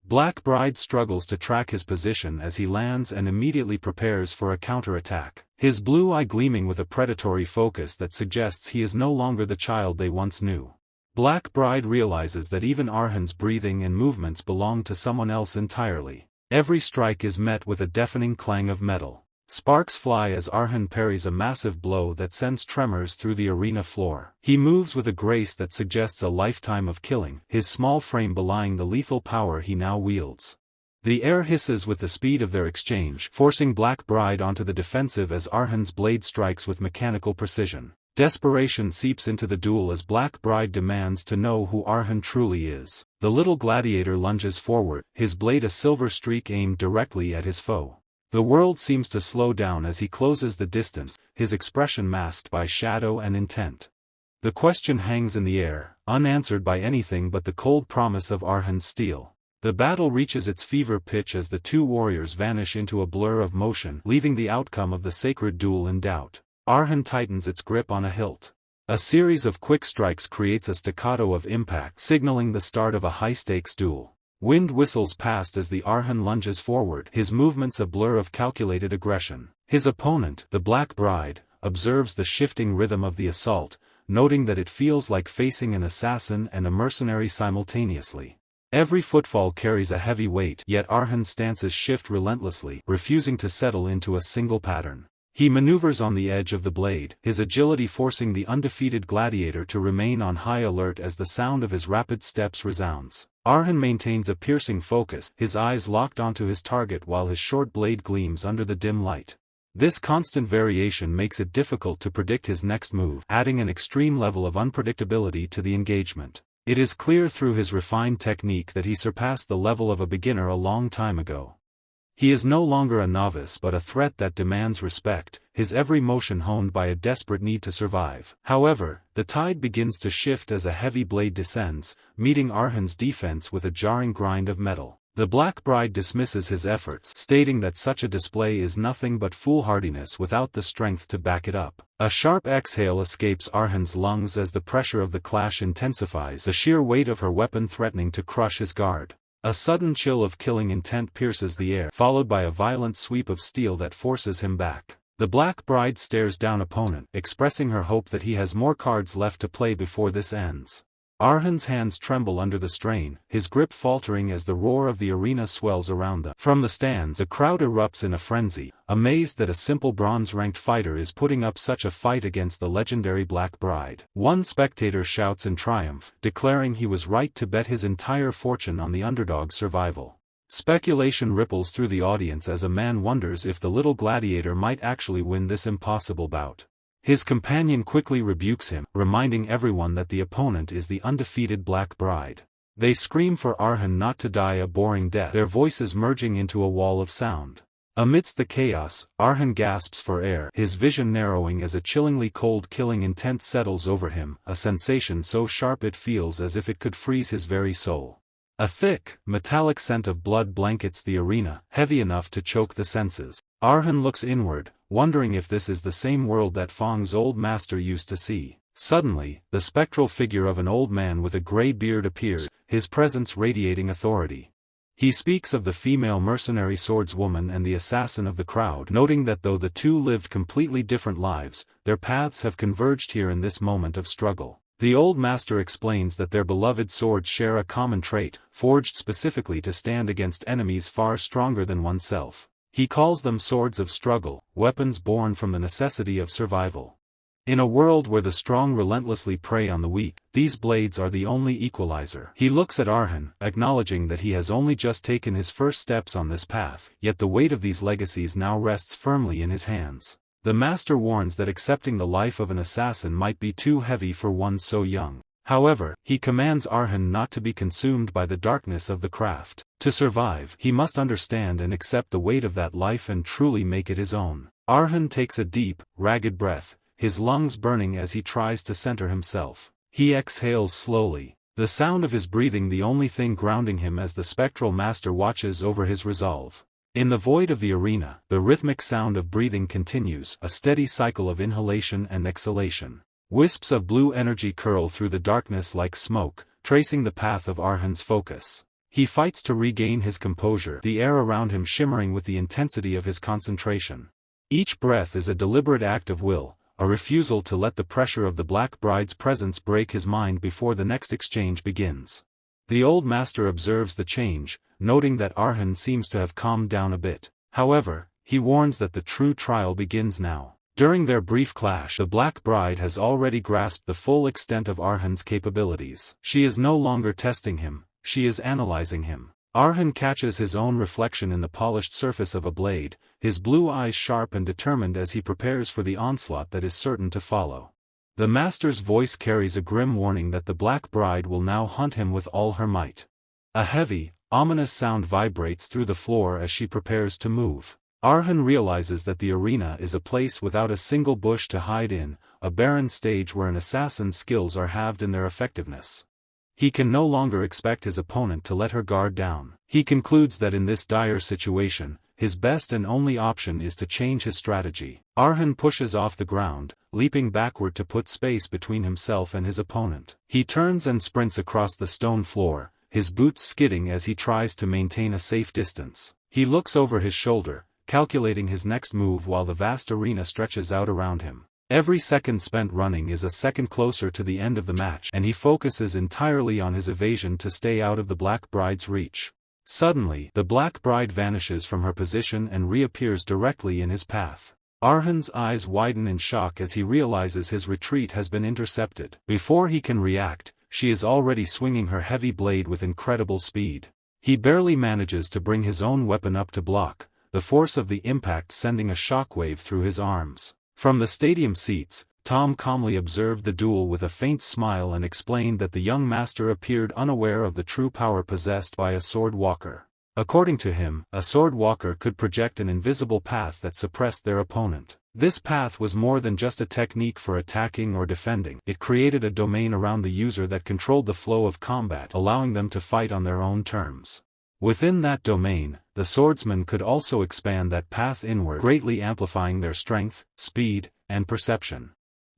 Black Bride struggles to track his position as he lands and immediately prepares for a counterattack. His blue eye gleaming with a predatory focus that suggests he is no longer the child they once knew. Black Bride realizes that even Arhan's breathing and movements belong to someone else entirely. Every strike is met with a deafening clang of metal. Sparks fly as Arhan parries a massive blow that sends tremors through the arena floor. He moves with a grace that suggests a lifetime of killing, his small frame belying the lethal power he now wields. The air hisses with the speed of their exchange, forcing Black Bride onto the defensive as Arhan's blade strikes with mechanical precision. Desperation seeps into the duel as Black Bride demands to know who Arhan truly is. The little gladiator lunges forward, his blade a silver streak aimed directly at his foe. The world seems to slow down as he closes the distance, his expression masked by shadow and intent. The question hangs in the air, unanswered by anything but the cold promise of Arhan's steel. The battle reaches its fever pitch as the two warriors vanish into a blur of motion, leaving the outcome of the sacred duel in doubt. Arhan tightens its grip on a hilt. A series of quick strikes creates a staccato of impact, signaling the start of a high-stakes duel. Wind whistles past as the Arhan lunges forward, his movements a blur of calculated aggression. His opponent, the Black Bride, observes the shifting rhythm of the assault, noting that it feels like facing an assassin and a mercenary simultaneously. Every footfall carries a heavy weight, yet Arhan's stances shift relentlessly, refusing to settle into a single pattern. He maneuvers on the edge of the blade, his agility forcing the undefeated gladiator to remain on high alert as the sound of his rapid steps resounds. Arhan maintains a piercing focus, his eyes locked onto his target while his short blade gleams under the dim light. This constant variation makes it difficult to predict his next move, adding an extreme level of unpredictability to the engagement. It is clear through his refined technique that he surpassed the level of a beginner a long time ago. He is no longer a novice but a threat that demands respect, his every motion honed by a desperate need to survive. However, the tide begins to shift as a heavy blade descends, meeting Arhan's defense with a jarring grind of metal. The Black Bride dismisses his efforts, stating that such a display is nothing but foolhardiness without the strength to back it up. A sharp exhale escapes Arhan's lungs as the pressure of the clash intensifies, the sheer weight of her weapon threatening to crush his guard. A sudden chill of killing intent pierces the air, followed by a violent sweep of steel that forces him back. The Black Bride stares down opponent, expressing her hope that he has more cards left to play before this ends. Arhan's hands tremble under the strain, his grip faltering as the roar of the arena swells around them. From the stands, the crowd erupts in a frenzy, amazed that a simple bronze-ranked fighter is putting up such a fight against the legendary Black Bride. One spectator shouts in triumph, declaring he was right to bet his entire fortune on the underdog's survival. Speculation ripples through the audience as a man wonders if the little gladiator might actually win this impossible bout. His companion quickly rebukes him, reminding everyone that the opponent is the undefeated Black Bride. They scream for Arhan not to die a boring death, their voices merging into a wall of sound. Amidst the chaos, Arhan gasps for air, his vision narrowing as a chillingly cold killing intent settles over him, a sensation so sharp it feels as if it could freeze his very soul. A thick, metallic scent of blood blankets the arena, heavy enough to choke the senses. Arhan looks inward, wondering if this is the same world that Fang's old master used to see. Suddenly, the spectral figure of an old man with a gray beard appears, his presence radiating authority. He speaks of the female mercenary swordswoman and the assassin of the crowd, noting that though the two lived completely different lives, their paths have converged here in this moment of struggle. The old master explains that their beloved swords share a common trait, forged specifically to stand against enemies far stronger than oneself. He calls them swords of struggle, weapons born from the necessity of survival. In a world where the strong relentlessly prey on the weak, these blades are the only equalizer. He looks at Arhan, acknowledging that he has only just taken his first steps on this path, yet the weight of these legacies now rests firmly in his hands. The master warns that accepting the life of an assassin might be too heavy for one so young. However, he commands Arhan not to be consumed by the darkness of the craft. To survive, he must understand and accept the weight of that life and truly make it his own. Arhan takes a deep, ragged breath, his lungs burning as he tries to center himself. He exhales slowly, the sound of his breathing the only thing grounding him as the spectral master watches over his resolve. In the void of the arena, the rhythmic sound of breathing continues, a steady cycle of inhalation and exhalation. Wisps of blue energy curl through the darkness like smoke, tracing the path of Arhan's focus. He fights to regain his composure, the air around him shimmering with the intensity of his concentration. Each breath is a deliberate act of will, a refusal to let the pressure of the Black Bride's presence break his mind before the next exchange begins. The old master observes the change, noting that Arhan seems to have calmed down a bit. However, he warns that the true trial begins now. During their brief clash, the Black Bride has already grasped the full extent of Arhan's capabilities. She is no longer testing him, she is analyzing him. Arhan catches his own reflection in the polished surface of a blade, his blue eyes sharp and determined as he prepares for the onslaught that is certain to follow. The master's voice carries a grim warning that the Black Bride will now hunt him with all her might. A heavy, ominous sound vibrates through the floor as she prepares to move. Arhan realizes that the arena is a place without a single bush to hide in, a barren stage where an assassin's skills are halved in their effectiveness. He can no longer expect his opponent to let her guard down. He concludes that in this dire situation, his best and only option is to change his strategy. Arhan pushes off the ground, leaping backward to put space between himself and his opponent. He turns and sprints across the stone floor, his boots skidding as he tries to maintain a safe distance. He looks over his shoulder, calculating his next move while the vast arena stretches out around him. Every second spent running is a second closer to the end of the match, and he focuses entirely on his evasion to stay out of the Black Bride's reach. Suddenly, the Black Bride vanishes from her position and reappears directly in his path. Arhan's eyes widen in shock as he realizes his retreat has been intercepted. Before he can react, she is already swinging her heavy blade with incredible speed. He barely manages to bring his own weapon up to block, the force of the impact sending a shockwave through his arms. From the stadium seats, Tom calmly observed the duel with a faint smile and explained that the young master appeared unaware of the true power possessed by a sword walker. According to him, a sword walker could project an invisible path that suppressed their opponent. This path was more than just a technique for attacking or defending. It created a domain around the user that controlled the flow of combat, allowing them to fight on their own terms. Within that domain, the swordsman could also expand that path inward, greatly amplifying their strength, speed, and perception.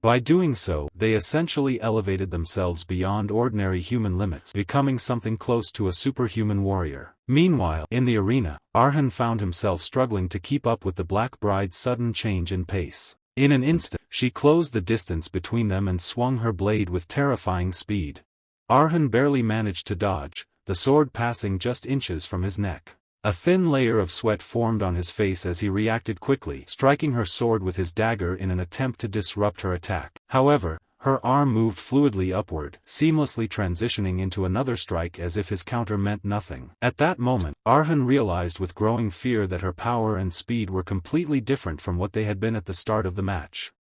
By doing so, they essentially elevated themselves beyond ordinary human limits, becoming something close to a superhuman warrior. Meanwhile, in the arena, Arhan found himself struggling to keep up with the Black Bride's sudden change in pace. In an instant, she closed the distance between them and swung her blade with terrifying speed. Arhan barely managed to dodge, the sword passing just inches from his neck. A thin layer of sweat formed on his face as he reacted quickly, striking her sword with his dagger in an attempt to disrupt her attack. However, her arm moved fluidly upward, seamlessly transitioning into another strike as if his counter meant nothing. At that moment, Arhan realized with growing fear that her power and speed were completely different from what they had been at the start of the match.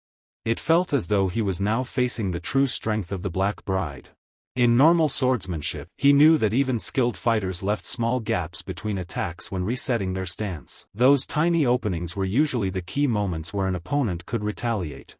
It felt as though he was now facing the true strength of the Black Bride. In normal swordsmanship, he knew that even skilled fighters left small gaps between attacks when resetting their stance. Those tiny openings were usually the key moments where an opponent could retaliate.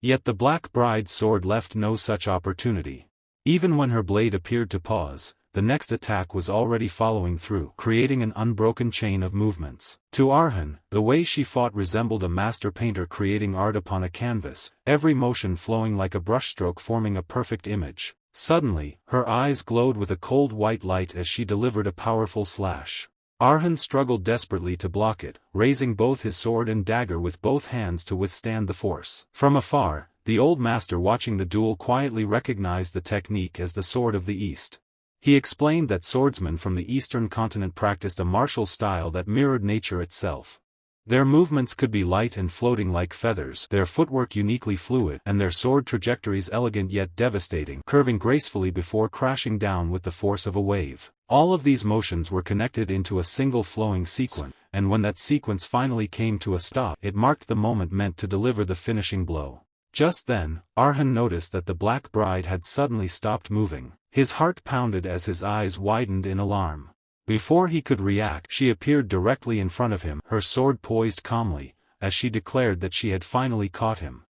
Yet the Black Bride's sword left no such opportunity. Even when her blade appeared to pause, the next attack was already following through, creating an unbroken chain of movements. To Arhan, the way she fought resembled a master painter creating art upon a canvas, every motion flowing like a brushstroke forming a perfect image. Suddenly, her eyes glowed with a cold white light as she delivered a powerful slash. Arhan struggled desperately to block it, raising both his sword and dagger with both hands to withstand the force. From afar, the old master watching the duel quietly recognized the technique as the Sword of the East. He explained that swordsmen from the eastern continent practiced a martial style that mirrored nature itself. Their movements could be light and floating like feathers, their footwork uniquely fluid, and their sword trajectories elegant yet devastating, curving gracefully before crashing down with the force of a wave. All of these motions were connected into a single flowing sequence, and when that sequence finally came to a stop, it marked the moment meant to deliver the finishing blow. Just then, Arhan noticed that the Black Bride had suddenly stopped moving. His heart pounded as his eyes widened in alarm. Before he could react, she appeared directly in front of him, her sword poised calmly, as she declared that she had finally caught him.